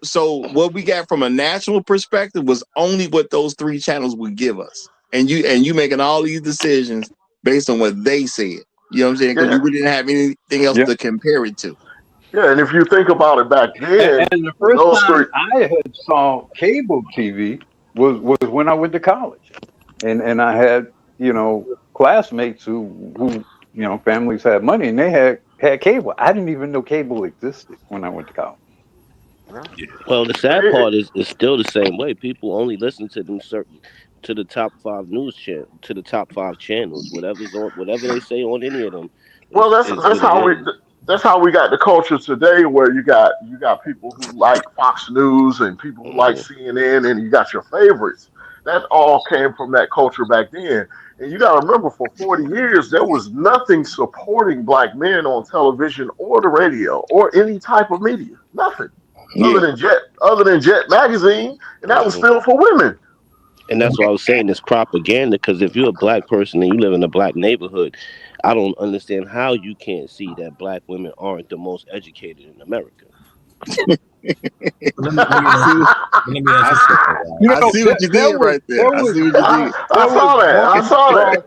what we got from a national perspective was only what those three channels would give us, and you making all these decisions based on what they said. You know what I'm saying? Because you really didn't have anything else to compare it to. Yeah, and if you think about it back then, and the first time I had saw cable TV was when I went to college, and I had classmates who families had money and they had cable. I didn't even know cable existed when I went to college. Well, the sad part is still the same way. People only listen to them to the top 5 news channel, to the top 5 channels, whatever they say on any of them. Well, that's how we got the culture today, where you got people who like Fox News and people who like CNN, and you got your favorites. That all came from that culture back then. And you got to remember, for 40 years, there was nothing supporting black men on television or the radio or any type of media. Nothing. Other than Jet magazine, and that was still for women. And that's what I was saying. It's propaganda, because if you're a black person and you live in a black neighborhood, I don't understand how you can't see that black women aren't the most educated in America. I see what you did right there. I see what you did. I saw that.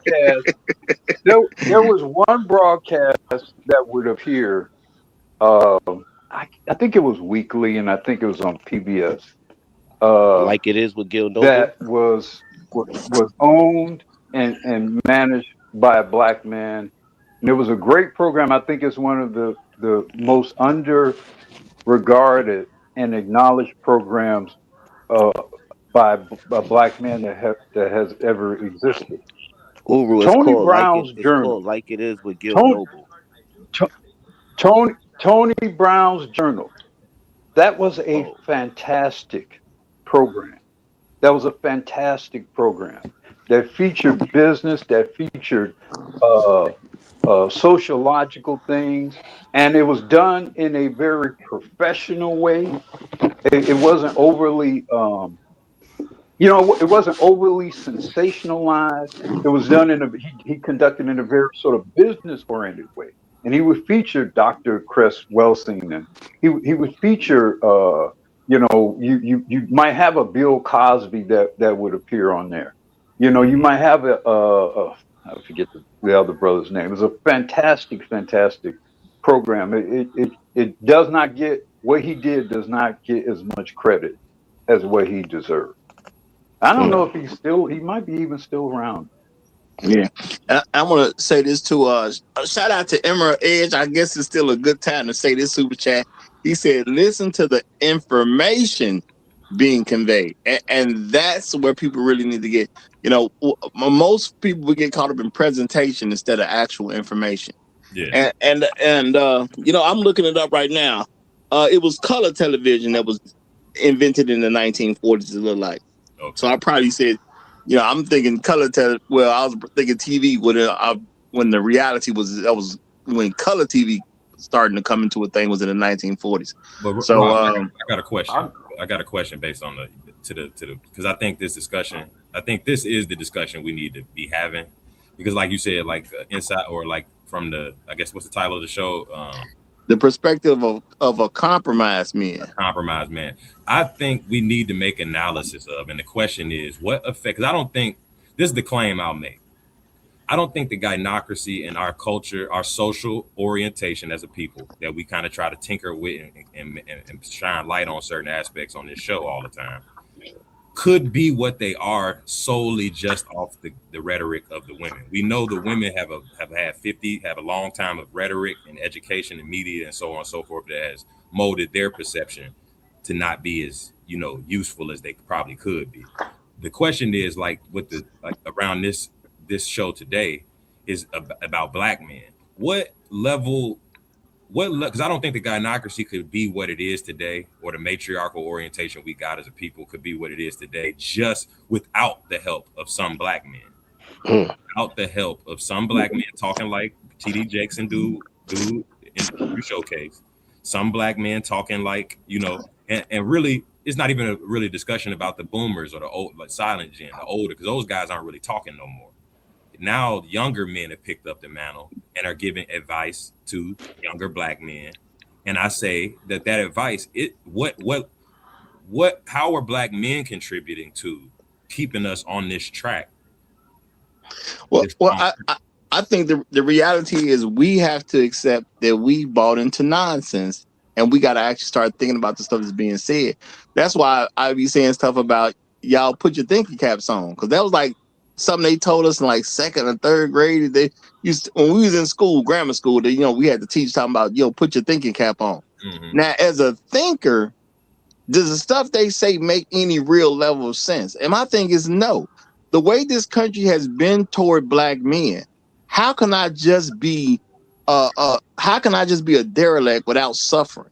There was one broadcast that would appear. I think it was weekly, and I think it was on PBS. Like it is with Gil Noble. That was owned and managed by a black man. And it was a great program. I think it's one of the most under-regarded and acknowledged programs by a black man that has ever existed. Uru, Tony Brown's Journal. Like it is with Gil Noble. Tony Brown's Journal. That was a fantastic program. that featured business, that featured sociological things, and it was done in a very professional way. It wasn't overly, it wasn't overly sensationalized. It was done he conducted in a very sort of business oriented way. And he would feature Dr. Cress Welsing, and he would feature, you might have a Bill Cosby that would appear on there. You might have I forget the other brother's name. It's a fantastic program. It does not get, what he did does not get as much credit as what he deserved. I don't know if he might be even still around. Yeah. I want to say this to shout out to Emerald Edge. I guess it's still a good time to say this super chat. He said, listen to the information being conveyed. And that's where people really need to get, most people would get caught up in presentation instead of actual information. Yeah. And I'm looking it up right now. It was color television that was invented in the 1940s, it looked like. Okay. So I probably said, I'm thinking color television. Well, I was thinking TV when the reality was when color TV starting to come into a thing was in the 1940s. But so I got a question. I got a question based on because I think this is the discussion we need to be having, because like you said, like inside or like from I guess what's the title of the show? The perspective of a compromised man. Compromised man. I think we need to make analysis of, and the question is, what effect? Because I don't think this is the claim I'll make. I don't think the gynocracy in our culture, our social orientation as a people, that we kind of try to tinker with and shine light on certain aspects on this show all the time, could be what they are solely just off the rhetoric of the women. We know the women have a long time of rhetoric and education and media and so on and so forth that has molded their perception to not be as useful as they probably could be. The question is around this show today is about black men. What level? Because I don't think the gynocracy could be what it is today, or the matriarchal orientation we got as a people could be what it is today, just without the help of some black men. Without the help of some black men talking like T.D. Jackson do in the showcase. Some black men talking like, and really, it's not even a really discussion about the boomers or the old, like silent gen, the older, because those guys aren't really talking no more. Now younger men have picked up the mantle and are giving advice to younger black men. And I say that advice, how are black men contributing to keeping us on this track? Well, I think the reality is we have to accept that we bought into nonsense, and we got to actually start thinking about the stuff that's being said. That's why I be saying stuff about y'all put your thinking caps on, because that was like something they told us in like second or third grade. They when we was in school, grammar school, we had to teach talking about, put your thinking cap on. Mm-hmm. Now, as a thinker, does the stuff they say make any real level of sense? And my thing is no. The way this country has been toward black men, how can I just be a derelict without suffering?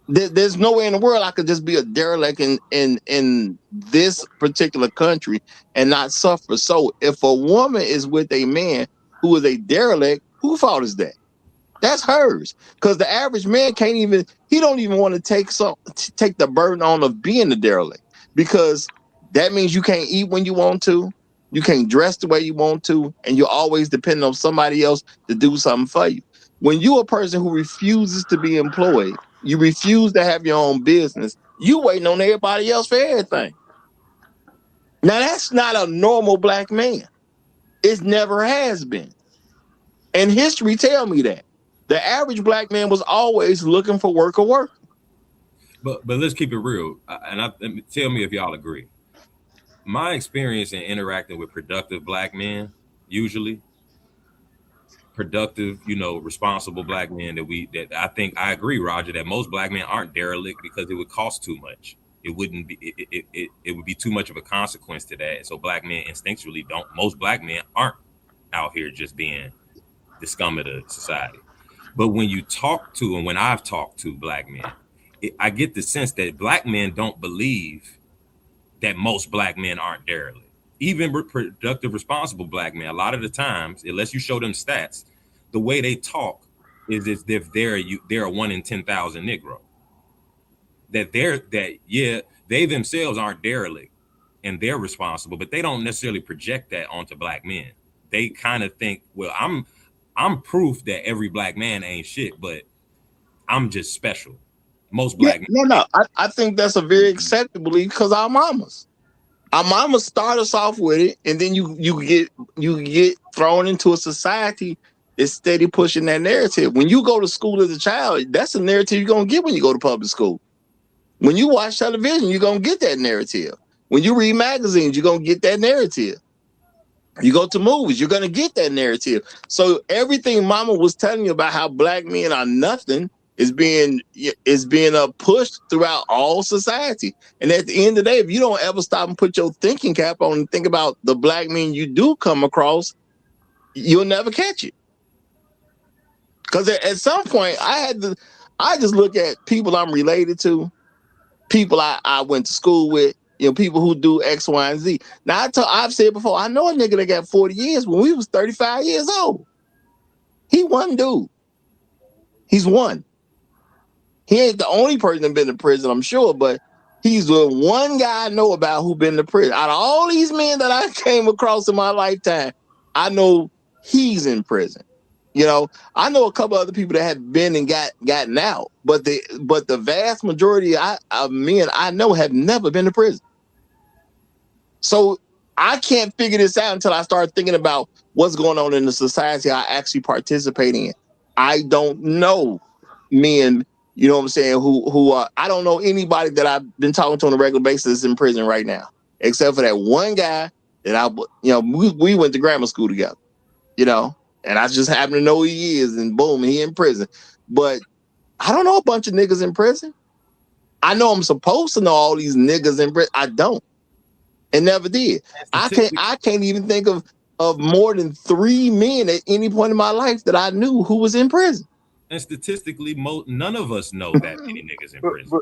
There's no way in the world I could just be a derelict in this particular country and not suffer. So if a woman is with a man who is a derelict, whose fault is that? That's hers. Because the average man don't even want to take the burden on of being a derelict, because that means you can't eat when you want to, you can't dress the way you want to, and you're always depending on somebody else to do something for you. When you're a person who refuses to be employed, you refuse to have your own business, you waiting on everybody else for everything. Now, that's not a normal black man. It never has been. And history tell me that. The average black man was always looking for work or work. But let's keep it real. Tell me if y'all agree. My experience in interacting with productive black men, usually productive, responsible black men that I think I agree, Roger, that most black men aren't derelict because it would cost too much. It wouldn't be, it would be too much of a consequence to that. So black men instinctually most black men aren't out here just being the scum of the society. But when you talk to, and when I've talked to black men, I get the sense that black men don't believe that most black men aren't derelict. even productive, responsible black men, a lot of the times, unless you show them stats, the way they talk is as if they're a 1 in 10,000 Negro. They themselves aren't derelict and they're responsible, but they don't necessarily project that onto black men. They kind of think, well, I'm proof that every black man ain't shit, but I'm just special. Most black men. No. I think that's a very acceptable because our mamas start us off with it, and then you get thrown into a society that's steady pushing that narrative. When you go to school as a child, that's the narrative you're gonna get when you go to public school. When you watch television, you're gonna get that narrative. When you read magazines, you're gonna get that narrative. You go to movies, you're gonna get that narrative. So everything mama was telling you about how black men are nothing is being pushed throughout all society. And at the end of the day, if you don't ever stop and put your thinking cap on and think about the black men you do come across, you'll never catch it. Because at some point, I just look at people I'm related to, people I went to school with, people who do X, Y, and Z. Now, I've said before, I know a nigga that got 40 years when we was 35 years old. He one dude. He's one. He ain't the only person that been to prison, I'm sure, but he's the one guy I know about who been to prison. Out of all these men that I came across in my lifetime, I know he's in prison. I know a couple other people that have been and gotten out, but the vast majority of men I know have never been to prison. So I can't figure this out until I start thinking about what's going on in the society I actually participate in. I don't know men, you know what I'm saying, who are, I don't know anybody that I've been talking to on a regular basis in prison right now, except for that one guy that we went to grammar school together, and I just happen to know who he is, and boom, he in prison. But I don't know a bunch of niggas in prison. I know I'm supposed to know all these niggas in prison. I don't. And never did. I can't even think of more than 3 men at any point in my life that I knew who was in prison. And statistically, none of us know that many niggas in prison.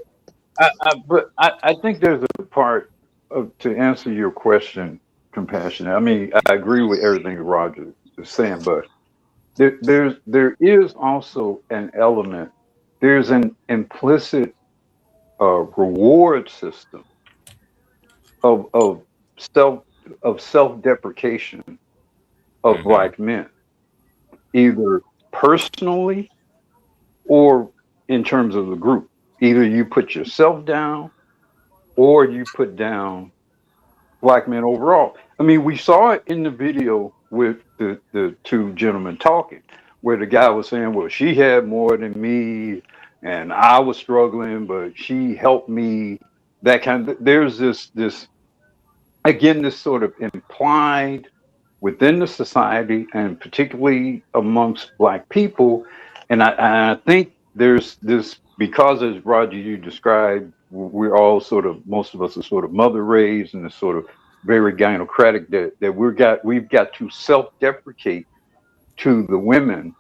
But I think there's a part to answer your question, Compassionate. I mean, I agree with everything Roger is saying, but there is also an element. There's an implicit reward system of self-deprecation of black men, either personally or in terms of the group. Either you put yourself down or you put down black men overall. I mean, we saw it in the video with the 2 gentlemen talking, where the guy was saying, well, she had more than me and I was struggling, but she helped me. That kind of, there's this again, this sort of implied within the society, and particularly amongst black people. And I think there's this, because as Roger, you described, we're all most of us are sort of mother raised and it's sort of very gynocratic that we've got to self-deprecate to the women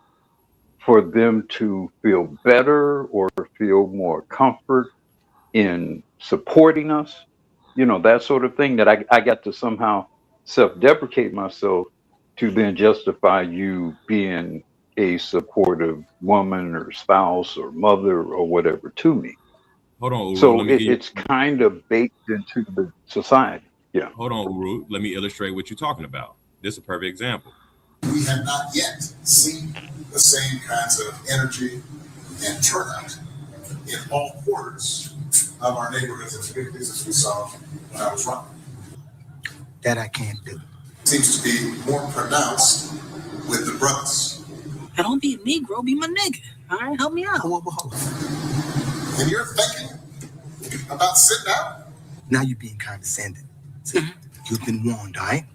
for them to feel better or feel more comfort in supporting us, that sort of thing, that I got to somehow self-deprecate myself to then justify you being a supportive woman or spouse or mother or whatever to me. Hold on, Uru, so it's kind of baked into the society. Yeah. Hold on, Uru. Let me illustrate what you're talking about. This is a perfect example. We have not yet seen the same kinds of energy and turnout in all quarters of our neighborhoods and communities as we saw when I was running. That I can't do. Seems to be more pronounced with the brothers. I don't be a Negro, be my nigga. All right, help me out. And you're thinking about sitting out? Now you're being condescending. See, you've been warned, all right?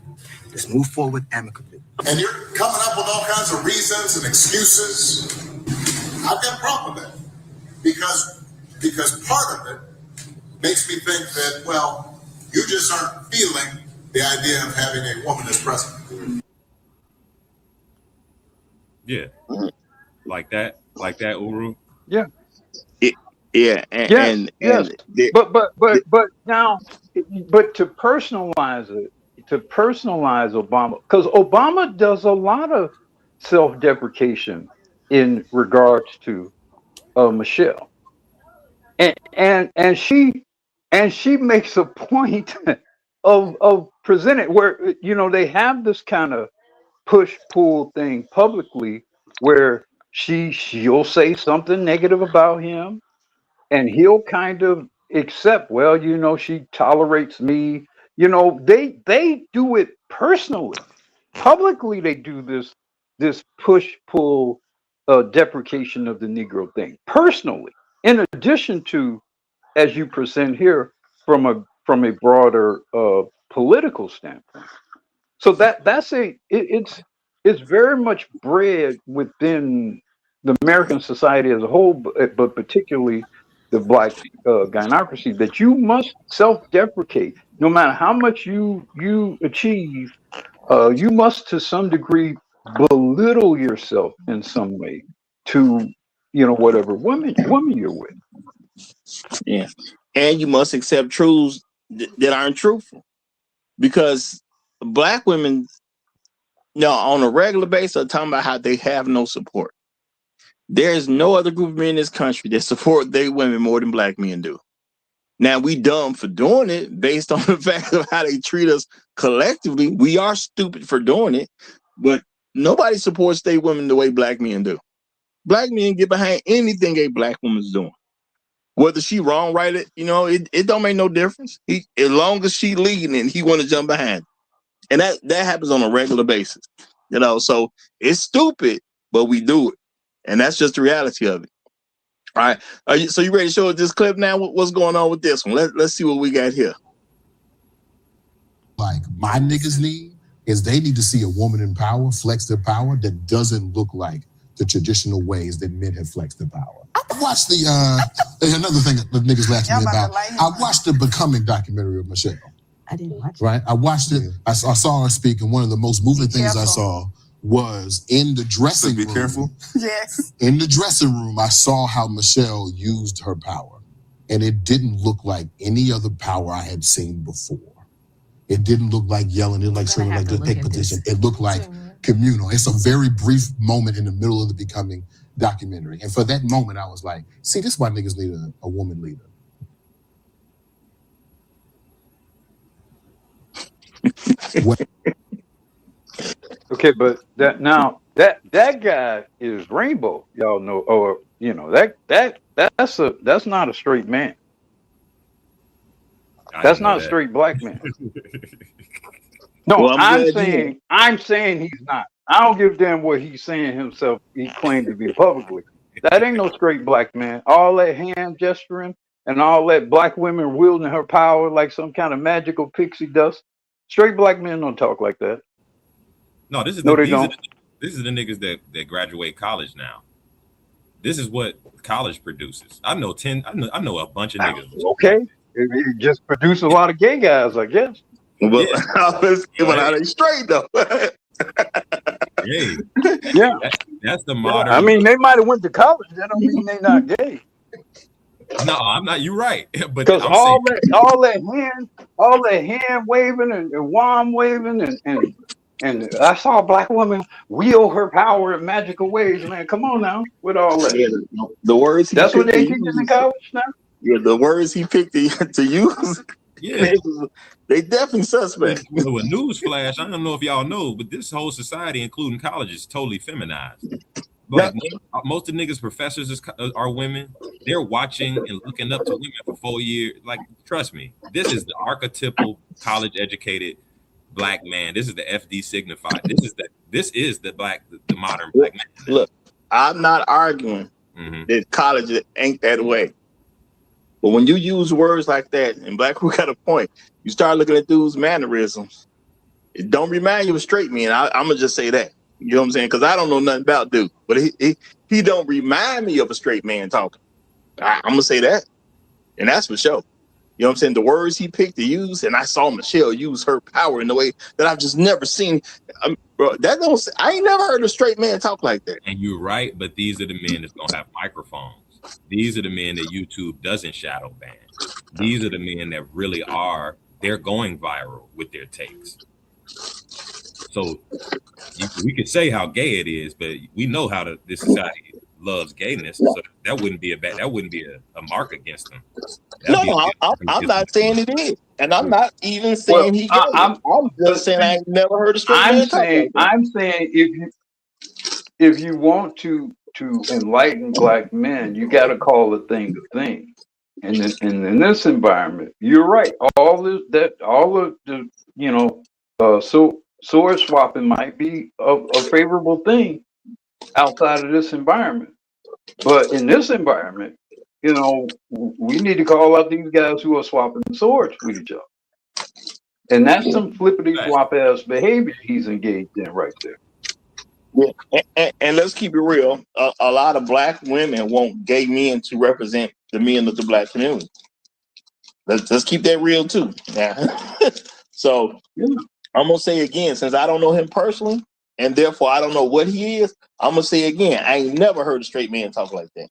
Let's move forward amicably. And you're coming up with all kinds of reasons and excuses. I've got a problem with that. Because part of it makes me think that, well, you just aren't feeling the idea of having a woman as president. Yeah. Like that, Uru? Yeah. Yeah. Yes. But now, to personalize it, to personalize Obama, because Obama does a lot of self-deprecation in regards to Michelle, and she makes a point of presenting where they have this kind of push pull thing publicly where she'll say something negative about him and he'll kind of accept, well, she tolerates me. They do it personally. Publicly, they do this push pull deprecation of the Negro thing personally, in addition to, as you present here, from a broader political standpoint. So it's very much bred within the American society as a whole, but particularly the black gynocracy, that you must self-deprecate no matter how much you achieve. You must, to some degree, belittle yourself in some way to whatever woman you're with. Yeah, and you must accept truths that aren't truthful, because black women, on a regular basis, are talking about how they have no support. There's no other group of men in this country that support their women more than black men do. Now, we dumb for doing it based on the fact of how they treat us collectively. We are stupid for doing it, but nobody supports their women the way black men do. Black men get behind anything a black woman's doing. Whether she wrong, right, it don't make no difference. As long as she leading and he want to jump behind. And that happens on a regular basis. So it's stupid, but we do it. And that's just the reality of it. All right. So you ready to show us this clip now? What's going on with this one? Let's see what we got here. Like my niggas need is they need to see a woman in power, flex their power that doesn't look like the traditional ways that men have flexed their power. I watched another thing that the niggas laughed at me about. I watched the Becoming documentary of Michelle. I didn't watch it. Right? I watched it. I saw her speak, and one of the most moving things I saw was in the dressing room. Be careful. Yes. In the dressing room, I saw how Michelle used her power, and it didn't look like any other power I had seen before. It didn't look like yelling. It looked like screaming, like to take position. It looked like communal. It's a very brief moment in the middle of the Becoming documentary, and for that moment, I was like, "See, this is why niggas need a woman leader." Okay, but that guy is Rainbow, y'all know, or that's not a straight man. That's not a straight black man. No, well, I'm saying he's not. I don't give a damn what he's saying himself. He claimed to be publicly. That ain't no straight black man. All that hand gesturing and all that black women wielding her power like some kind of magical pixie dust. Straight black men don't talk like that. No, these are the niggas that graduate college now. This is what college produces. I know a bunch of niggas. Okay, it just produce a lot of gay guys, I guess. But are they straight though? Hey, yeah, that's the modern. I mean, they might have went to college. That don't mean they not gay. No, I'm not. You're right. But because all that hand waving and wand waving and I saw a black woman wield her power in magical ways. Man, come on now with all that. Yeah, the words. That's what they teach in college now. Yeah, the words he picked to use. Yeah, they definitely suspect. So a news flash. I don't know if y'all know, but this whole society, including college, is totally feminized. But most of the niggas' professors are women. They're watching and looking up to women for 4 years. Like, trust me, this is the archetypal college-educated black man. This is the FD signified. This is the modern black man. Look, I'm not arguing that college ain't that way. But when you use words like that, and black people got a point, you start looking at dudes' mannerisms. It don't remind you of straight men. I'm gonna just say that. You know what I'm saying? Because I don't know nothing about dude, but he don't remind me of a straight man talking. I'm gonna say that, and that's for sure. You know what I'm saying? The words he picked to use, and I saw Michelle use her power in the way that I've just never seen. Bro, I ain't never heard a straight man talk like that. And you're right, but these are the men that's gonna have microphones. These are the men that YouTube doesn't shadow ban. These are the men that really they're going viral with their takes. So we could say how gay it is, but we know how this society loves gayness. So that wouldn't be a mark against them. No, I'm not saying it is, and I'm not even saying he gay. I'm just saying I ain't never heard a straight man talk like that. I'm saying if you want to enlighten black men, you got to call a thing a thing. And in this environment, you're right. All of the sword swapping might be a favorable thing outside of this environment, but in this environment, we need to call out these guys who are swapping swords with each other, and that's some flippity flop ass behavior he's engaged in right there. Yeah, and let's keep it real. A lot of black women want gay men to represent the men of the black community. Let's keep that real too. Yeah. So I'm gonna say again, since I don't know him personally, and therefore I don't know what he is, I'm gonna say again, I ain't never heard a straight man talk like that.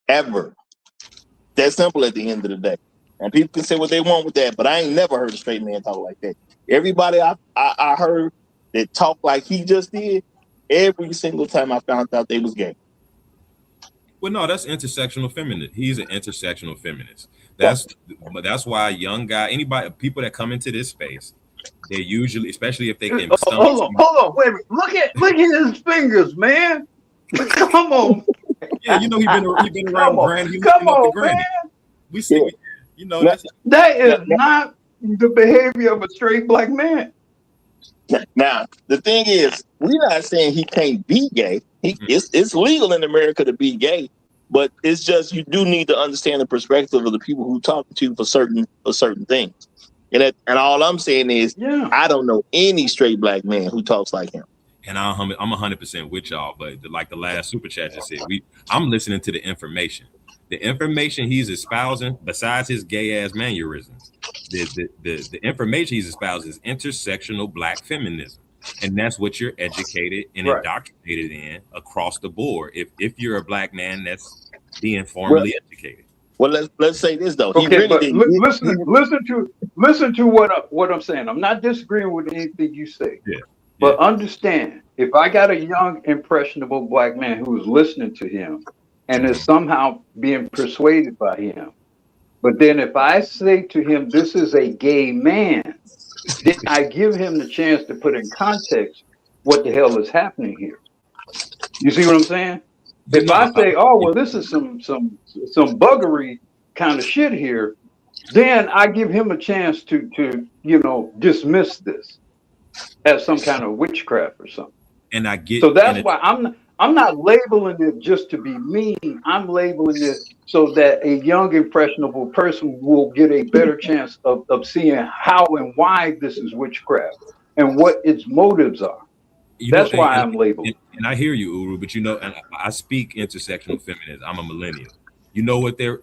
Ever. That simple at the end of the day. And people can say what they want with that, but I ain't never heard a straight man talk like that. Everybody I heard that talk like he just did, every single time I found out they was gay. Well, no, that's intersectional feminist. He's an intersectional feminist. That's why people that come into this space, they're usually, especially if they can. Hold on, wait a minute. Look at his fingers, man. Come on. Yeah, he's been around Granny. Come on, man. We see, that is not the behavior of a straight black man. Now, the thing is, we're not saying he can't be gay. It's legal in America to be gay, but it's just you do need to understand the perspective of the people who talk to you for certain things. And all I'm saying is, I don't know any straight black man who talks like him. And I'm 100% with y'all, but like the last super chat just said, I'm listening to the information. The information he's espousing, besides his gay ass mannerisms, the information he's espousing is intersectional black feminism, and that's what you're educated and indoctrinated in across the board. If you're a black man that's being formally educated. Well, let's say this though. Okay, but listen to what I'm saying. I'm not disagreeing with anything you say. Yeah. But understand, if I got a young, impressionable black man who is listening to him and is somehow being persuaded by him, but then if I say to him, this is a gay man, then I give him the chance to put in context what the hell is happening here. You see what I'm saying? If I say, oh, well, this is some buggery kind of shit here, then I give him a chance to dismiss this as some kind of witchcraft or something. And I get so that's why I'm not labeling it just to be mean. I'm labeling it so that a young impressionable person will get a better chance of seeing how and why this is witchcraft and what its motives are. That's why I'm labeling. And I hear you, Uru, but and I speak intersectional feminism. I'm a millennial. You know what the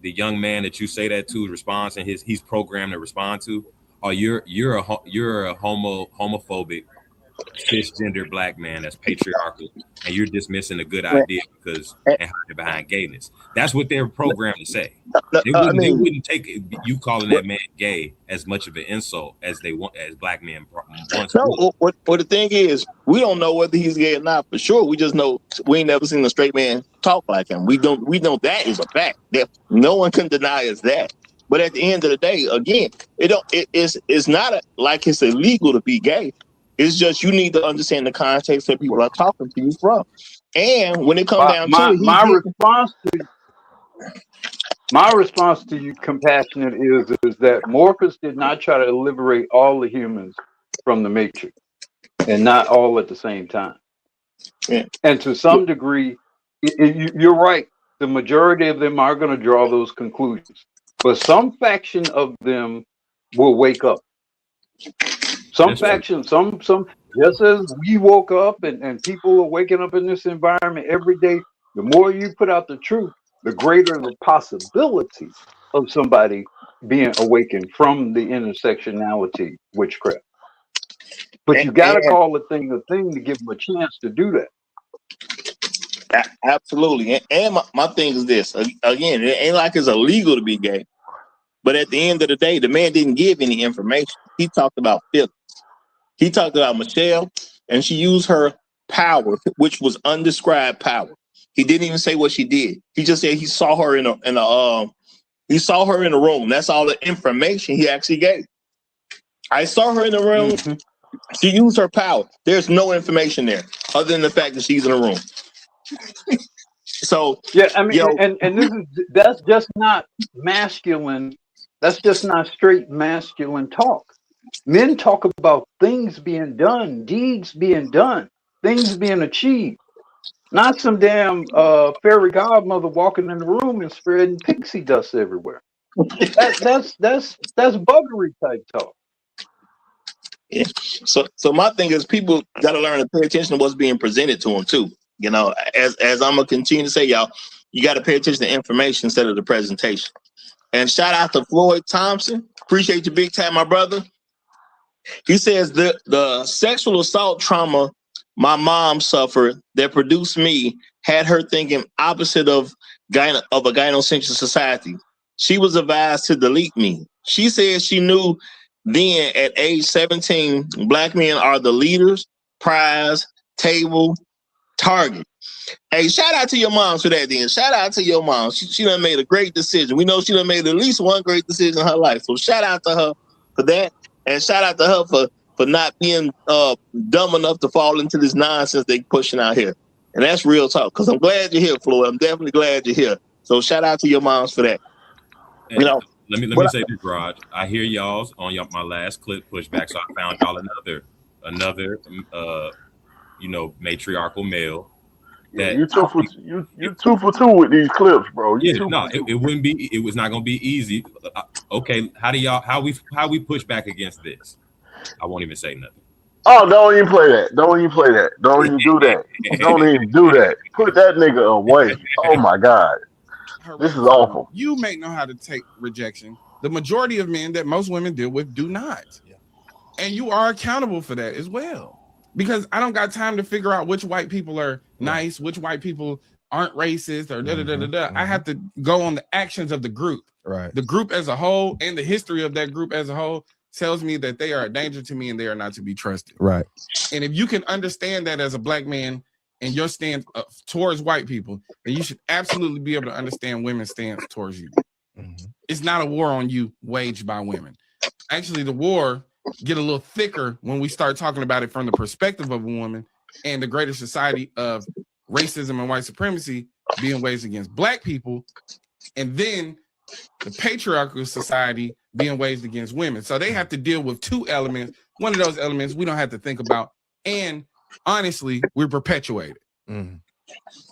young man that you say that to responds, and he's programmed to respond to. Or you're a homophobic cisgender black man that's patriarchal, and you're dismissing a good idea because and hiding behind gayness. That's what they're programmed to say. They wouldn't take you calling that man gay as much of an insult as black men once. No, what the thing is, we don't know whether he's gay or not for sure. We just know we ain't never seen a straight man talk like him. We know that is a fact. No one can deny us that. But at the end of the day, again, it's not like it's illegal to be gay. It's just you need to understand the context that people are talking to you from. And when it comes down to it, my response to you, compassionate, is that Morpheus did not try to liberate all the humans from the Matrix, and not all at the same time. Yeah. And to some degree, you're right. The majority of them are going to draw those conclusions. But some faction of them will wake up. Some faction, some, just as we woke up and people are waking up in this environment every day, the more you put out the truth, the greater the possibility of somebody being awakened from the intersectionality witchcraft. But you got to call a thing to give them a chance to do that. Absolutely. And my thing is this. Again, it ain't like it's illegal to be gay. But at the end of the day, the man didn't give any information. He talked about feelings. He talked about Michelle, and she used her power, which was undescribed power. He didn't even say what she did. He just said he saw her in a room. That's all the information he actually gave. I saw her in the room. Mm-hmm. She used her power. There's no information there other than the fact that she's in a room. So yeah, I mean, and that's just not masculine. That's just not straight masculine talk. Men talk about things being done, deeds being done, things being achieved. Not some damn fairy godmother walking in the room and spreading pixie dust everywhere. That's buggery type talk. Yeah. So my thing is, people got to learn to pay attention to what's being presented to them too. You know, as I'm gonna continue to say, y'all, you got to pay attention to information instead of the presentation. And shout out to Floyd Thompson. Appreciate you big time, my brother. He says the sexual assault trauma my mom suffered that produced me had her thinking opposite of a gynocentric society. She was advised to delete me. She said she knew then at age 17, black men are the leaders, prize, table, target. Hey, shout out to your mom for that then. Shout out to your mom. She done made a great decision. We know she done made at least one great decision in her life. So shout out to her for that. And shout out to her for not being dumb enough to fall into this nonsense they pushing out here. And that's real talk. Because I'm glad you're here, Floyd. I'm definitely glad you're here. So shout out to your moms for that. And you know, let me say this, Raj. I hear y'all's on my last clip pushback, so I found y'all another matriarchal male. Yeah, you two for two with these clips, bro. It wouldn't be. It was not going to be easy. Okay, how we push back against this? I won't even say nothing. Oh, don't even play that. Don't even play that. Don't even do that. Don't even do that. Put that nigga away. Oh my God, this is awful. You may know how to take rejection. The majority of men that most women deal with do not, and you are accountable for that as well. Because I don't got time to figure out which white people are nice, which white people aren't racist, or da-da-da-da-da. I have to go on the actions of the group. Right. The group as a whole and the history of that group as a whole tells me that they are a danger to me and they are not to be trusted. Right. And if you can understand that as a black man and your stance towards white people, then you should absolutely be able to understand women's stance towards you. Mm-hmm. It's not a war on you waged by women. Actually, the war get a little thicker when we start talking about it from the perspective of a woman and the greater society of racism and white supremacy being waged against black people, and then the patriarchal society being waged against women. So they have to deal with two elements. One of those elements we don't have to think about, and honestly, we're perpetuated. Mm.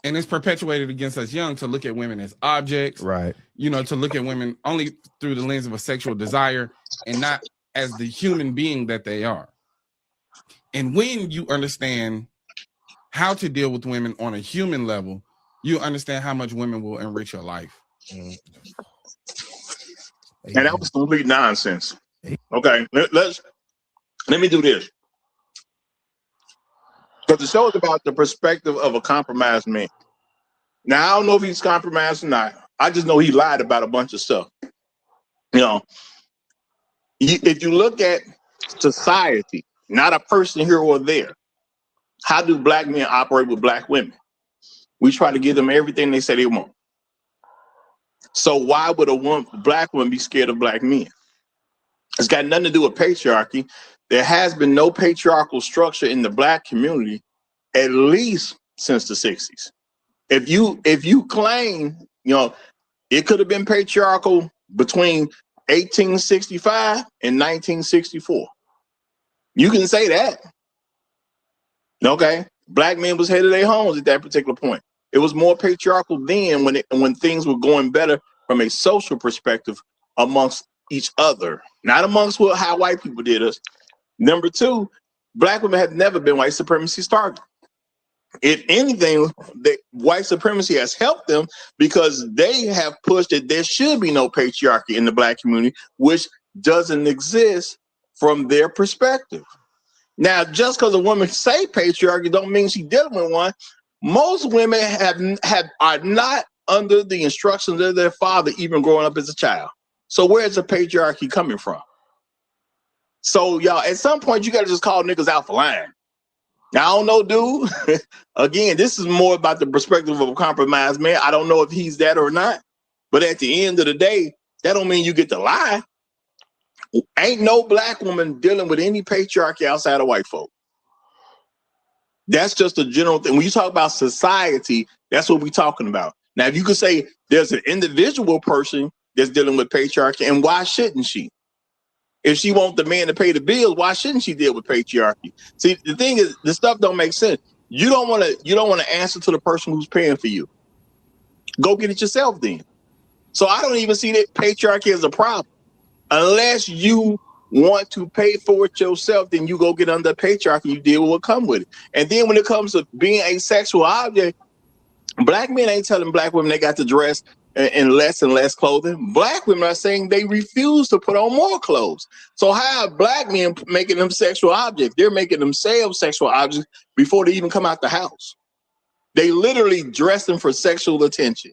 And it's perpetuated against us young to look at women as objects, right? You know, to look at women only through the lens of a sexual desire and not as the human being that they are. And when you understand how to deal with women on a human level, you understand how much women will enrich your life. And that was complete nonsense. Okay, let me do this. Because the show is about the perspective of a compromised man. Now, I don't know if he's compromised or not. I just know he lied about a bunch of stuff. You know, if you look at society, not a person here or there, how do black men operate with black women? We try to give them everything they say they want. So why would a black woman be scared of black men? It's got nothing to do with patriarchy. There has been no patriarchal structure in the black community, at least since the 60s. If you claim, you know, it could have been patriarchal between 1865 and 1964. You can say that. Okay. Black men was head of their homes at that particular point. It was more patriarchal then when things were going better from a social perspective amongst each other, not amongst how white people did us. Number two, black women have never been white supremacy's target. If anything, white supremacy has helped them because they have pushed that there should be no patriarchy in the black community, which doesn't exist from their perspective. Now, just because a woman say patriarchy don't mean she's dealing with one. Most women are not under the instructions of their father, even growing up as a child. So where's the patriarchy coming from? So y'all, at some point, you got to just call niggas out for lying. Now, I don't know, dude. Again, this is more about the perspective of a compromised man. I don't know if he's that or not. But at the end of the day, that don't mean you get to lie. Ain't no black woman dealing with any patriarchy outside of white folk. That's just a general thing. When you talk about society, that's what we're talking about. Now, if you could say there's an individual person that's dealing with patriarchy, and why shouldn't she? If she wants the man to pay the bills, why shouldn't she deal with patriarchy? See, the thing is, the stuff don't make sense. You don't want to answer to the person who's paying for you. Go get it yourself then. So I don't even see that patriarchy as a problem. Unless you want to pay for it yourself, then you go get under patriarchy, you deal with what comes with it. And then when it comes to being a sexual object, black men ain't telling black women they got to dress in less and less clothing. Black women are saying they refuse to put on more clothes. So how are black men making them sexual objects? They're making themselves sexual objects before they even come out the house. They literally dress them for sexual attention.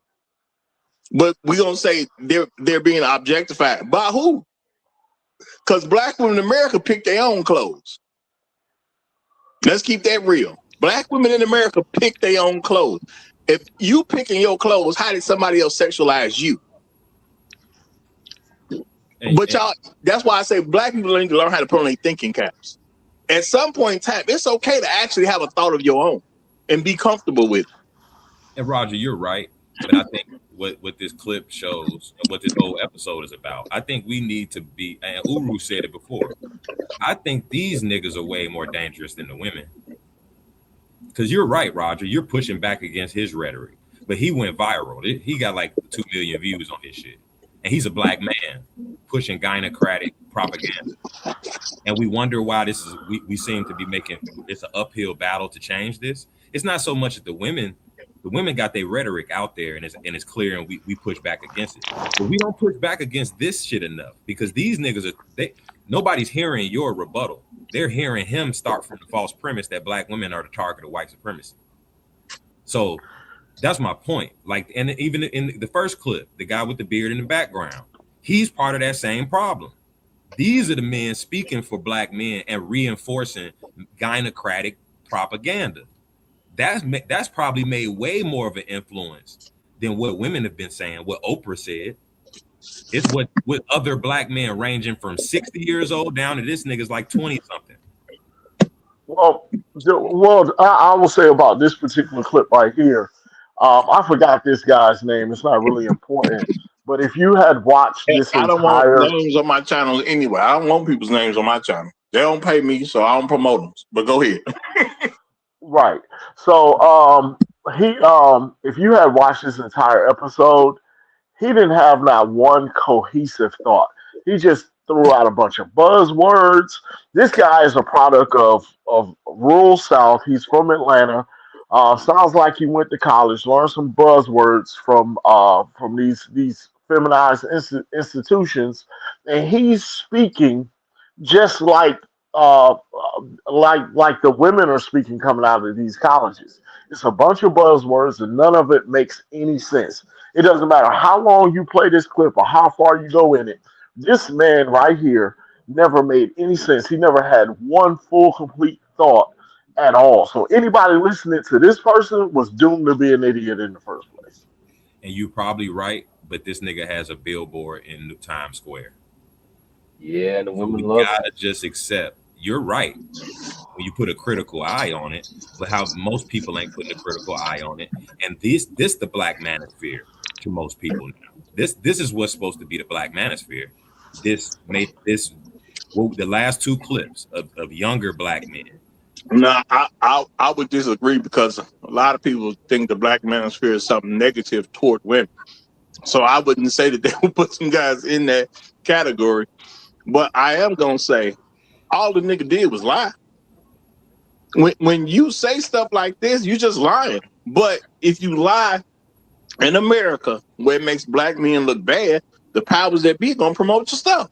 But we're going to say they're being objectified. By who? Because black women in America pick their own clothes. Let's keep that real. Black women in America pick their own clothes. If you picking your clothes, how did somebody else sexualize you? But y'all, that's why I say black people need to learn how to put on their thinking caps. At some point in time, it's okay to actually have a thought of your own and be comfortable with it. And Roger, you're right. But I think what this clip shows and what this whole episode is about, I think we need to be, and Uru said it before, I think these niggas are way more dangerous than the women. Because you're right, Roger, you're pushing back against his rhetoric. But he went viral. He got like 2 million views on his shit. And he's a black man pushing gynocratic propaganda. And we wonder why this is, we seem to be making, it's an uphill battle to change this. It's not so much that the women got their rhetoric out there and it's clear and we push back against it. But we don't push back against this shit enough because these niggas nobody's hearing your rebuttal. They're hearing him start from the false premise that black women are the target of white supremacy. So that's my point. Like, and even in the first clip, the guy with the beard in the background, he's part of that same problem. These are the men speaking for black men and reinforcing gynocratic propaganda. That's probably made way more of an influence than what women have been saying, what Oprah said. It's what other black men ranging from 60 years old down to this nigga's like 20 something. Well, I will say about this particular clip right here. I forgot this guy's name. It's not really important. But if you had watched this I don't want names on my channel anyway. I don't want people's names on my channel. They don't pay me, so I don't promote them. But go ahead. Right. So if you had watched this entire episode, he didn't have not one cohesive thought. He just threw out a bunch of buzzwords. This guy is a product of rural South. He's from Atlanta. Sounds like he went to college, learned some buzzwords from these feminized institutions, and he's speaking just like the women are speaking coming out of these colleges. It's a bunch of buzzwords and none of it makes any sense. It doesn't matter how long you play this clip or how far you go in it. This man right here never made any sense. He never had one full, complete thought at all. So anybody listening to this person was doomed to be an idiot in the first place. And you're probably right, but this nigga has a billboard in Times Square. Yeah, the women love it. Gotta just accept. You're right when you put a critical eye on it, but how most people ain't putting a critical eye on it. And this the black manosphere to most people now. This is what's supposed to be the black manosphere. The last two clips of younger black men. No, I would disagree because a lot of people think the black manosphere is something negative toward women. So I wouldn't say that they would put some guys in that category. But I am gonna say all the nigga did was lie. When you say stuff like this, you just lying. But if you lie in America where it makes black men look bad, the powers that be gonna promote your stuff.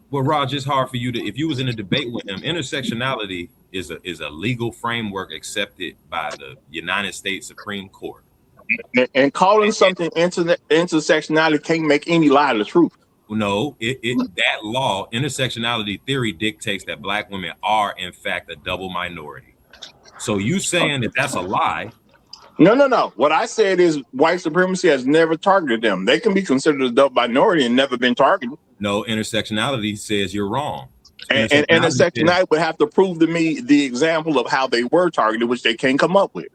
Well, Raj, it's hard for you to, if you was in a debate with him, intersectionality is a legal framework accepted by the United States Supreme Court. And calling something intersectionality can't make any lie the truth. No, that law, intersectionality theory dictates that black women are in fact a double minority. So you saying that that's a lie? No. What I said is white supremacy has never targeted them. They can be considered a double minority and never been targeted. No, intersectionality says you're wrong. And intersectionality would have to prove to me the example of how they were targeted, which they can't come up with.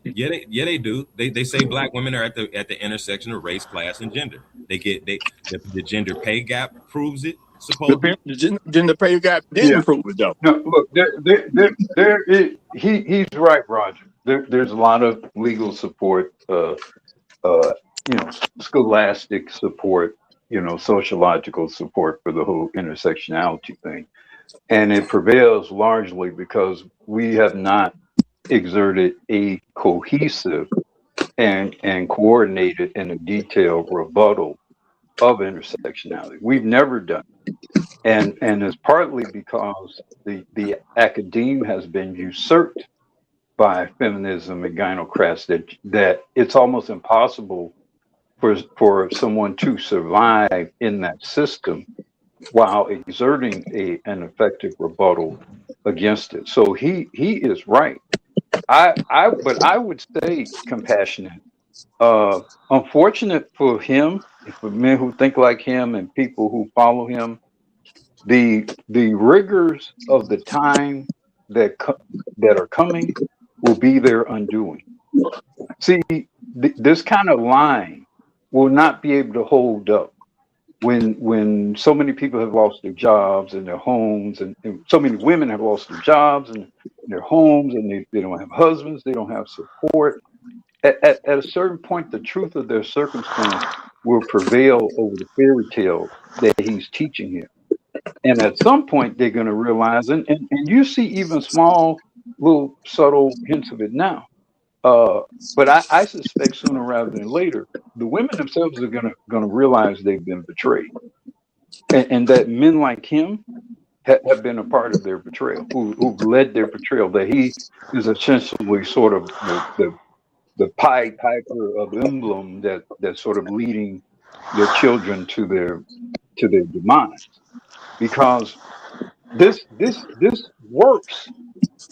Yeah, they do. They say black women are at the intersection of race, class, and gender. The gender pay gap proves it. Supposedly, the gender pay gap didn't prove it though. No, look, he's right, Roger. There's a lot of legal support, scholastic support, sociological support for the whole intersectionality thing, and it prevails largely because we have not exerted a cohesive and coordinated and a detailed rebuttal of intersectionality. We've never done it. And it's partly because the academe has been usurped by feminism and gynocrats that it's almost impossible for someone to survive in that system while exerting an effective rebuttal against it. So he is right. But I would say compassionate. Unfortunate for him, for men who think like him and people who follow him, the rigors of the time that are coming will be their undoing. See, this kind of line will not be able to hold up when so many people have lost their jobs and their homes, and so many women have lost their jobs and their homes, and they don't have husbands, they don't have support. At a certain point, the truth of their circumstance will prevail over the fairy tale that he's teaching here. And at some point, they're going to realize, and you see even small, little subtle hints of it now. But I suspect sooner rather than later, the women themselves are going to realize they've been betrayed, and that men like him have been a part of their betrayal, who've led their betrayal. That he is essentially sort of the Pied Piper of emblem that's sort of leading their children to their demise, because this works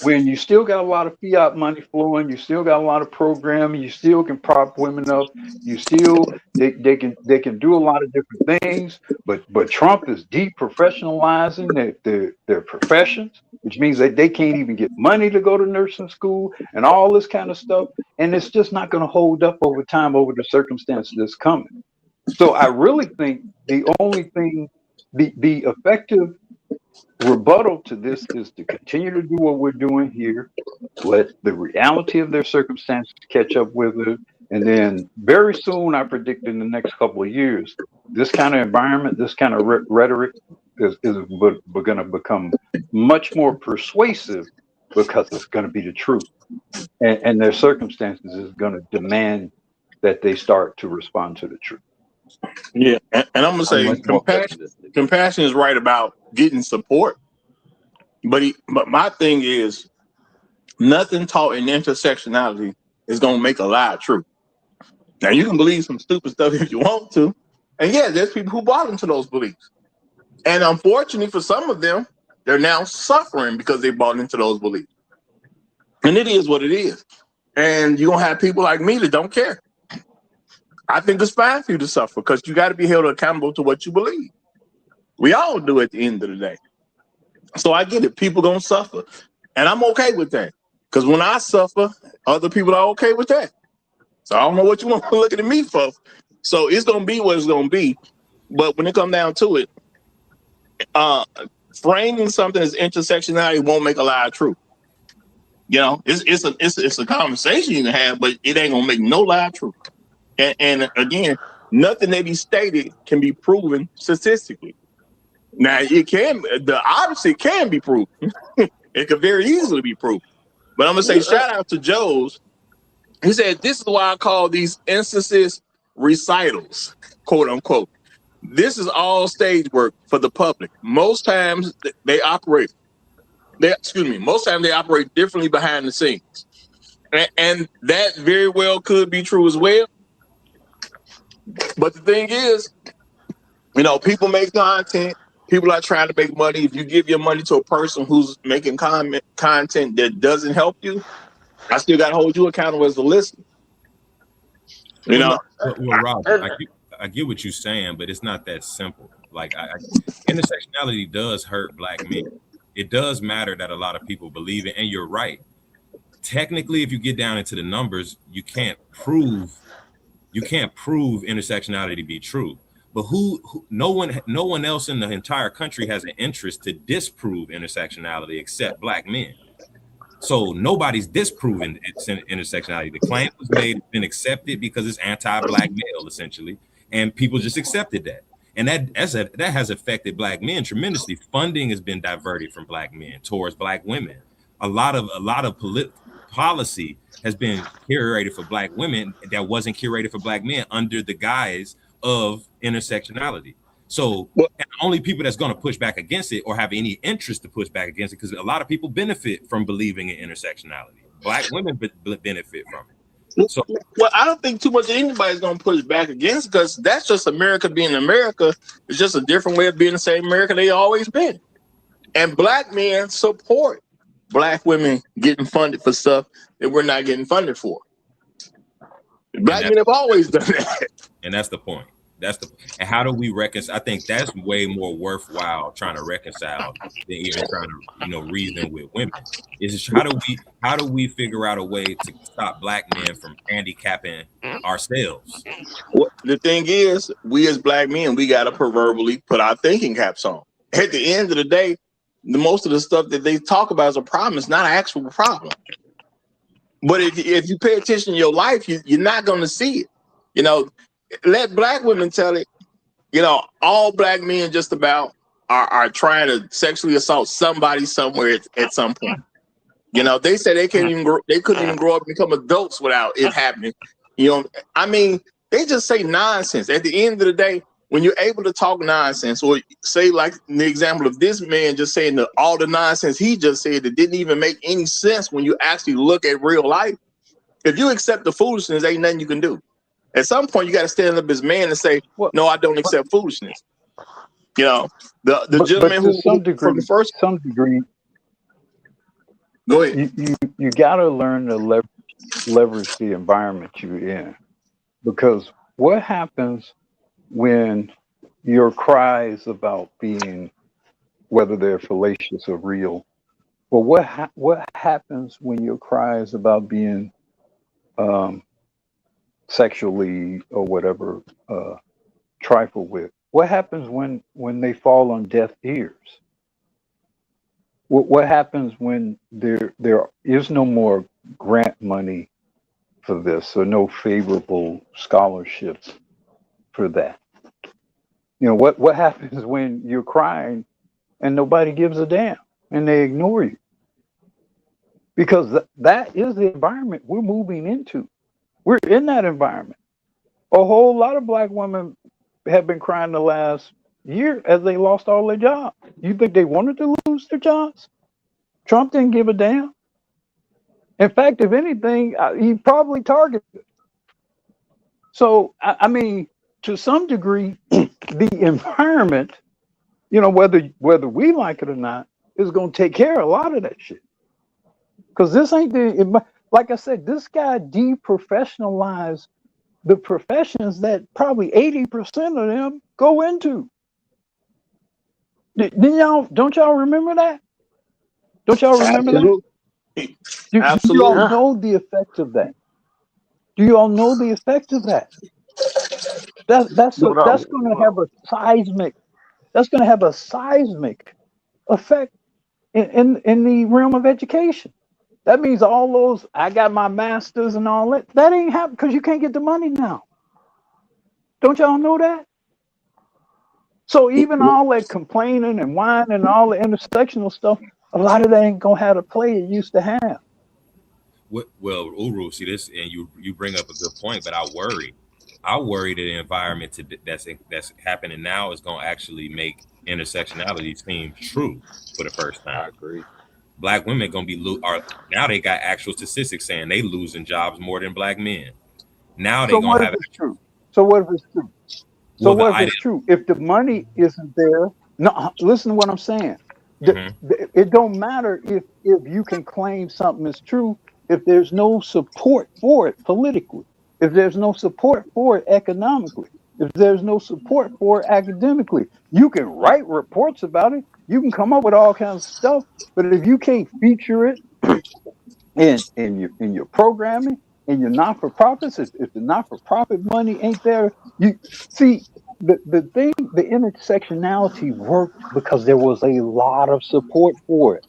when you still got a lot of fiat money flowing, you still got a lot of programming, you still can prop women up, you still they can do a lot of different things, but Trump is deprofessionalizing their professions, which means that they can't even get money to go to nursing school and all this kind of stuff, and it's just not going to hold up over time, over the circumstances that's coming. So I really think the only thing, the effective rebuttal to this is to continue to do what we're doing here, let the reality of their circumstances catch up with it, and then very soon, I predict in the next couple of years, this kind of environment, this kind of rhetoric is going to become much more persuasive because it's going to be the truth, and their circumstances is going to demand that they start to respond to the truth. Yeah, and I'm gonna say compassion is right about getting support, but my thing is nothing taught in intersectionality is gonna make a lie true. Now you can believe some stupid stuff if you want to, and yeah, there's people who bought into those beliefs, and unfortunately for some of them, they're now suffering because they bought into those beliefs, and it is what it is. And you're gonna have people like me that don't care. I think it's fine for you to suffer because you got to be held accountable to what you believe. We all do at the end of the day. So I get it. People gonna suffer, and I'm okay with that because when I suffer, other people are okay with that. So I don't know what you want to look at me for. So it's gonna be what it's gonna be. But when it comes down to it, framing something as intersectionality won't make a lie true. You know, it's a conversation you can have, but it ain't gonna make no lie true. And again, nothing that he stated can be proven statistically. Now, the opposite can be proven. It could very easily be proven. But I'm going to say shout out to Joe's. He said, this is why I call these instances recitals, quote unquote. This is all stage work for the public. Most times they operate differently behind the scenes. And that very well could be true as well. But the thing is, You know, people make content. People are trying to make money. If you give your money to a person who's making content that doesn't help you, I still got to hold you accountable as a listener. You know, Rob, I get what you're saying, but it's not that simple. Like, intersectionality does hurt Black men. It does matter that a lot of people believe it, and you're right. Technically, if you get down into the numbers, you can't prove intersectionality to be true. But no one else in the entire country has an interest to disprove intersectionality except Black men. So nobody's disproving intersectionality. The claim was made, it's been accepted because it's anti-Black male, essentially, and people just accepted that. And that has affected Black men tremendously. Funding has been diverted from Black men towards Black women. A lot of policy has been curated for Black women that wasn't curated for Black men under the guise of intersectionality. So and the only people that's going to push back against it or have any interest to push back against it, because a lot of people benefit from believing in intersectionality. Black women benefit from it. So, well, I don't think too much of anybody's going to push back against, because that's just America being America. It's just a different way of being the same America they always been. And Black men support Black women getting funded for stuff that we're not getting funded for. Black men have always done that. And that's the point. And how do we reconcile? I think that's way more worthwhile trying to reconcile than even trying to, reason with women. Is how do we figure out a way to stop Black men from handicapping ourselves? Well, the thing is, we as Black men, we got to proverbially put our thinking caps on. At the end of the day, most of the stuff that they talk about as a problem is not an actual problem. But if you pay attention to your life, you're not going to see it. Let Black women tell it. All Black men just about are trying to sexually assault somebody somewhere at some point. They say they couldn't even grow up and become adults without it happening. They just say nonsense. At the end of the day, when you're able to talk nonsense, or say like the example of this man just saying all the nonsense he just said that didn't even make any sense when you actually look at real life, if you accept the foolishness, ain't nothing you can do. At some point, you got to stand up as man and say, no, I don't accept foolishness. The gentleman who from the first... some degree, go ahead. You got to learn to leverage the environment you're in. Because what happens when your cries about being, whether they're fallacious or real, but what happens when your cries about being sexually or whatever trifled with? What happens when they fall on deaf ears? What happens when there is no more grant money for this, or no favorable scholarships for that? What happens when you're crying and nobody gives a damn and they ignore you? Because that is the environment we're moving into. We're in that environment. A whole lot of Black women have been crying the last year as they lost all their jobs. You think they wanted to lose their jobs? Trump didn't give a damn. In fact, if anything, he probably targeted it. So, to some degree, the environment, whether we like it or not, is going to take care of a lot of that shit. Because this ain't like I said, this guy deprofessionalized the professions that probably 80% of them go into. Don't y'all remember that? Don't y'all remember that? Do you all know the effect of that? Do you all know the effect of that? That's going to have a seismic. That's going to have a seismic effect in the realm of education. That means all those, I got my master's and all that. That ain't happening because you can't get the money now. Don't y'all know that? So even all that complaining and whining and all the intersectional stuff, a lot of that ain't gonna have the play it used to have. Well, Uru, see this, and you bring up a good point, but I worry that the environment that's happening now is gonna actually make intersectionality seem true for the first time. I agree. Black women gonna be now they got actual statistics saying they losing jobs more than Black men. Now they gonna have true. So what if it's true? So what if it's true? If the money isn't there, no. Listen to what I'm saying. It don't matter if you can claim something is true if there's no support for it politically, if there's no support for it economically, if there's no support for it academically. You can write reports about it. You can come up with all kinds of stuff, but if you can't feature it in your programming, in your not-for-profits, if the not-for-profit money ain't there, you see the thing, the intersectionality worked because there was a lot of support for it.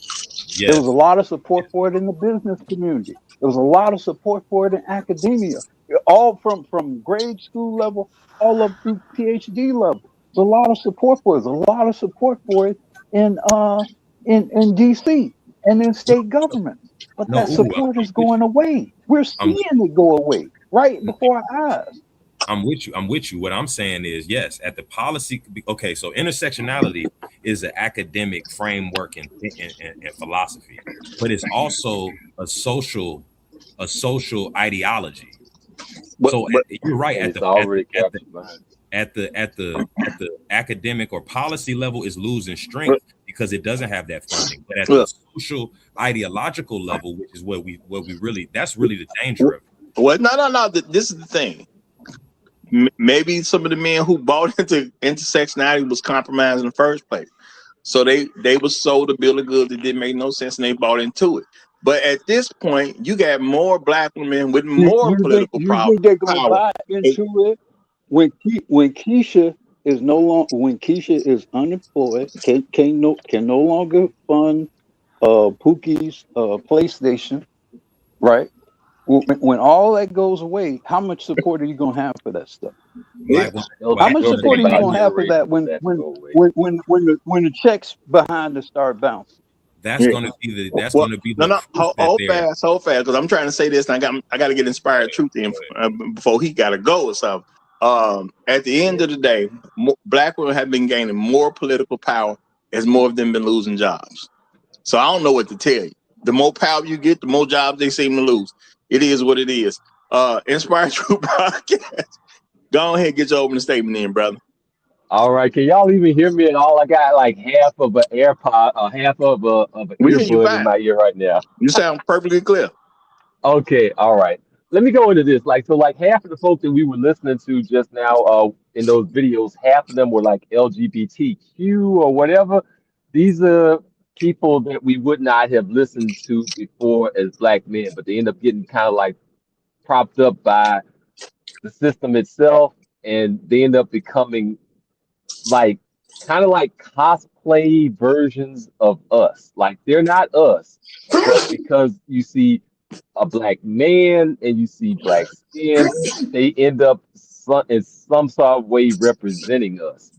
Yes. There was a lot of support for it in the business community. There was a lot of support for it in academia, all from grade school level all up through PhD level. There's a lot of support for it. There's a lot of support for it in DC and in state government. But that support is going away. We're seeing it go away right before our eyes. I'm with you. What I'm saying is, yes, at the policy. Okay, so intersectionality is an academic framework and philosophy, but it's also a social ideology. So you're right. At the academic or policy level, is losing strength because it doesn't have that funding. But at the social ideological level, which is what we really, that's really the danger of it. Well, no. This is the thing. Maybe some of the men who bought into intersectionality was compromised in the first place. So they were sold a bill of goods that didn't make no sense, and they bought into it. But at this point, you got more black women with more political power. You think they're gonna buy into it when Keisha is is unemployed, can no longer fund Pookie's PlayStation, right? When all that goes away, how much support are you gonna have for that stuff? How much support are you gonna have for that when the checks behind it start bouncing? That's gonna be the hold fast, because I'm trying to say this, and I got to get Inspired Truth in before he got to go or something. At the end of the day, black women have been gaining more political power as more of them been losing jobs. So I don't know what to tell you. The more power you get, the more jobs they seem to lose. It is what it is. Inspired Truth Podcast. Go ahead and get your opening statement in, brother. All right. Can y'all even hear me at all? I got like half of an AirPod, half of an earbud in my ear right now. You sound perfectly clear. Okay. All right. Let me go into this. Like half of the folks that we were listening to just now in those videos, half of them were like LGBTQ or whatever. These are people that we would not have listened to before as black men, but they end up getting kind of like propped up by the system itself, and they end up becoming like kind of like cosplay versions of us. Like they're not us, but because you see a black man and you see black skin, they end up in some sort of way representing us.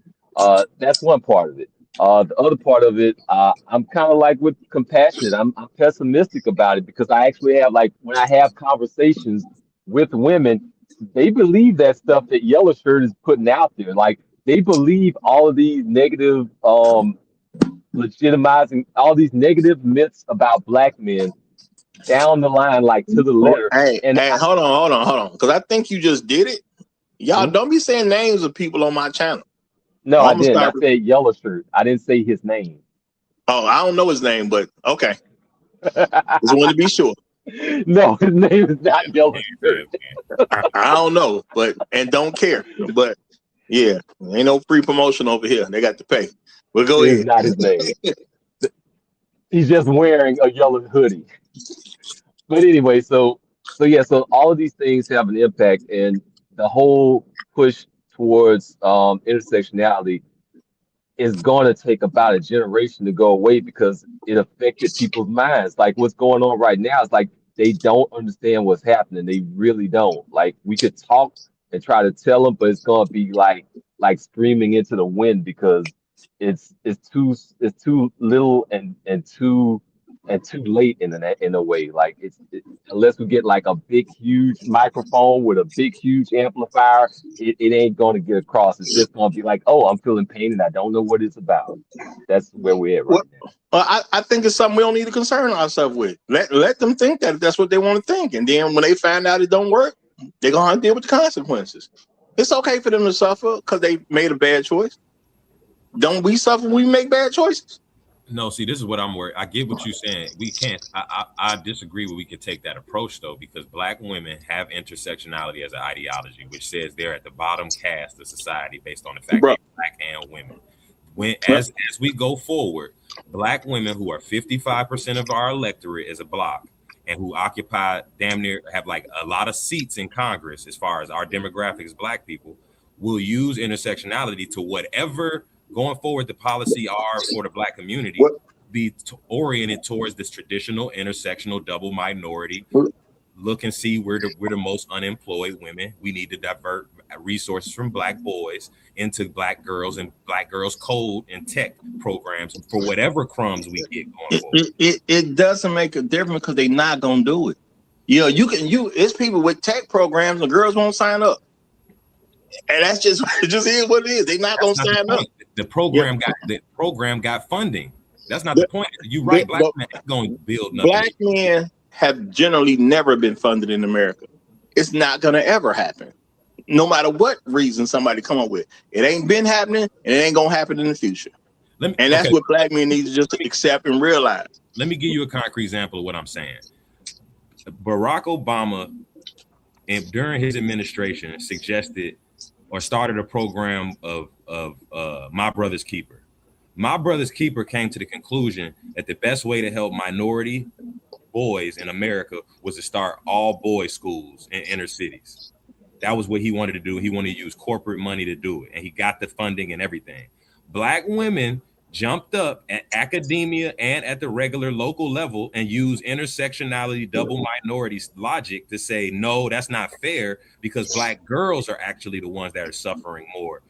That's one part of it. The other part of it, I'm kind of like with compassionate. I'm pessimistic about it because I actually have, like, when I have conversations with women, they believe that stuff that Yellow Shirt is putting out there. Like, they believe all of these negative, legitimizing all these negative myths about black men down the line, like to the letter. Hey, hold on, because I think you just did it. Y'all don't be saying names of people on my channel. No, I didn't. I said Yellow Shirt. I didn't say his name. Oh, I don't know his name, but okay. Just want to be sure. No, his name is not Yellow Shirt. I don't know, and don't care. But yeah, ain't no free promotion over here. They got to pay. But go ahead. It's not his name. He's just wearing a yellow hoodie. But anyway, so all of these things have an impact, and the whole push towards intersectionality is going to take about a generation to go away because it affected people's minds. Like what's going on right now is like they don't understand what's happening. They really don't. Like we could talk and try to tell them, but it's going to be like screaming into the wind because it's too little and too late in a way. Like unless we get like a big huge microphone with a big huge amplifier, it ain't going to get across. It's just going to be like, oh, I'm feeling pain and I don't know what it's about. That's where we're at right now. Well, I think it's something we don't need to concern ourselves with. Let them think that that's what they want to think, and then when they find out it don't work, they're gonna have to deal with the consequences. It's okay for them to suffer because they made a bad choice. Don't we suffer when we make bad choices? No, see, this is what I'm worried. I get what you're saying. We can't. I disagree. We can take that approach though, because Black women have intersectionality as an ideology, which says they're at the bottom caste of society based on the fact they're Black and women. As we go forward, Black women who are 55% of our electorate as a block and who occupy damn near have like a lot of seats in Congress as far as our demographics, Black people, will use intersectionality to whatever going forward the policy are for the Black community be oriented towards this traditional intersectional double minority. Look and see we're the most unemployed women. We need to divert resources from Black boys into Black girls and Black girls code and tech programs for whatever crumbs we get going forward. It doesn't make a difference because they're not gonna do it. You know, it's people with tech programs and girls won't sign up. And that's just is what it is. They're not gonna sign up. The program got funding. That's not the point. You right, Black men ain't gonna build nothing. Black men have generally never been funded in America. It's not gonna ever happen. No matter what reason somebody come up with. It ain't been happening and it ain't gonna happen in the future. That's what Black men need to just accept and realize. Let me give you a concrete example of what I'm saying. Barack Obama, during his administration, suggested or started a program of My Brother's Keeper. My Brother's Keeper came to the conclusion that the best way to help minority boys in America was to start all boys schools in inner cities. That was what he wanted to do. He wanted to use corporate money to do it, and he got the funding and everything. Black women jumped up at academia and at the regular local level and used intersectionality, double minorities logic to say, no, that's not fair because Black girls are actually the ones that are suffering more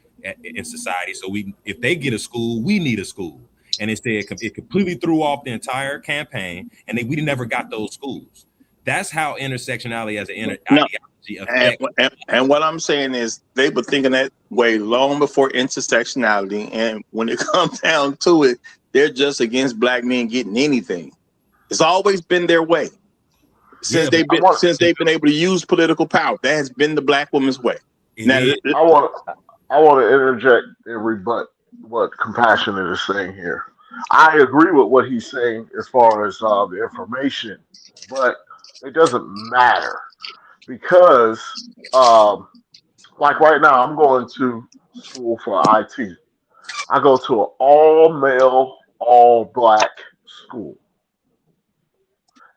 in society. So if they get a school, we need a school. And instead, it completely threw off the entire campaign, and we never got those schools. That's how intersectionality as an ideology affects. And what I'm saying is they were thinking that way long before intersectionality. And when it comes down to it, they're just against Black men getting anything. It's always been their way. Since they've been able to use political power. That has been the Black woman's way. Now, I want to interject and rebut what Compassionate is saying here. I agree with what he's saying as far as the information, but it doesn't matter because, like right now, I'm going to school for IT. I go to an all-male, all-Black school.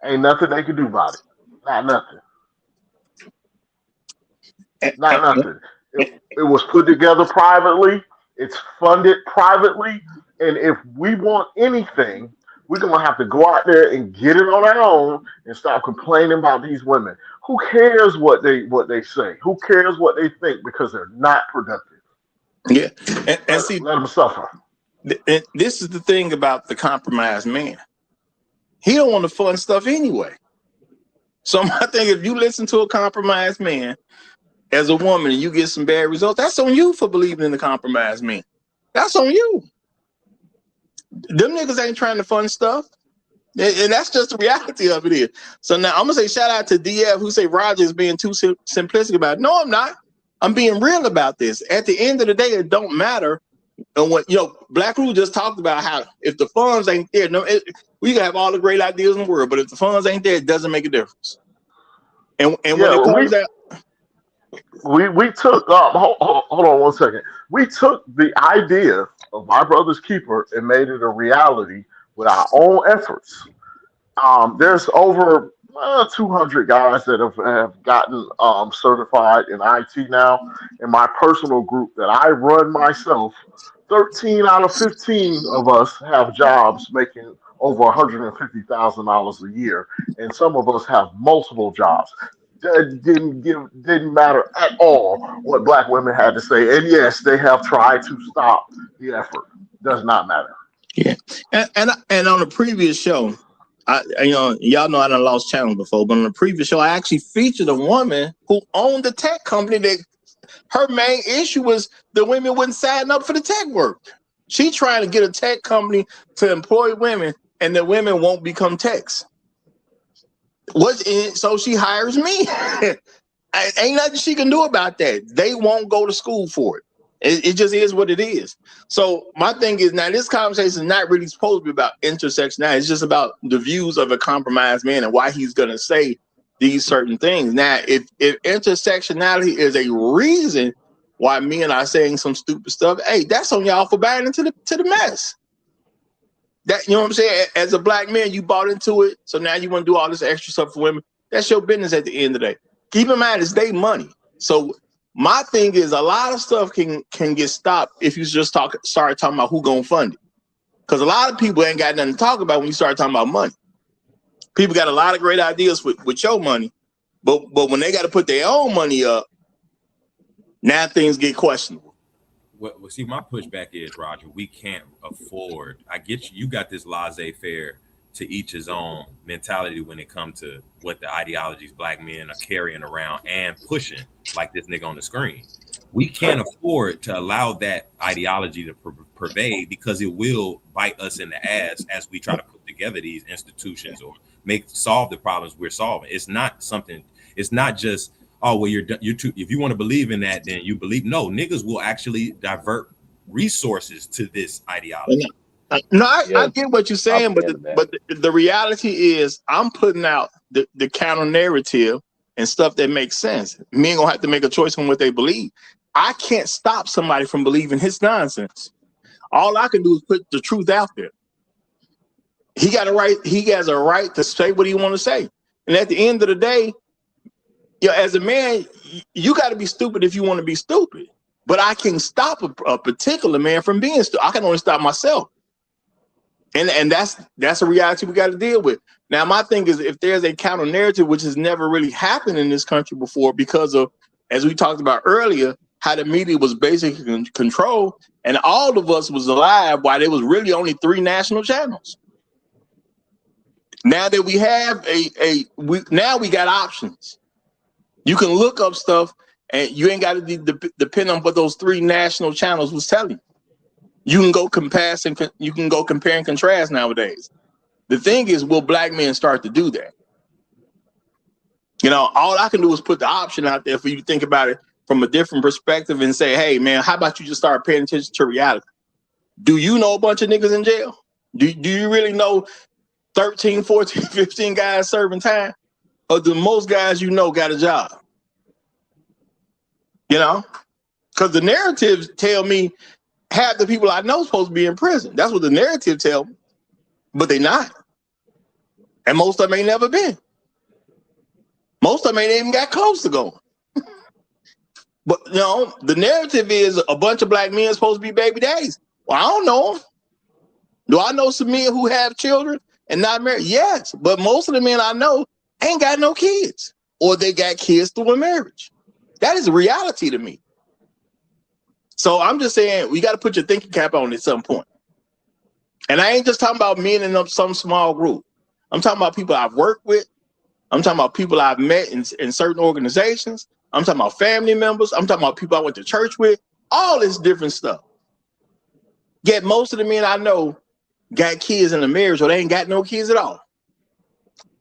Ain't nothing they can do about it. Not nothing. Not nothing. It was put together privately. It's funded privately. And if we want anything, we're going to have to go out there and get it on our own and stop complaining about these women. Who cares what they say? Who cares what they think because they're not productive? Yeah. And see, let them suffer. This is the thing about the compromised man. He don't want to fund stuff anyway. So I think if you listen to a compromised man as a woman and you get some bad results, that's on you for believing in the compromised man. That's on you. Them niggas ain't trying to fund stuff. And that's just the reality of it is. So now I'm going to say shout out to DF who say Roger is being too simplistic about it. No, I'm not. I'm being real about this. At the end of the day, it don't matter. And what, Black Rule just talked about how if the funds ain't there, we can have all the great ideas in the world, but if the funds ain't there, it doesn't make a difference. And when it comes out, we took hold on 1 second. We took the idea of My Brother's Keeper and made it a reality with our own efforts. There's over 200 guys that have gotten certified in IT now. In my personal group that I run myself, 13 out of 15 of us have jobs making over $150,000 a year, and some of us have multiple jobs. That didn't matter at all what Black women had to say. And yes, they have tried to stop the effort. Does not matter. Yeah, and on the previous show, y'all know I done lost channel before, but on the previous show, I actually featured a woman who owned a tech company that her main issue was the women wouldn't sign up for the tech work. She trying to get a tech company to employ women, and the women won't become techs. So she hires me. Ain't nothing she can do about that. They won't go to school for it. It just is what it is. So my thing is, now this conversation is not really supposed to be about intersectionality. It's just about the views of a compromised man and why he's going to say these certain things. Now, if intersectionality is a reason why men are saying some stupid stuff, hey, that's on y'all for buying into the mess. That, you know what I'm saying? As a black man, you bought into it, so now you want to do all this extra stuff for women. That's your business at the end of the day. Keep in mind, it's their money. So my thing is, a lot of stuff can get stopped if you just start talking about who gonna fund it. Because a lot of people ain't got nothing to talk about when you start talking about money. People got a lot of great ideas with your money, but when they got to put their own money up, now things get questionable. Well, see, my pushback is, Roger, we can't afford. I get you. You got this laissez-faire, to each his own mentality when it comes to what the ideologies black men are carrying around and pushing, like this nigga on the screen. We can't afford to allow that ideology to pervade, because it will bite us in the ass as we try to put together these institutions or solve the problems we're solving. It's not something. It's not just, oh, well, you're too. If you want to believe in that, then you believe. No, niggas will actually divert resources to this ideology. No, I get what you're saying, but the reality is, I'm putting out the counter narrative and stuff that makes sense. Men gonna have to make a choice on what they believe. I can't stop somebody from believing his nonsense. All I can do is put the truth out there. He got a right. He has a right to say what he want to say. And at the end of the day, as a man, you got to be stupid if you want to be stupid. But I can stop a particular man from being stupid. I can only stop myself. And that's a reality we got to deal with. Now, my thing is, if there's a counter narrative, which has never really happened in this country before, because of, as we talked about earlier, how the media was basically controlled, and all of us was alive while there was really only 3 national channels. Now that we have now we got options. You can look up stuff, and you ain't got to depend on what those 3 national channels was telling you. You can go compare and contrast nowadays. The thing is, will black men start to do that? All I can do is put the option out there for you to think about it from a different perspective and say, hey, man, how about you just start paying attention to reality? Do you know a bunch of niggas in jail? Do you really know 13, 14, 15 guys serving time? Or do most guys got a job? Because the narratives tell me half the people I know supposed to be in prison. That's what the narrative tell me. But they not. And most of them ain't never been. Most of them ain't even got close to going. But the narrative is a bunch of black men supposed to be baby daddies. Well, I don't know them. Do I know some men who have children and not married? Yes. But most of the men I know ain't got no kids. Or they got kids through a marriage. That is a reality to me. So I'm just saying, we got to put your thinking cap on at some point. And I ain't just talking about men in some small group. I'm talking about people I've worked with. I'm talking about people I've met in certain organizations. I'm talking about family members. I'm talking about people I went to church with. All this different stuff. Yet most of the men I know got kids in a marriage, or they ain't got no kids at all.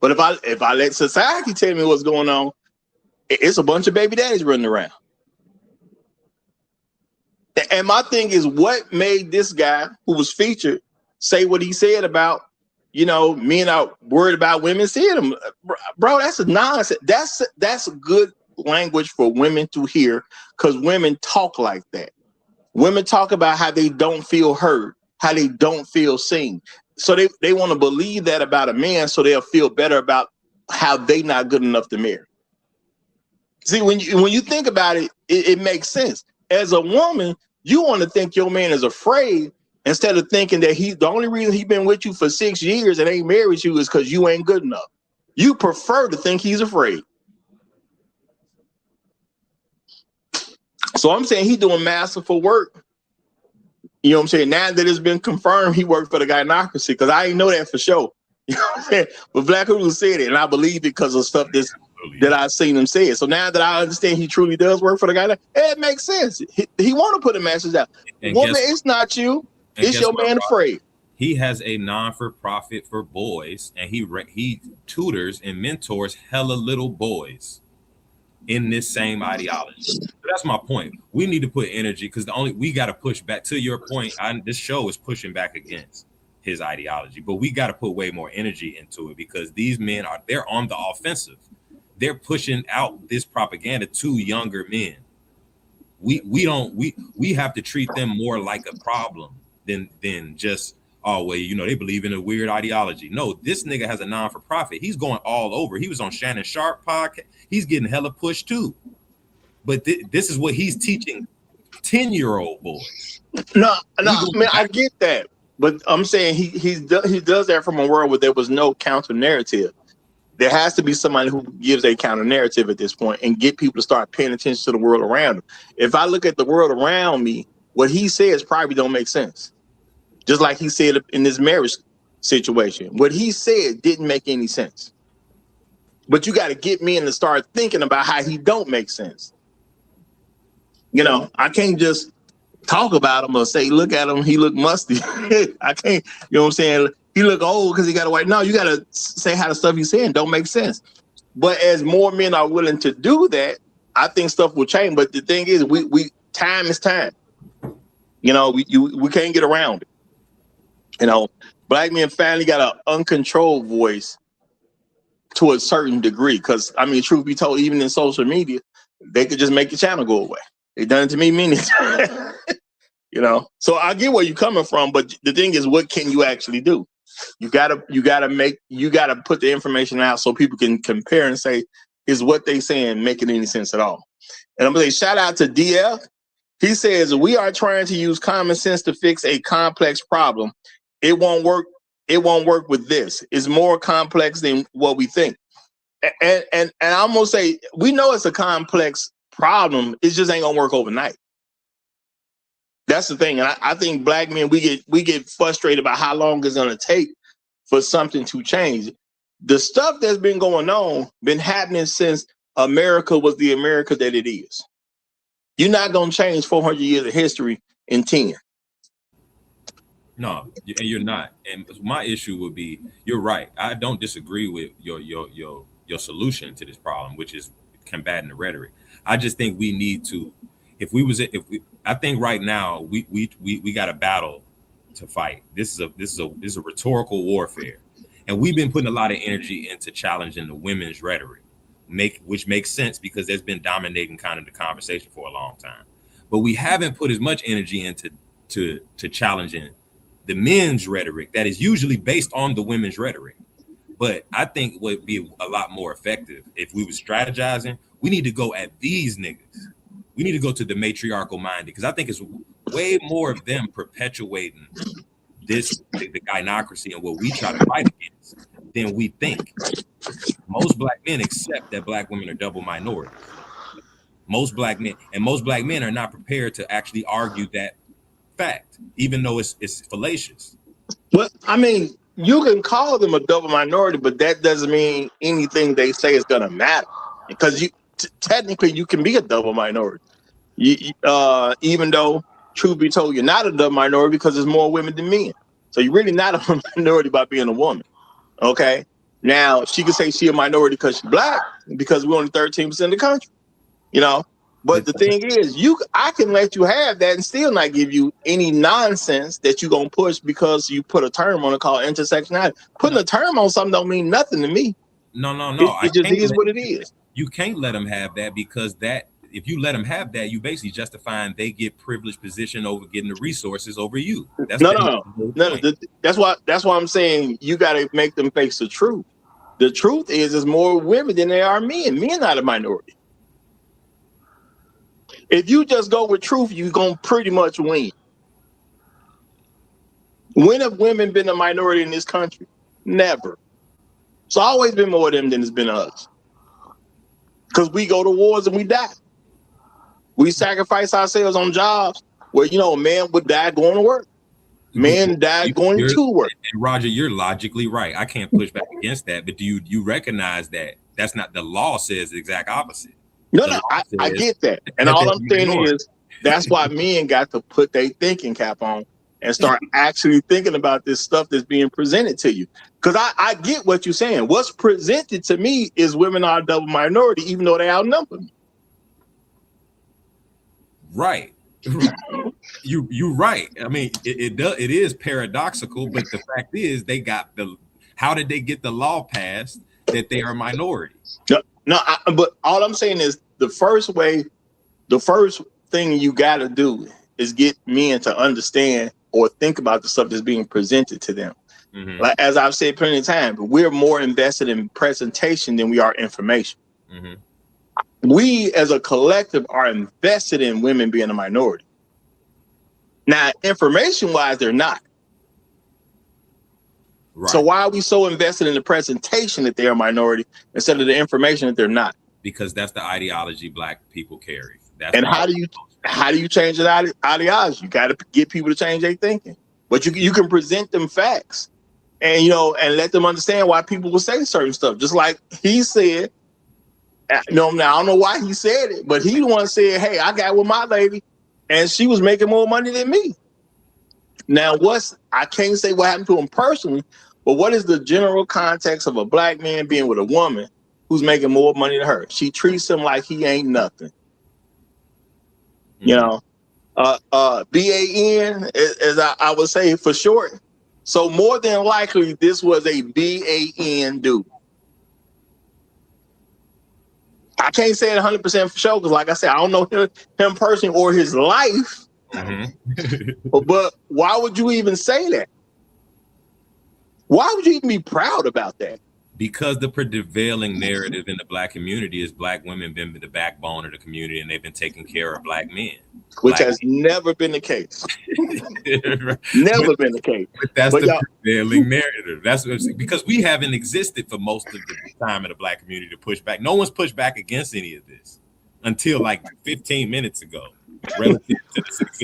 But if I let society tell me what's going on, it's a bunch of baby daddies running around. And my thing is, what made this guy who was featured say what he said about, men are worried about women seeing him? Bro, that's a nonsense. That's good language for women to hear, because women talk like that. Women talk about how they don't feel heard, how they don't feel seen. So they want to believe that about a man, so they'll feel better about how they not good enough to marry. See, when you think about it, it makes sense. As a woman, you want to think your man is afraid, instead of thinking that the only reason he's been with you for 6 years and ain't married you is because you ain't good enough. You prefer to think he's afraid. So I'm saying he's doing masterful work. You know what I'm saying? Now that it's been confirmed, he worked for the gynocracy, because I didn't know that for sure. You know what I'm saying? But Black Hulu said it, and I believe it because of stuff that I've seen him say it. So now that I understand he truly does work for the guy, it makes sense. He want to put a message out. And Woman, it's not you. It's your man afraid. He has a non-for-profit for boys, and he tutors and mentors hella little boys. in this same ideology. So that's my point. We need to put energy because we got to push back to your point. This show is pushing back against his ideology, but we got to put way more energy into it because these men they're on the offensive. They're pushing out this propaganda to younger men. We have to treat them more like a problem than just, oh, well, they believe in a weird ideology. No, this nigga has a non-for-profit. He's going all over. He was on Shannon Sharp podcast. He's getting hella pushed too. But this is what he's teaching 10-year-old boys. No, I mean, I get that. But I'm saying he does that from a world where there was no counter narrative. There has to be somebody who gives a counter narrative at this point and get people to start paying attention to the world around them. If I look at the world around me, what he says probably don't make sense. Just like he said in this marriage situation, what he said didn't make any sense. But you got to get me in to start thinking about how he don't make sense. I can't just talk about him or say, look at him, he look musty. I can't, you know what I'm saying? He look old because he got a white. No, you got to say how the stuff he's saying don't make sense. But as more men are willing to do that, I think stuff will change. But the thing is, we time is time. We can't get around it. Black men finally got an uncontrolled voice to a certain degree. Because, I mean, truth be told, even in social media, they could just make your channel go away. They done it to me many times. So I get where you're coming from. But the thing is, what can you actually do? You gotta put the information out so people can compare and say, is what they saying making any sense at all? And I'm gonna say shout out to DF. He says, we are trying to use common sense to fix a complex problem. It won't work. It won't work with this. It's more complex than what we think. And I'm gonna say, we know it's a complex problem. It just ain't gonna work overnight. That's the thing. And I think black men, we get frustrated about how long it's gonna take for something to change. The stuff that's been going on, been happening since America was the America that it is. You're not going to change 400 years of history in 10. No, and you're not. And my issue would be, you're right. I don't disagree with your solution to this problem, which is combating the rhetoric. I just think we need to, I think right now we got a battle to fight. This is a rhetorical warfare, and we've been putting a lot of energy into challenging the women's rhetoric, which makes sense because there's been dominating kind of the conversation for a long time. But we haven't put as much energy into to challenging the men's rhetoric that is usually based on the women's rhetoric. But I think what would be a lot more effective if we were strategizing, we need to go at these niggas. We need to go to the matriarchal minded, because I think it's way more of them perpetuating the gynocracy and what we try to fight against than we think. Most black men accept that black women are double minorities. Most black men are not prepared to actually argue that fact, even though it's fallacious. Well, I mean, you can call them a double minority, but that doesn't mean anything they say is going to matter, because technically you can be a double minority. Even though, truth be told, you're not a double minority because there's more women than men. So you're really not a minority by being a woman. Okay. Now she could say she's a minority because she's black, because we're only 13% of the country. But the thing is, I can let you have that and still not give you any nonsense that you're gonna push because you put a term on it called intersectionality. Putting a term on something don't mean nothing to me. No. It just is what it is. You can't let them have that, because if you let them have that, you basically justifying they get privileged position over getting the resources over you. No. That's why I'm saying you got to make them face the truth. The truth is, there's more women than there are men. Men not a minority. If you just go with truth, you're going to pretty much win. When have women been a minority in this country? Never. It's always been more of them than it's been us. Because we go to wars and we die. We sacrifice ourselves on jobs where, a man would die going to work. Man died going to work. And Roger, you're logically right. I can't push back against that. But do you recognize that that's not, the law says the exact opposite? No, I get that. And all I'm saying is that's why men got to put their thinking cap on and start actually thinking about this stuff that's being presented to you. Because I get what you're saying. What's presented to me is women are a double minority, even though they outnumber me. Right. You're right. I mean, it is paradoxical, but the fact is how did they get the law passed that they are minorities? But all I'm saying is the first thing you got to do is get men to understand or think about the stuff that's being presented to them. Mm-hmm. Like, as I've said plenty of times, we're more invested in presentation than we are information. Mm-hmm. We as a collective are invested in women being a minority. Now, information wise, they're not. Right. So why are we so invested in the presentation that they're a minority instead of the information that they're not? Because that's the ideology Black people carry. And how do you change that ideology? You got to get people to change their thinking. But you can present them facts, and and let them understand why people will say certain stuff. Just like he said. Now I don't know why he said it, but he the one said, "Hey, I got with my lady, and she was making more money than me." Now, I can't say what happened to him personally, but what is the general context of a Black man being with a woman who's making more money than her? She treats him like he ain't nothing. Mm-hmm. BAN, as I would say for short. So more than likely, this was a BAN dude. I can't say it 100% for sure because, like I said, I don't know him personally or his life. Mm-hmm. But why would you even say that? Why would you even be proud about that? Because the prevailing narrative in the Black community is Black women been the backbone of the community and they've been taking care of Black men. Which has never been the case. Never been the case. But that's the prevailing narrative. That's because we haven't existed for most of the time in the Black community to push back. No one's pushed back against any of this until like 15 minutes ago. Relative to this.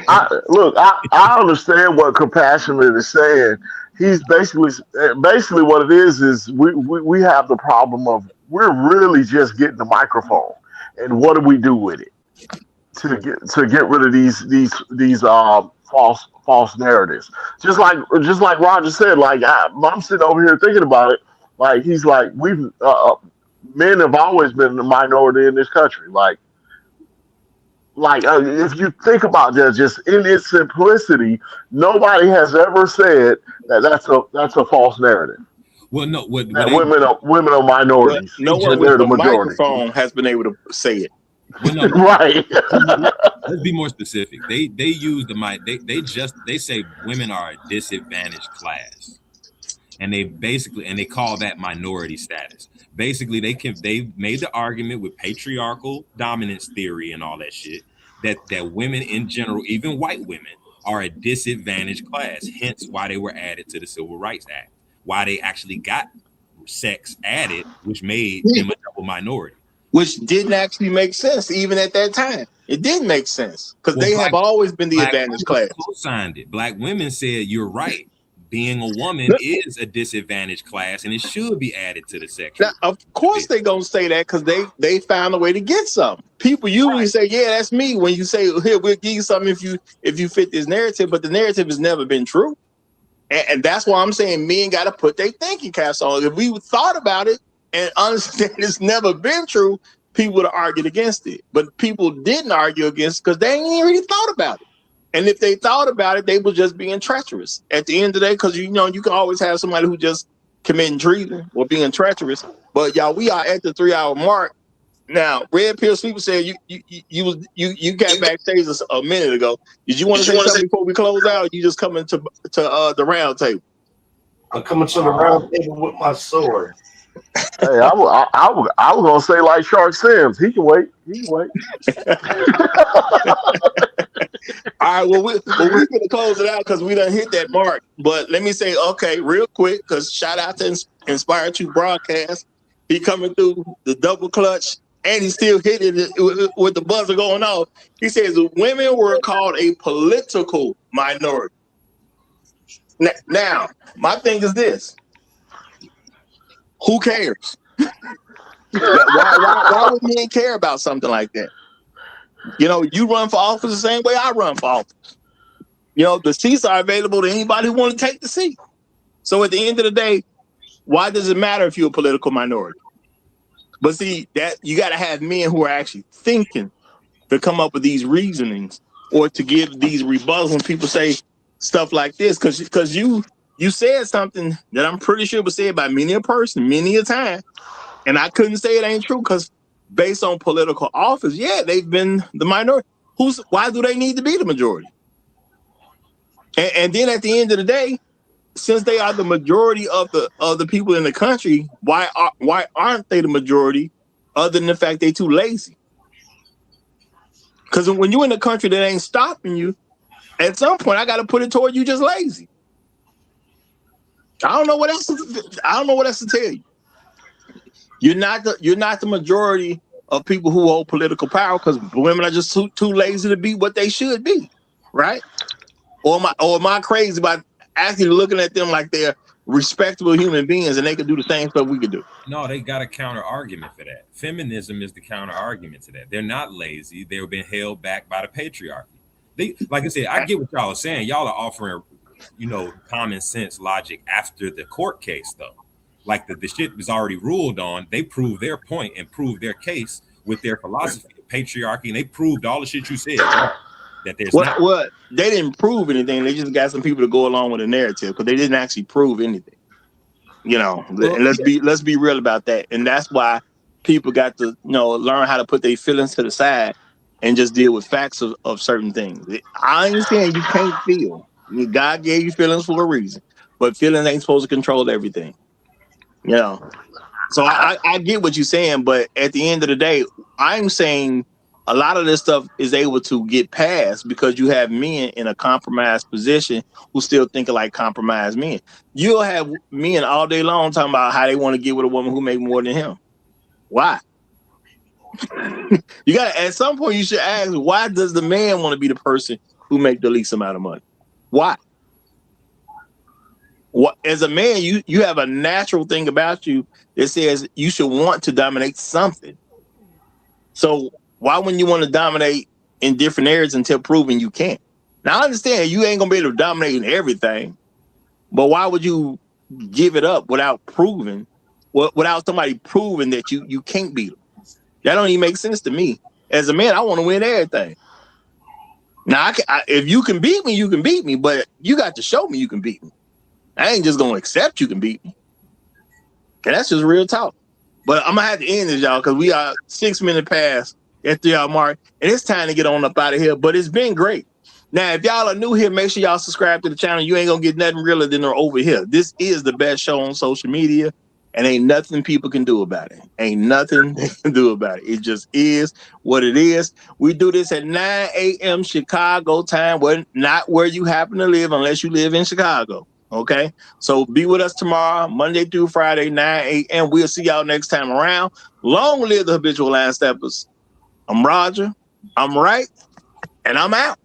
I understand what Compassionate is saying. He's basically what it is we have the problem of we're really just getting the microphone, and what do we do with it to get rid of these false narratives? Just like Roger said, like I'm sitting over here thinking about it. Like he's like men have always been the minority in this country. If you think about that, just in its simplicity, nobody has ever said that's a false narrative. Well, no, women are minorities. No one with a microphone has been able to say it. Well, no, right. Let's be more specific. They use the mic. They say women are a disadvantaged class, and they call that minority status. Basically, they made the argument with patriarchal dominance theory and all that shit that women in general, even white women, are a disadvantaged class. Hence, why they were added to the Civil Rights Act. Why they actually got sex added, which made them a double minority. Which didn't actually make sense even at that time. It didn't make sense because they have always been the advantaged class. Co-signed it. Black women said, "You're right. Being a woman is a disadvantaged class, and it should be added to the section." Now, of course, they're gonna say that because they found a way to get something. People usually say, "Yeah, that's me." When you say, "Here, we'll give you something if you fit this narrative," but the narrative has never been true, and that's why I'm saying men got to put their thinking caps on. If we thought about it and understand it's never been true, people would have argued against it. But people didn't argue against it because they ain't really thought about it. And if they thought about it, they were just being treacherous at the end of the day, because you can always have somebody who just committing treason or being treacherous. But y'all, we are at the 3-hour mark. Now, Red Pill Sleeper said you got backstage a minute ago. Did you want to say something before we close out? Or you just coming to the round table? I'm coming to the round table with my sword. Hey, I was gonna say like Shark Sims. He can wait. All right, well, we're gonna close it out because we done hit that mark. But let me say, okay, real quick, because shout out to Inspired to Broadcast. He coming through the double clutch, and he still hitting it with the buzzer going off. He says women were called a political minority. My thing is this. Who cares? why would men care about something like that? You run for office the same way I run for office. You know, the seats are available to anybody who want to take the seat. So at the end of the day, why does it matter if you're a political minority? But see, that you got to have men who are actually thinking to come up with these reasonings or to give these rebuttals when people say stuff like this. Because you said something that I'm pretty sure was said by many a person, many a time. And I couldn't say it ain't true because based on political office, yeah, they've been the minority. Why do they need to be the majority? And then at the end of the day, since they are the majority of the people in the country, why aren't they the majority other than the fact they're too lazy? Because when you're in a country that ain't stopping you, at some point I got to put it toward you just lazy. I don't know what else to tell you. You're not the majority of people who hold political power because women are just too lazy to be what they should be, right? Or am I crazy about actually looking at them like they're respectable human beings and they could do the same stuff we could do? No, they got a counter argument for that. Feminism is the counter argument to that. They're not lazy. They've been held back by the patriarchy. They, like I said, I get what y'all are saying. Y'all are offering, common sense logic after the court case, though. Like the shit was already ruled on. They proved their point and proved their case with their philosophy of patriarchy, and they proved all the shit you said. That there's what they didn't prove anything. They just got some people to go along with the narrative because they didn't actually prove anything. And let's be real about that. And that's why people got to learn how to put their feelings to the side and just deal with facts of certain things. I understand you can't feel. God gave you feelings for a reason, but feelings ain't supposed to control everything. So I get what you're saying, but at the end of the day, I'm saying a lot of this stuff is able to get passed because you have men in a compromised position who still thinking like compromised men. You'll have men all day long talking about how they want to get with a woman who make more than him. Why? You got to, at some point you should ask, why does the man want to be the person who make the least amount of money? Why? What, as a man, you have a natural thing about you that says you should want to dominate something. So why wouldn't you want to dominate in different areas until proven you can't? Now I understand you ain't gonna be able to dominate in everything, but why would you give it up without proving, without somebody proving that you can't beat them? That don't even make sense to me. As a man, I want to win everything. Now, if you can beat me, you can beat me, but you got to show me you can beat me. I ain't just gonna accept you can beat me. And that's just real talk. But I'm gonna have to end this, y'all, because we are 6 minutes past at 3 hour mark, and it's time to get on up out of here. But it's been great. Now, if y'all are new here, make sure y'all subscribe to the channel. You ain't gonna get nothing realer than over here. This is the best show on social media, and ain't nothing people can do about it. Ain't nothing they can do about it. It just is what it is. We do this at 9 a.m. Chicago time, not where you happen to live unless you live in Chicago. Okay, so be with us tomorrow, Monday through Friday, 9 a.m. We'll see y'all next time around. Long live the Habitual Line Steppers. I'm Roger. I'm right, and I'm out.